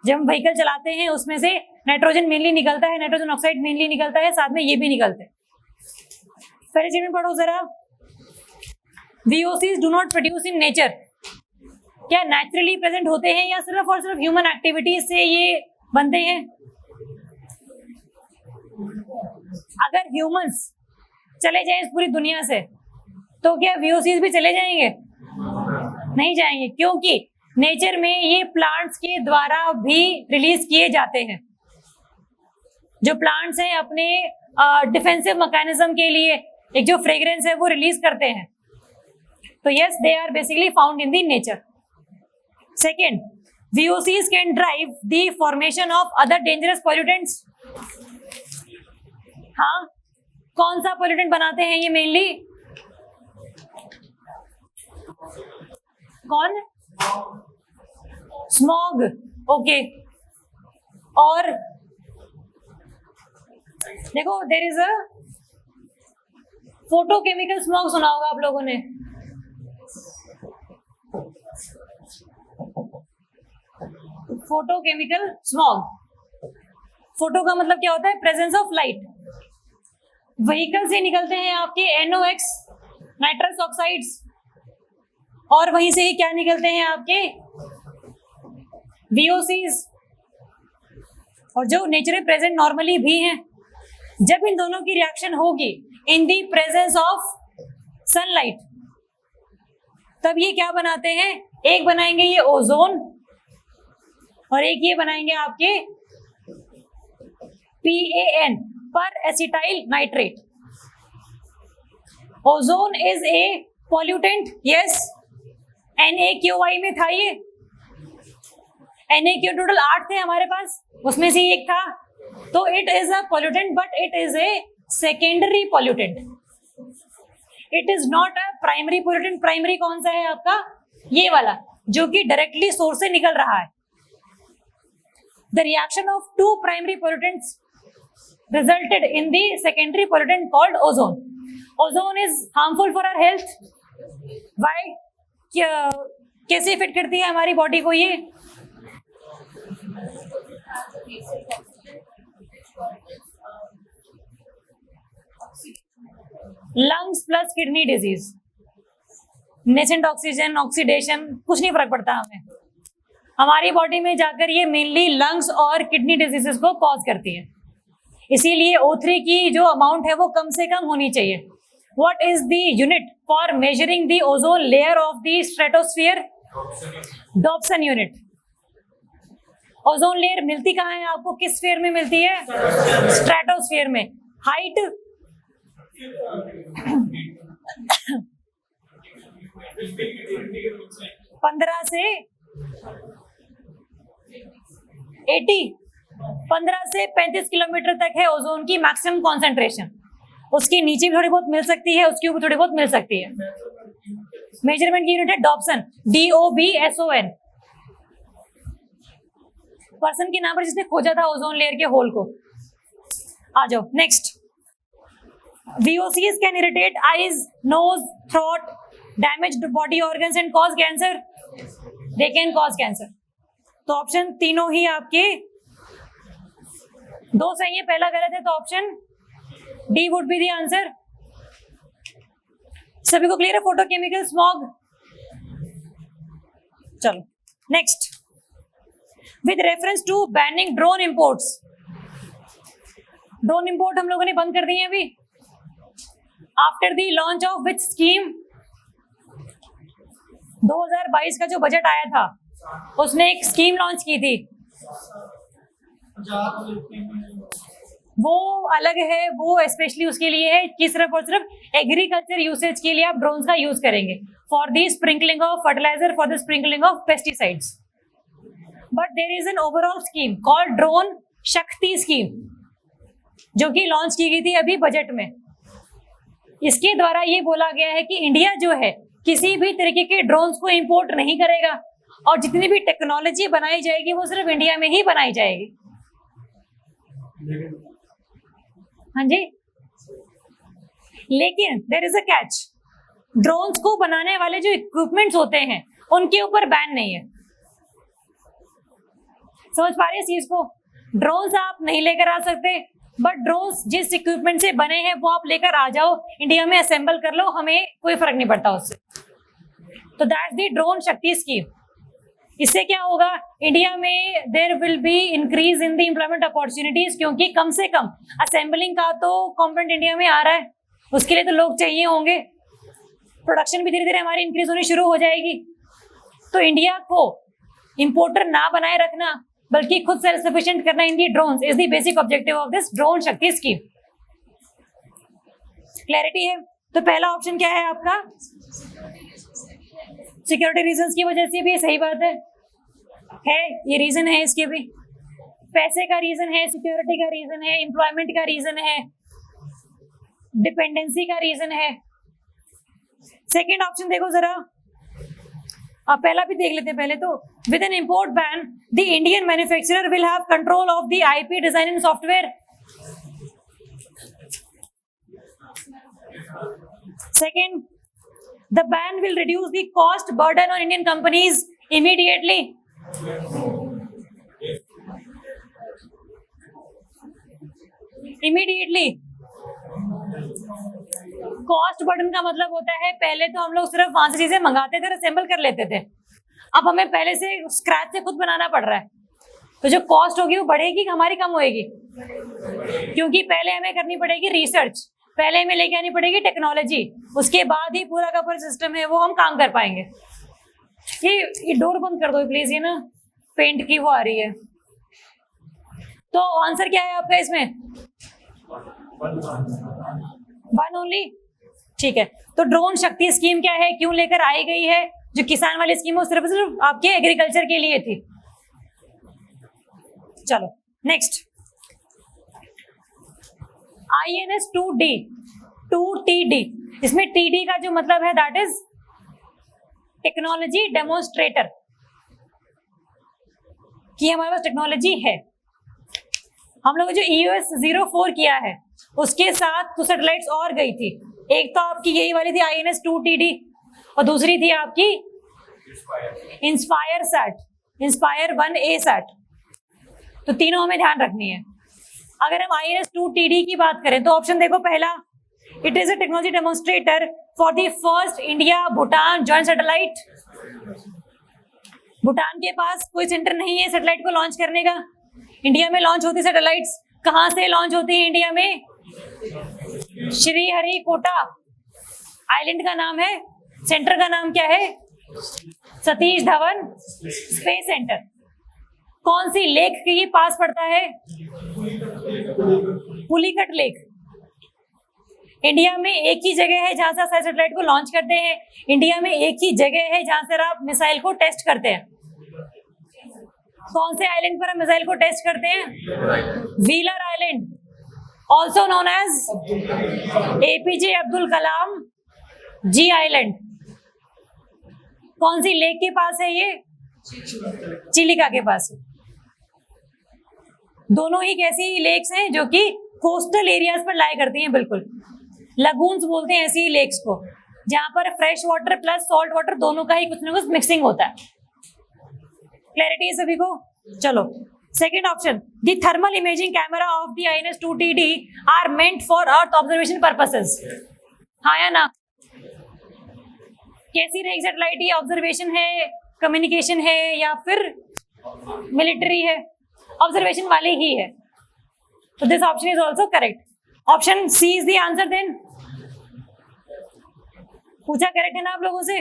Speaker 1: जब हम व्हीकल चलाते हैं उसमें से नाइट्रोजन मेनली निकलता है, नाइट्रोजन ऑक्साइड मेनली निकलता है, साथ में ये भी निकलते हैं। पहले चीज में पढ़ो जरा, VOCs do not produce in nature. क्या नेचुरली प्रेजेंट होते हैं या सिर्फ और सिर्फ ह्यूमन एक्टिविटीज से ये बनते हैं? अगर ह्यूमंस चले जाएं इस पूरी दुनिया से तो क्या VOCs भी चले जाएंगे? नहीं जाएंगे, क्योंकि नेचर में ये प्लांट्स के द्वारा भी रिलीज किए जाते हैं। जो प्लांट्स हैं अपने डिफेंसिव मैकेनिज्म के लिए एक जो फ्रेग्रेंस है वो रिलीज करते हैं। तो yes, they are basically found in the nature. Second, VOCs can drive the formation of other dangerous pollutants. हाँ, कौन सा पोल्यूटेंट बनाते हैं ये मेनली? कौन? स्मॉग. ओके. और देखो, there is a photochemical smog, सुना होगा आप लोगों ने. Photochemical smog. फोटो का मतलब क्या होता है? Presence of light. व्हीकल से निकलते हैं आपके NOx, नाइट्रस ऑक्साइड्स, और वहीं से ही क्या निकलते हैं आपके VOCs, और जो नेचुरली प्रेजेंट नॉर्मली भी हैं. जब इन दोनों की रिएक्शन होगी इन दी प्रेजेंस ऑफ सनलाइट, तब ये क्या बनाते हैं? एक बनाएंगे ये ओजोन, और एक ये बनाएंगे आपके PAN, पर acetyl nitrate. Ozone is a pollutant. Yes, NaQI में था ये. NaQ टोटल 8 थे हमारे पास, उसमें से एक था. तो it is a pollutant, but it is a secondary pollutant. It is not a primary pollutant. Primary कौन सा है आपका? ये वाला, जो कि डायरेक्टली सोर्स से निकल रहा है. The reaction of two primary pollutants resulted in the secondary pollutant called ozone. Ozone is harmful for our health. Why? कैसे इफेक्ट करती है हमारी बॉडी को ये? Lungs plus kidney disease, nascent oxygen, oxidation, कुछ नहीं फर्क पड़ता हमें. हमारी बॉडी में जाकर ये मेनली लंग्स और किडनी डिजीजेस को कॉज करती है. इसीलिए O3 की जो अमाउंट है वो कम से कम होनी चाहिए. What is the unit for measuring the ozone layer of the stratosphere? Dobson unit. Ozone layer मिलती कहाँ है आपको? किस स्फीयर में मिलती है? स्ट्रेटोस्फीयर में. हाइट 15 से 80, 15 से 35 किलोमीटर तक है ओजोन की मैक्सिमम कॉन्सेंट्रेशन. उसके नीचे भी थोड़ी बहुत मिल सकती है, उसके ऊपर थोड़ी बहुत मिल सकती है. मेजरमेंट की यूनिट है डॉप्सन, DOBSON. पर्सन के नाम पर जिसने खोजा था ओजोन लेयर के होल को. आ जाओ next. VOCs can irritate eyes, nose, throat, damage to body organs and cause cancer. They can cause cancer. तो ऑप्शन तीनों ही आपके दो सही है, पहला गलत है, तो option D would be the answer. सभी को क्लियर है फोटोकेमिकल स्मॉग? चलो next. With reference to banning drone imports. Drone import हम लोगों ने बंद कर दिए अभी. After the launch of which scheme? 2022 का जो बजट आया था उसने एक स्कीम लॉन्च की थी. वो अलग है, वो स्पेशली उसके लिए है कि सिर्फ और सिर्फ एग्रीकल्चर यूसेज के लिए आप ड्रोन्स का यूज करेंगे for the sprinkling of fertiliser, for the sprinkling of pesticides. But there is an overall scheme called drone Shakti scheme, जो कि लॉन्च की गई थी अभी बजट में. इसके द्वारा ये बोला गया है कि इंडिया जो है किसी भी तरीके के ड्रोन्स को इंपोर्ट नहीं करेगा, और जितनी भी टेक्नोलॉजी बनाई जाएगी वो सिर्फ इंडिया में ही बनाई जाएगी. हाँ जी, लेकिन there is a catch. Drones को बनाने वाले जो इक्विपमेंट्स होते हैं उनके ऊपर बैन नहीं है. समझ पा रहे हैं इस चीज को? ड्रोन्स आप नहीं लेकर आ सकते, बट ड्रोन्स जिस इक्विपमेंट से बने हैं वो आप लेकर आ जाओ, इंडिया में असेंबल कर लो, हमें कोई फर्क नहीं पड़ता उससे. तो that's the drone Shakti scheme. इससे क्या होगा? इंडिया में there will be increase in the employment opportunities, क्योंकि कम से कम असेंबलिंग का तो कंपोनेंट इंडिया में आ रहा है, उसके लिए तो लोग चाहिए होंगे. प्रोडक्शन भी धीरे धीरे हमारी इंक्रीज होनी शुरू हो जाएगी. तो इंडिया को इंपोर्टर ना बनाए रखना, बल्कि खुद सेल्फ सफिशिएंट करना in the drones is the basic objective of this drone Shakti scheme. Clarity है? तो पहला ऑप्शन क्या है आपका? सिक्योरिटी रीजंस की वजह से भी सही बात है. है, ये रीजन है इसके भी, पैसे का रीजन है, सिक्योरिटी का रीजन है, एम्प्लॉयमेंट का रीजन है, डिपेंडेंसी का रीजन है। सेकेंड ऑप्शन देखो जरा, आप पहला भी देख लेते हैं पहले तो। With N import ban the Indian manufacturer will have control of the IP design and software. Second, the ban will reduce the cost burden on Indian companies immediately. Immediately cost burden का मतलब होता है पहले तो हम लोग सिर्फ वहां से चीजें मंगाते थे और असेंबल कर लेते थे, अब हमें पहले से स्क्रैच से खुद बनाना पड़ रहा है। तो जो कॉस्ट होगी वो बढ़ेगी कि हमारी कम होएगी? क्योंकि पहले हमें करनी पड़ेगी रिसर्च, पहले हमें लेके आनी पड़ेगी टेक्नोलॉजी, उसके बाद ही पूरा का पूरा सिस्टम है वो हम काम कर पाएंगे। ये डोर बंद कर दो प्लीज, ये ना पेंट की वो आ रही है। तो आंसर क्या है आपका इसमें? वन ओनली, ठीक है। तो ड्रोन शक्ति स्कीम क्या है, क्यों लेकर आई गई है? जो किसान वाली स्कीम है वो सिर्फ आपके एग्रीकल्चर के लिए थी। चलो नेक्स्ट, INS 2D 2TD, इसमें TD का जो मतलब है दैट इज टेक्नोलॉजी डेमोन्स्ट्रेटर, कि हमारे पास टेक्नोलॉजी है। हम लोग जो EOS 04 किया है उसके साथ तो सैटेलाइट्स और गई थी, एक तो आपकी यही वाली थी INS 2TD और दूसरी थी आपकी inspire set, inspire 1A set. तो तीनों हमें ध्यान रखनी है। अगर हम INS 2TD की बात करें तो ऑप्शन देखो पहला, it is a technology demonstrator for the first India Bhutan joint satellite. Bhutan के पास कोई सेंटर नहीं है सैटेलाइट को लॉन्च करने का। इंडिया में लॉन्च होती सैटेलाइट्स, कहां से लॉन्च होती है इंडिया में? श्रीहरिकोटा आइलैंड का नाम है, सेंटर का नाम क्या है? Satish Dhawan space centre. कौन सी लेक के पास पड़ता है? पुलिकट लेक। इंडिया में एक ही जगह है जहां से सैटेलाइट को लॉन्च करते हैं, इंडिया में एक ही जगह है जहां से आप मिसाइल को टेस्ट करते हैं। कौन से आइलैंड पर हम मिसाइल को टेस्ट करते हैं? Wheeler island, also known as APJ Abdul Kalam ji island. कौन सी लेक के पास है ये? चिलिका के पास। दोनों ही कैसी लेक्स हैं जो कि कोस्टल एरियाज पर लाया करती हैं, बिल्कुल लगून्स बोलते हैं ऐसी लेक्स को, जहां पर fresh water plus salt water दोनों का ही कुछ ना कुछ मिक्सिंग होता है। क्लैरिटी है सभी को? चलो second option, the thermal imaging camera of the INS 2TD are meant for earth observation purposes. हाँ या ना? कैसी रहेगी सैटेलाइट? ये ऑब्जर्वेशन है, कम्युनिकेशन है या फिर मिलिट्री है? ऑब्जर्वेशन वाली ही है। तो this option is also correct. Option C is the answer then. पूछा करेक्ट है ना आप लोगों से?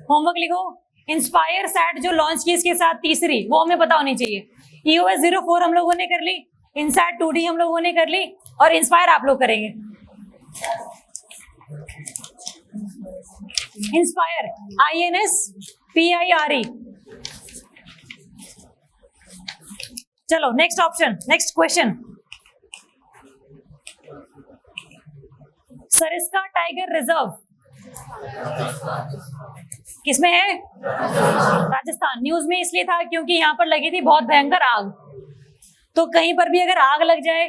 Speaker 1: होमवर्क लिखो। इंस्पायर सैट जो लॉन्च की इसके साथ तीसरी, वो हमें पता होनी चाहिए। EOS 04 हम लोगों ने कर ली, इनसैट 2D हम लोगों ने कर ली और इंस्पायर आप लोग करेंगे। Inspire INS PIRE। चलो next option, next question. Sariska tiger reserve किसमें है? राजस्थान। न्यूज में इसलिए था क्योंकि यहाँ पर लगी थी बहुत भयंकर आग। तो कहीं पर भी अगर आग लग जाए,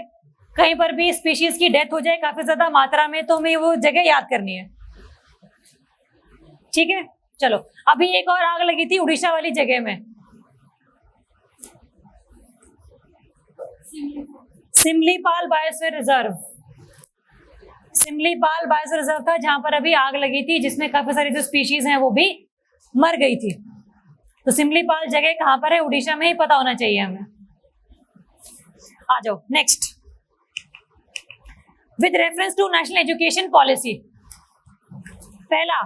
Speaker 1: कहीं पर भी स्पीशीज की डेथ हो जाए काफी ज्यादा मात्रा में, तो हमें वो जगह याद करनी है। ठीक है, चलो अभी एक और आग लगी थी उड़ीसा वाली जगह में, Simlipal biosphere reserve. Simlipal biosphere reserve था जहां पर अभी आग लगी थी, जिसमें काफी सारी जो स्पीशीज हैं वो भी मर गई थी। तो सिमलीपाल जगह कहां पर है? उड़ीसा में ही पता होना चाहिए हमें। आ जाओ next. With reference to national education policy, पहला,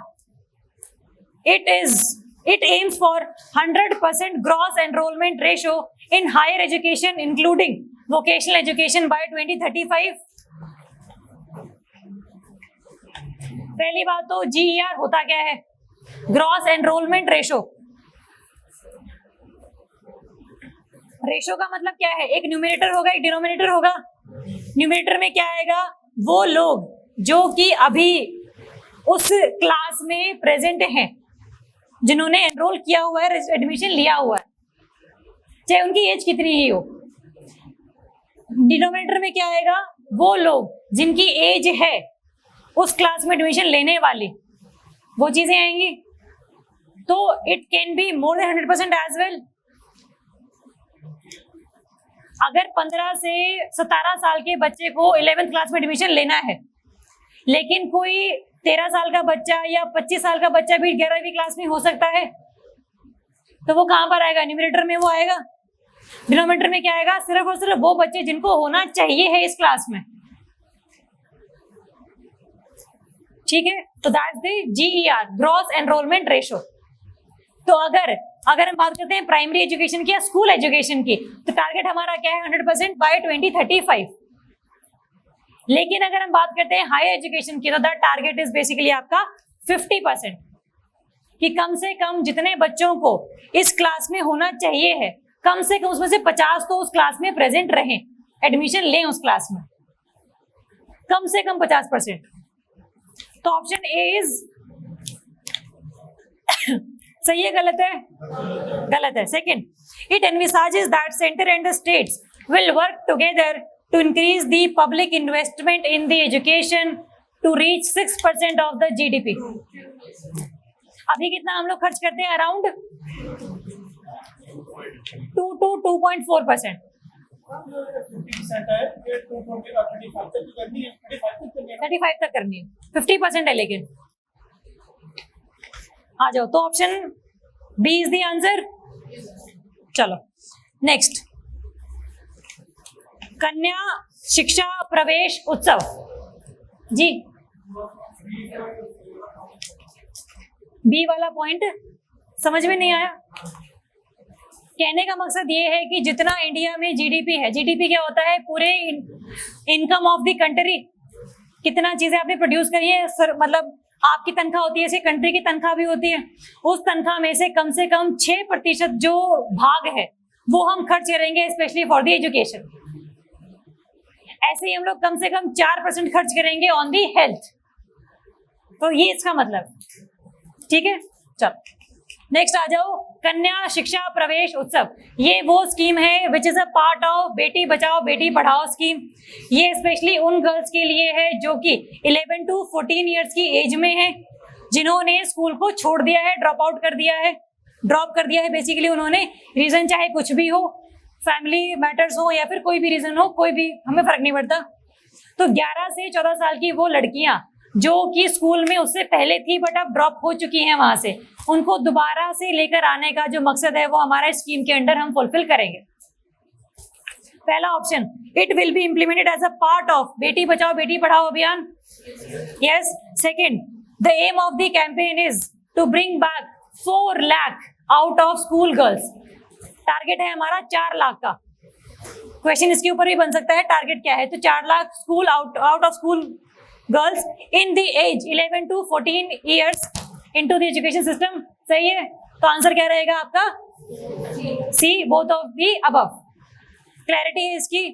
Speaker 1: it aims for 100% gross enrollment ratio in higher education including vocational education by 2035। पहली बात तो GER होता क्या है? Gross enrolment ratio. रेशो का मतलब क्या है? एक न्यूमरेटर होगा, एक डिनोमिनेटर होगा। न्यूमरेटर में क्या आएगा? वो लोग जो कि अभी उस क्लास में प्रेजेंट हैं, जिन्होंने एनरोल किया हुआ है, एडमिशन लिया हुआ है, चाहे उनकी एज कितनी ही हो। डिनोमिनेटर में क्या आएगा? वो लोग जिनकी एज है उस क्लास में एडमिशन लेने वाली, वो चीजें आएंगी। तो it can be more than 100% as well. अगर 15 से 17 साल के बच्चे को 11th क्लास में एडमिशन लेना है, लेकिन कोई 13 साल का बच्चा या 25 साल का बच्चा भी 11वीं क्लास में हो सकता है, तो वो कहां पर आएगा? न्यूमरेटर में वो आएगा। डिनोमिनेटर में क्या आएगा? सिर्फ और सिर्फ वो बच्चे जिनको होना चाहिए है इस क्लास में। ठीक है, तो that's the GER, gross enrolment ratio. तो अगर हम बात करते हैं प्राइमरी एजुकेशन की या स्कूल एजुकेशन की, तो टारगेट हमारा क्या है? 100% बाय 2035। लेकिन अगर हम बात करते हैं हायर एजुकेशन की, तो दैट टारगेट इज बेसिकली आपका 50%, कि कम से कम जितने बच्चों को इस क्लास में होना चाहिए है, कम से कम उसमें से 50 तो उस क्लास में प्रेजेंट रहें, एडमिशन लें उस क्लास में, कम से कम 50%। तो ऑप्शन ए इज सही है, गलत है? गलत है। Second, it envisages that centre and the states will work together to increase the public investment in the education to reach 6% of the GDP। अभी कितना हम लोग खर्च करते हैं? Around 2 to 2.4%। 35 तक करनी है, 50% है लेकिन। आ जाओ, तो option B is the answer. चलो नेक्स्ट, कन्या शिक्षा प्रवेश उत्सव जी। बी वाला पॉइंट समझ में नहीं आया। कहने का मकसद ये है कि जितना इंडिया में GDP है, GDP क्या होता है? पूरे इनकम ऑफ द कंट्री, कितना चीजें आपने प्रोड्यूस करी है, मतलब आपकी तनख्वाह होती है, ऐसे कंट्री की तनख्वाह भी होती है। उस तनख्वाह में से कम 6% जो भाग है वो हम खर्च करेंगे स्पेशली फॉर द एजुकेशन। ऐसे ही हम लोग कम से कम 4% खर्च करेंगे ऑन दी हेल्थ। तो ये इसका मतलब, ठीक है। चलो नेक्स्ट आ जाओ, कन्या शिक्षा प्रवेश उत्सव। ये वो स्कीम है which is a part of Beti Bachao Beti पढ़ाओ स्कीम। ये स्पेशली उन गर्ल्स के लिए है जो कि 11 to 14 ईयर्स की एज में है, जिन्होंने स्कूल को छोड़ दिया है, ड्रॉप कर दिया है बेसिकली उन्होंने। रीजन चाहे कुछ भी हो, फैमिली मैटर्स हो या फिर कोई भी रीजन हो, कोई भी हमें फर्क नहीं पड़ता। तो 11 से 14 साल की वो लड़कियां जो कि स्कूल में उससे पहले थी बट अब ड्रॉप हो चुकी हैं वहां से, उनको दोबारा से लेकर आने का जो मकसद है वो हमारा स्कीम के अंडर हम फुलफिल करेंगे। पहला option, it will be implemented as a part of Beti Bachao Beti Padhao Abhiyan. Yes. Second, the aim of the campaign is to bring back 4 lakh out of school girls. Target है हमारा 4 लाख का। क्वेश्चन इसके ऊपर भी बन सकता है, टारगेट क्या है? तो 4 lakh school out of school girls in the age 11 to 14 years into the education system. सही है, तो आंसर क्या रहेगा आपका? C, both of the above. Clarity है इसकी?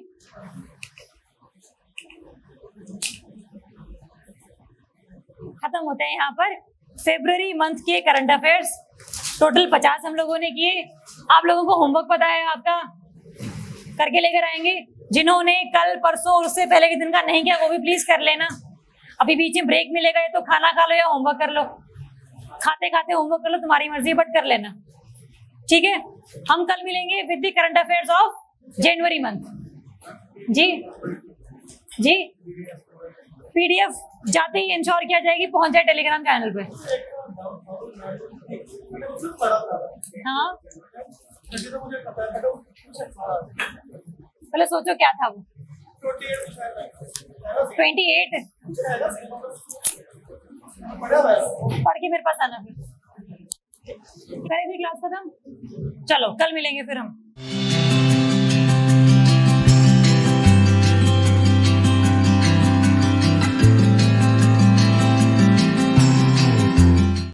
Speaker 1: खत्म होते हैं यहाँ पर फेब्रुअरी मंथ के करंट अफेयर्स। टोटल 50 हम लोगों ने किए। आप लोगों को होमवर्क पता है आपका, करके लेकर आएंगे। जिन्होंने कल परसों और उससे पहले के दिन का नहीं किया वो भी प्लीज कर लेना। अभी बीच में ब्रेक मिलेगा तो खाना खा लो या होमवर्क कर लो, खाते खाते होमवर्क कर लो, तुम्हारी मर्जी, बट कर लेना, ठीक है। हम कल मिलेंगे with the current affairs of January month. जी जी, PDF जाते ही इंश्योर किया जाएगी पहुंच जाए टेलीग्राम चैनल पे। हाँ, पहले सोचो क्या था वो। 28 पढ़ के मेरे पास आना फिर। करेंगे क्लास खत्म। चलो कल मिलेंगे फिर हम।